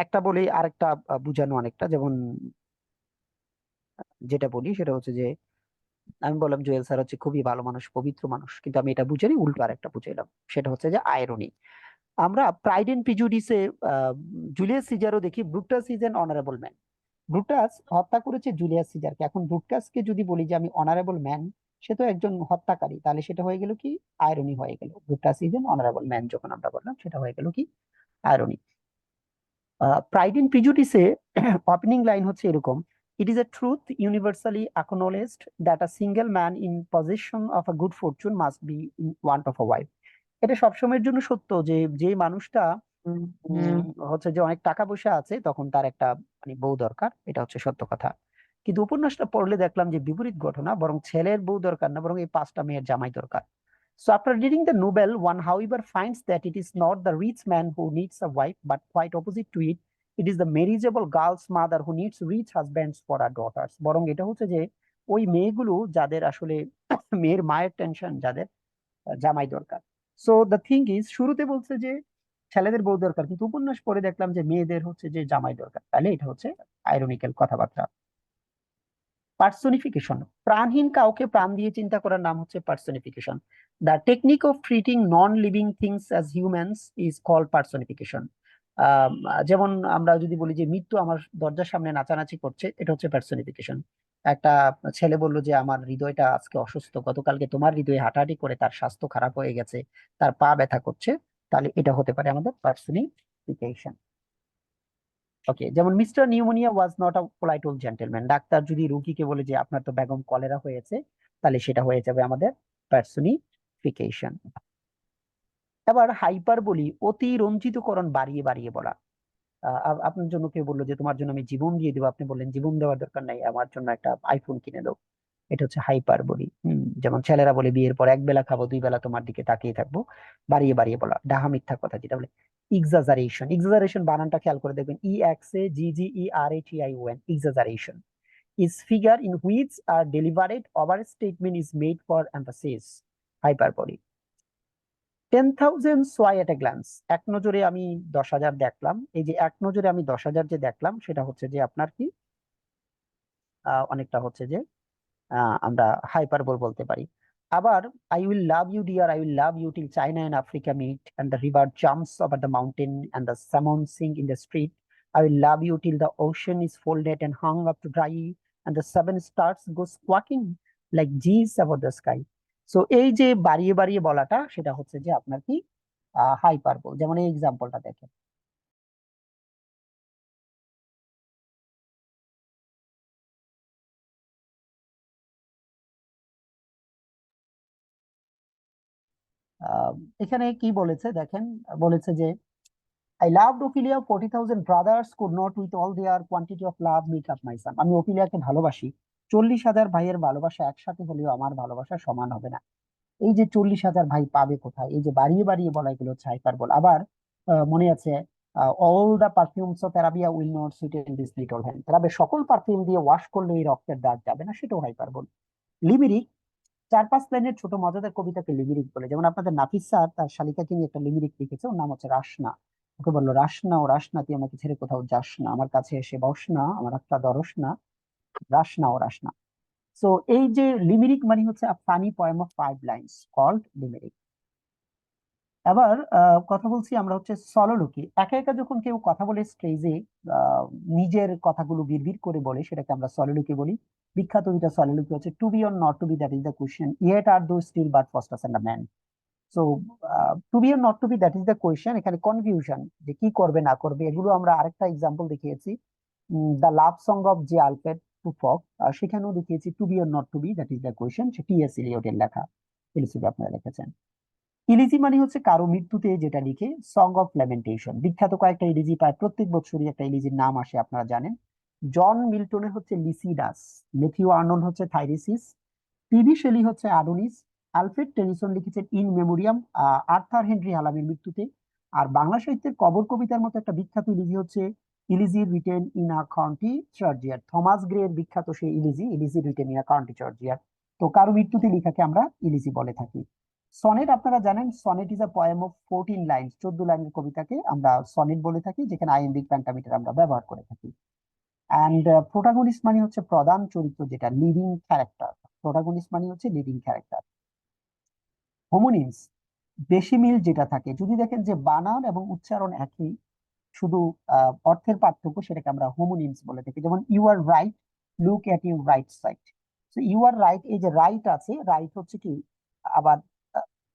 Speaker 1: একটা বলি আরেকটা বুঝানো অনেকটা, যেমন যেটা বলি সেটা হচ্ছে যে আমি বললাম জুয়েল স্যার হচ্ছে খুবই ভালো মানুষ, পবিত্র মানুষ, কিন্তু আমি এটা বুঝাইনি, উল্টো আরেকটা বুঝাইলাম, সেটা হচ্ছে যে আইরনি। আমরা প্রাইড এন্ড প্রিজুডিসে জুলিয়াস সিজারও দেখি Brutus is an honourable man. Brutus হত্যা করেছে জুলিয়াস সিজারকে। এখন ব্রুটাসকে যদি বলি যে আমি অনারেবল ম্যান, সে তো একজন হত্যাকারী, তাহলে সেটা হয়ে গেল কি আইরনি হয়ে গেল। Brutus is an honourable man যখন আমরা বললাম, সেটা হয়ে গেল কি আইরনি। প্রাইড এন্ড প্রিজুডিসে ওপেনিং লাইন হচ্ছে এরকম: it is a truth universally acknowledged that a single man in position of a good fortune must be in want of a wife. এটা সবসময়ের জন্য সত্য যে যে মানুষটা হচ্ছে যে অনেক টাকা পয়সা আছে, তখন তার একটা মানে বউ দরকার, এটা হচ্ছে সত্য কথা। কিন্তু উপন্যাসটা পড়লে দেখলাম যে বিপরীত ঘটনা, বরং ছেলের বউ দরকার না, বরং এই 5টা মেয়ের জামাই দরকার। So after reading the novel, one however finds that it is not the rich man who needs a wife, but quite opposite to it. It is the marriageable girl's mother who needs rich husbands for her daughters. বরং এটা হচ্ছে যে ওই মেয়েগুলো যাদের আসলে মেয়ের মায়ের টেনশন, যাদের জামাই দরকার। সো দ্য থিং ইজ, শুরুতে বলছে যে ছেলেদের বউ দরকার, কিন্তু উপন্যাস পড়ে দেখলাম যে মেয়েদের হচ্ছে যে জামাই দরকার। তাহলে এটা হচ্ছে আইরনিক্যাল কথাবার্তা। পার্সোনিফিকেশন, প্রাণহীন কাউকে প্রাণ দিয়ে চিন্তা করার নাম হচ্ছে personification. The technique of treating non living things as humans is called personification. যেমন আমরা যদি বলি যে মৃত্যু আমার দরজার সামনে নাচানাচি করছে, এটা হচ্ছে পার্সোনিফিকেশন। একটা ছেলে বললো যে আমার হৃদয়টা আজকে অসুস্থ, গতকালকে তোমার হৃদয়ে হাঁটাহাঁটি করে তার স্বাস্থ্য খারাপ হয়ে গেছে, তার পা ব্যথা করছে, তাহলে এটা হতে পারে আমাদের পার্সোনিফিকেশন। ওকে, যেমন mister pneumonia was not a polite old gentleman. Doctor যদি রোগীকে বলে যে আপনার তো বেগম কলেরা হয়েছে, তাহলে সেটা হয়ে যাবে আমাদের পার্সোনিফিকেশন। এবার হাইপার বলি, অতি রঞ্জিতকরণ, বাড়িয়ে বাড়িয়ে বলা। আপনার জন্য কেউ বললো যে তোমার জন্য আমি জীবন দিয়ে দেবো, আপনি বললেন জীবন দেওয়ার দরকার নাই, আমার জন্য একটা আইফোন কিনে দাও। এটা হচ্ছে হাইপার বলি। যেমন ছেলেরা বলে বিয়ের পর এক বেলা খাবো, 2 বেলা তোমার দিকে তাকিয়ে থাকবো। বাড়িয়ে বাড়িয়ে বলা, ডাহা মিথ্যা কথা যেটা বলে। এক্সাজারেশন, এক্সাজারেশন বানানটা খেয়াল করে দেখবেন, EXAGGERATION, exaggeration is figure in which a deliberate overstatement is made for emphasis. Hyperbole. 10,000 saw at a glance, এক নজরে আমি 10,000 দেখলাম। এই যে এক নজরে আমি 10,000 যে দেখলাম, সেটা হচ্ছে যে আপনার কি অনেকটা হচ্ছে যে আমরা হাইপারবোল বলতে পারি। আবার I will love you dear, I will love you till China and Africa meet and the river jumps over the mountain and the salmon sing in the street. I will love you till the ocean is folded and hung up to dry and the 7 stars go squawking like geese above the sky. So এই যে বাড়িয়ে বাড়িয়ে বলাটা, সেটা হচ্ছে যে আপনার কি হাইপারবোল। যেমন এই এক্সাম্পলটা দেখেন, এখানে কি বলেছে দেখেন, বলেছে যে I loved Ophelia, 40,000 brothers could not with all their quantity of love make up my son. আমি ওফিলিয়াকে ভালোবাসি, 40,000 ভাইয়ের ভালোবাসা একসাথে হলেও আমার ভালোবাসা সমান হবে না। এই যে 40,000 ভাই পাবে কোথায়? এই যে বাড়িয়ে বাড়িয়ে বলা, এগুলো হচ্ছে হাইপারবোল। আবার মনে আছে all the perfumes of Arabia will not sweeten this little hand. তবে সকল পারফিউম দিয়ে ওয়াশ করলে এই রক্তের দাগ যাবে না, সেটাও হাইপারবোল। লিমিরিক, 4-5 লাইনের ছোট মজাদার কবিতাকে লিমিরিক বলে। যেমন আপনাদের নাফিস স্যার তার শালিকাকে নিয়ে একটা লিমিরিক লিখেছে, ওর নাম হচ্ছে রাসনা। ওকে বললো, রাসনা ও রাসনা, তুই আমাকে ছেড়ে কোথাও যাস না, আমার কাছে এসে বস না, আমার একটা দরস না, রাসনা ও রাসনা। সো এই যে লিমিরিক মানে হচ্ছে funny poem of 5 lines called limerick. আবার কথা বলছি আমরা হচ্ছে সলোলোকি। একা একা যখন কেউ কথা বলে স্টেজে নিজের কথাগুলো বিড়বিড় করে বলে, সেটাকে আমরা সলোলোকি বলি। বিখ্যাত দুইটা সলোলোকি হচ্ছে to be or not to be, that is the question, yet art thou still but Faustus and a man. So to be or not to be, that is the question. এখানে confusion যে কি করবে না করবে, এগুলো আমরা আরেকটা example দেখিয়েছি, দ্য লাভ সং অফ যে আলফ্রেড টুফক, সেখানেও দেখিয়েছি to be or not to be, that is the question. সে টি.এস. এলিয়টের লেখা, ফিলোসফি আপনারা লিখেছেন। ইলিজি মানে হচ্ছে কারো মৃত্যুতে যেটা লিখে, সং অফ ল্যামেন্টেশন। বিখ্যাত কয়েকটা ইলিজি, প্রায় প্রত্যেক বছরই একটা ইলিজির নাম আসে, আপনারা জানেন। জন মিল্টনের হচ্ছে লিসিডাস, ম্যাথিউ আর্নল্ড হচ্ছে থাইরেসিস, পিবি শেলি হচ্ছে অ্যাডোনিস, আলফ্রেড টেনিসন লিখেছেন ইন মেমোরিয়াম আর্থার হেনরি হালামের মৃত্যুতে। আর বাংলা সাহিত্যের কবর কবিতার মতো একটা বিখ্যাত ইলিজি হচ্ছে elegy written in a country churchyard. Thomas গ্রের বিখ্যাত সেই elegy written in a country churchyard. তো কারো মৃত্যুতে লেখাকে আমরা ইলিজি বলে থাকি। সনেট আপনারা জানেন, sonnet is a poem of 14 lines, 14 লাইনের কবিতাকে আমরা সনেট বলে থাকি, যেখানে আইএমবি পেন্টামিটার আমরা ব্যবহার করে থাকি। অ্যান্ড প্রোটাগনিস্ট মানে হচ্ছে প্রধান চরিত্র, যেটা লিডিং ক্যারেক্টার। প্রোটাগনিস্ট মানে হচ্ছে লিডিং ক্যারেক্টার। হোমোনিমস, বেশি মিল যেটা থাকে, যদি দেখেন যে বানান এবং উচ্চারণ একই, শুধু অর্থের পার্থক্য, সেটাকে আমরা হোমোনিমস বলে থাকি। যেমন you are right, look at your right side. You are right, এই যে রাইট আছে, রাইট হচ্ছে কি আবার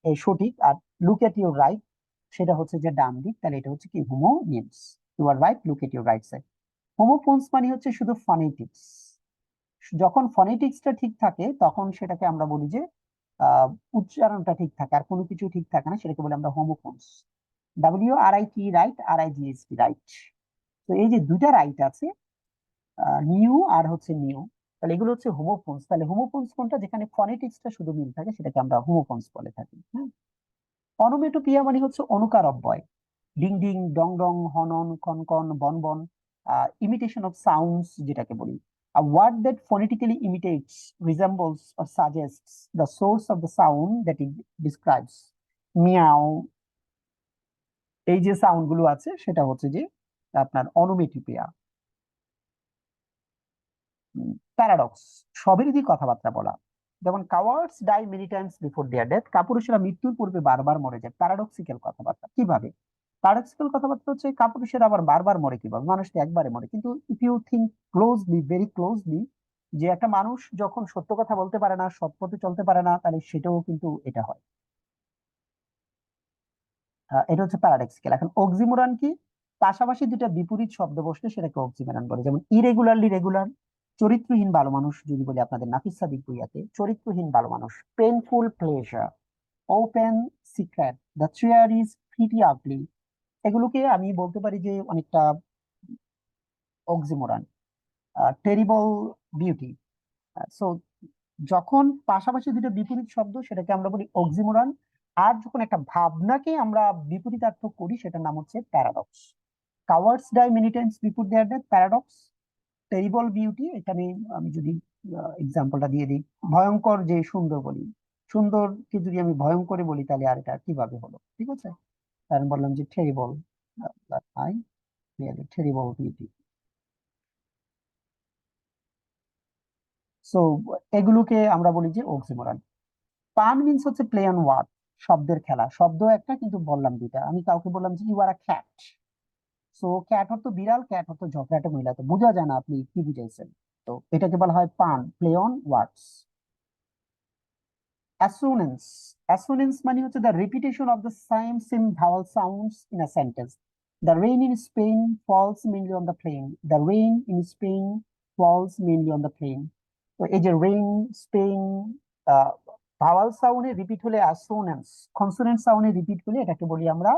Speaker 1: এই সঠিক, আর লুক এট ইউর রাইট সেটা হচ্ছে যে ডান দিক, তাহলে এটা হচ্ছে কি হোমোনিমস। You are right, look at your right side. Homophones মানে হচ্ছে শুধু ফনেটিক্স। যখন ফনেটিক্সটা ঠিক থাকে তখন সেটাকে আমরা বলি যে উচ্চারণটা ঠিক থাকে, আর কোনো কিছু ঠিক থাকে না, সেটাকে বলি আমরা homophones. WRIT right, RIGHT right. তো এই যে দুইটা রাইট আছে, নিউ আর হচ্ছে নিউ, তাহলে এগুলো হচ্ছে হোমোফোনস। তাহলে হোমোফোনস কোনটা, যেখানে ফনেটিক্সটা শুধু মিল থাকে, সেটাকে আমরা হোমোফোনস বলে থাকি। হ্যাঁ, অনোমেটোপিয়া মানে হচ্ছে অনুকার অব্যয়। ডিং ডিং, ডং ডং, হনন, কনকন, বনবন, ইমিটেশন অফ সাউন্ডস যেটাকে বলি। A word that phonetically imitates, resembles, or suggests the source of the sound that it describes. Meow, এই যে সাউন্ড গুলো আছে সেটা হচ্ছে যে আপনার অনোমেটোপিয়া। প্যারাডক্স, স্ববিরোধী কথাবার্তা বলা। যেমন cowards die many times before their death, কাপুরুষেরা মৃত্যুর পূর্বে বারবার মরে যায়। প্যারাডক্সিক্যাল কথাবার্তা কিভাবে? প্যারাডক্সিক্যাল কথাবার্তা হচ্ছে কাপুরুষেরা আবার বারবার মরে কিভাবে? মানুষ তো একবারে মরে, কিন্তু if you think closely, very closely, যে একটা মানুষ যখন সত্য কথা বলতে পারে না, সৎ পথে চলতে পারে না, তাহলে সেটাও কিন্তু এটা হয়। এটা হচ্ছে প্যারাডক্সিক্যাল। এখন অক্সিমোরান কি? পাশাপাশি দুটা বিপরীত শব্দ বসলে সেটাকে অক্সিমোরান বলে। যেমন ইরেগুলারলি রেগুলার, চরিত্রহীন ভালো মানুষ, যদি বলি আপনাদের নাফিস সাদিক বইয়াতে, চরিত্রহীন ভালো মানুষ। Painful pleasure, open secret, the chair is pretty ugly, এগুলোকে আমি বলতে পারি যে অনেকটা অক্সিমোরান। Terrible beauty. সো যখন পাশাপাশি দুটো বিপরীত শব্দ, সেটাকে আমরা বলি অক্সিমোরান। আর যখন একটা ভাবনাকে আমরা বিপরীতার্থ করি, সেটার নাম হচ্ছে paradox. Cowards die many times before their death, paradox. Terrible beauty, এখানে আমি যদি এক্সাম্পলটা দিয়ে দিই, ভয়ঙ্কর যে সুন্দর বলি, সুন্দরকে যদি আমি ভয়ঙ্করে বলি, তাহলে আর এটা কিভাবে হলো? ঠিক আছে, কারণ বললাম যে terrible, I really terrible beauty. So এগুলোকে আমরা বলি যে অক্সিমোরান। পান মিন্স হচ্ছে প্লে অন ওয়ার্ড, শব্দের খেলা। শব্দ একটা কিন্তু বললাম দুইটা। আমি কাউকে বললাম যে you are a cat, so cat অর্থ বিড়াল, ক্যাট অর্থ ঝগড়াটে মহিলা, তো বোঝা যায় না আপনি কি বুঝাইছেন। তো এটাকে বলা হয় পান, প্লে অন ওয়ার্ডস। অ্যাসোনেন্স, অ্যাসোনেন্স মানে হচ্ছে the repetition of the same vowel sounds in a sentence. The rain in Spain falls mainly on the plain, the rain in Spain falls mainly on the plain. তো এই যে rain, Spain, vowel সাউন্ডে repeat হলে assonance, consonant সাউন্ডে repeat হলে এটাকে বলি আমরা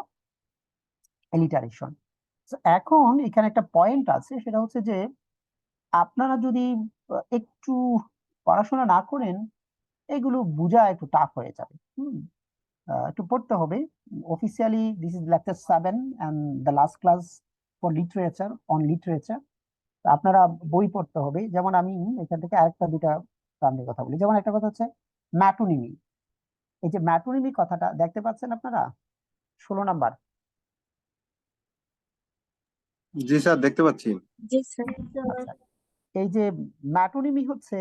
Speaker 1: alliteration. এখন এখানে একটা পয়েন্ট আছে, সেটা হচ্ছে যে আপনারা যদি একটু পড়াশোনা না করেন, এগুলো বোঝা একটু টাফ হয়ে যাবে। একটু পড়তে হবে। Officially this is lecture 7 and the last class for literature, on literature. আপনারা বই পড়তে হবে। যেমন আমি এখান থেকে আরেকটা দুটা প্রান্তের কথা বলি। যেমন একটা কথা হচ্ছে ম্যাটোনিমি। এই যে ম্যাটোনিমি কথাটা দেখতে পাচ্ছেন আপনারা, 16 নাম্বার।
Speaker 11: জি স্যার, দেখতে পাচ্ছি।
Speaker 1: আচ্ছা, এই যে ম্যাটোনিমি হচ্ছে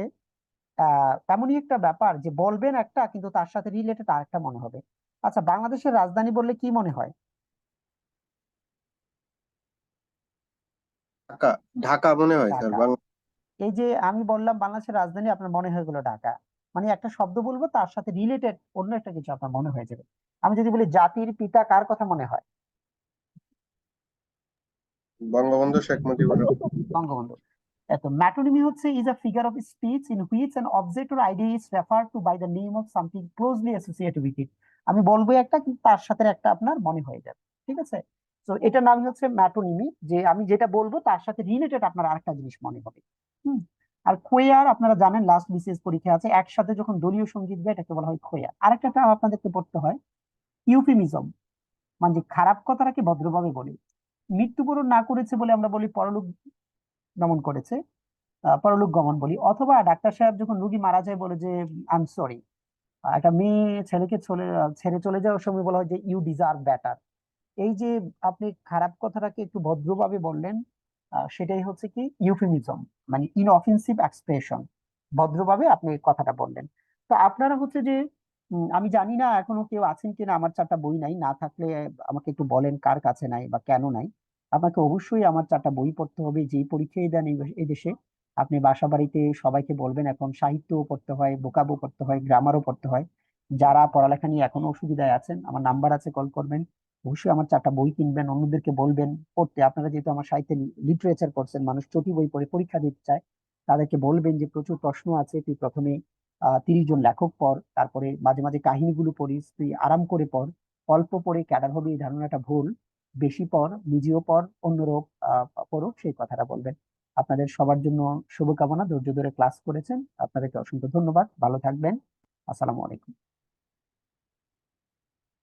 Speaker 1: এমনই একটা ব্যাপার যে বলবেন একটা, কিন্তু তার সাথে রিলেটেড আরেকটা মনে হবে। আচ্ছা, বাংলাদেশের রাজধানী বললে কি মনে হয়?
Speaker 11: ঢাকা। ঢাকা মনে হয় স্যার।
Speaker 1: ঢাকা। এই যে আমি বললাম বাংলাদেশের রাজধানী, আপনার মনে হয়ে গেল ঢাকা। মানে একটা শব্দ বলবো, তার সাথে রিলেটেড অন্য একটা কিছু আপনার মনে হয়ে যাবে। আমি যদি বলি জাতির পিতা, কার কথা মনে হয়?
Speaker 11: বঙ্গবন্ধু শেখ মুজিবুর রহমান।
Speaker 1: বঙ্গবন্ধু। এত ম্যাটোনিমি হচ্ছে is a figure of speech in which an object or idea is referred to by the name of something closely associated with it. আমি বলবো একটা, কিন্তু তার সাথে একটা আপনার মনে হয়ে যাবে। ঠিক আছে, তো এটার নাম হচ্ছে ম্যাটোনিমি, যে আমি যেটা বলবো তার সাথে রিলেটেড আপনার আরেকটা জিনিস মনে হবে। হুম। আর খোয়ার আপনারা জানেন, লাস্ট বিসিএস পরীক্ষা আছে, একসাথে যখন দলীয় সঙ্গীত গায় এটাকে বলা হয় খোয়া। আরেকটা টার্ম আপনাদেরকে পড়তে হয়, ইউফিমিজম, মানে যে খারাপ কথাটাকে ভদ্রভাবে বলে। মৃত্যুবরণ না করেছে বলে আমরা বলি পরলোক গমন করেছে, পরলোক গমন বলি। অথবা ডাক্তার সাহেব যখন রোগী মারা যায় বলে যে আই এম সরি। একটা মেয়ে ছেলেকে ছেড়ে চলে যাওয়ার সময় বলা হয় যে ইউ ডিজার্ভ বেটার। এই যে আপনি খারাপ কথাটাকে একটু ভদ্রভাবে বললেন, সেটাই হচ্ছে কি ইউফেমিজম, মানে ইনঅফেন্সিভ এক্সপ্রেশন। ভদ্রভাবে আপনি এই কথাটা বললেন। তো আপনারা হচ্ছে যে আমি জানি না এখনো কেউ আছেন কিনা, আমার 4টা বই নাই, না থাকলে আমাকে একটু বলেন কার কাছে নাই বা কেন নাই। আপনাকে অবশ্যই আমার 4টা বই পড়তে হবে, যেই পরীক্ষায় দেন এই দেশে। আপনি বাসা বাড়িতে সবাইকে বলবেন, এখন সাহিত্যও পড়তে হয়, ভোকাবও পড়তে হয়, গ্রামারও পড়তে হয়। যারা পড়ালেখা নিয়ে এখনো অসুবিধায় আছেন, আমার নাম্বার আছে, কল করবেন। অবশ্যই আমার 4টা বই কিনবেন, অন্যদেরকে বলবেন পড়তে। আপনারা যেহেতু আমার সাহিত্যে লিটারেচার পড়ছেন, মানুষ চটি বই পড়ে পরীক্ষা দিতে চায়, তাদেরকে বলবেন যে প্রচুর প্রশ্ন আছে, তুই প্রথমে 30 জন লেখক পড়, তারপরে মাঝে মাঝে কাহিনীগুলো পড়িস, তুই আরাম করে পড়। অল্প পড়ে ক্যাডার হবে এই ধারণাটা ভুল। বেশি পড়, নিজেও পড়, অন্যরাও পড়ুক, সেই কথাটা বলবেন। আপনাদের সবার জন্য শুভকামনা। ধৈর্য ধরে ক্লাস করেছেন, আপনাদেরকে অসংখ্য ধন্যবাদ। ভালো থাকবেন। আসসালামু আলাইকুম।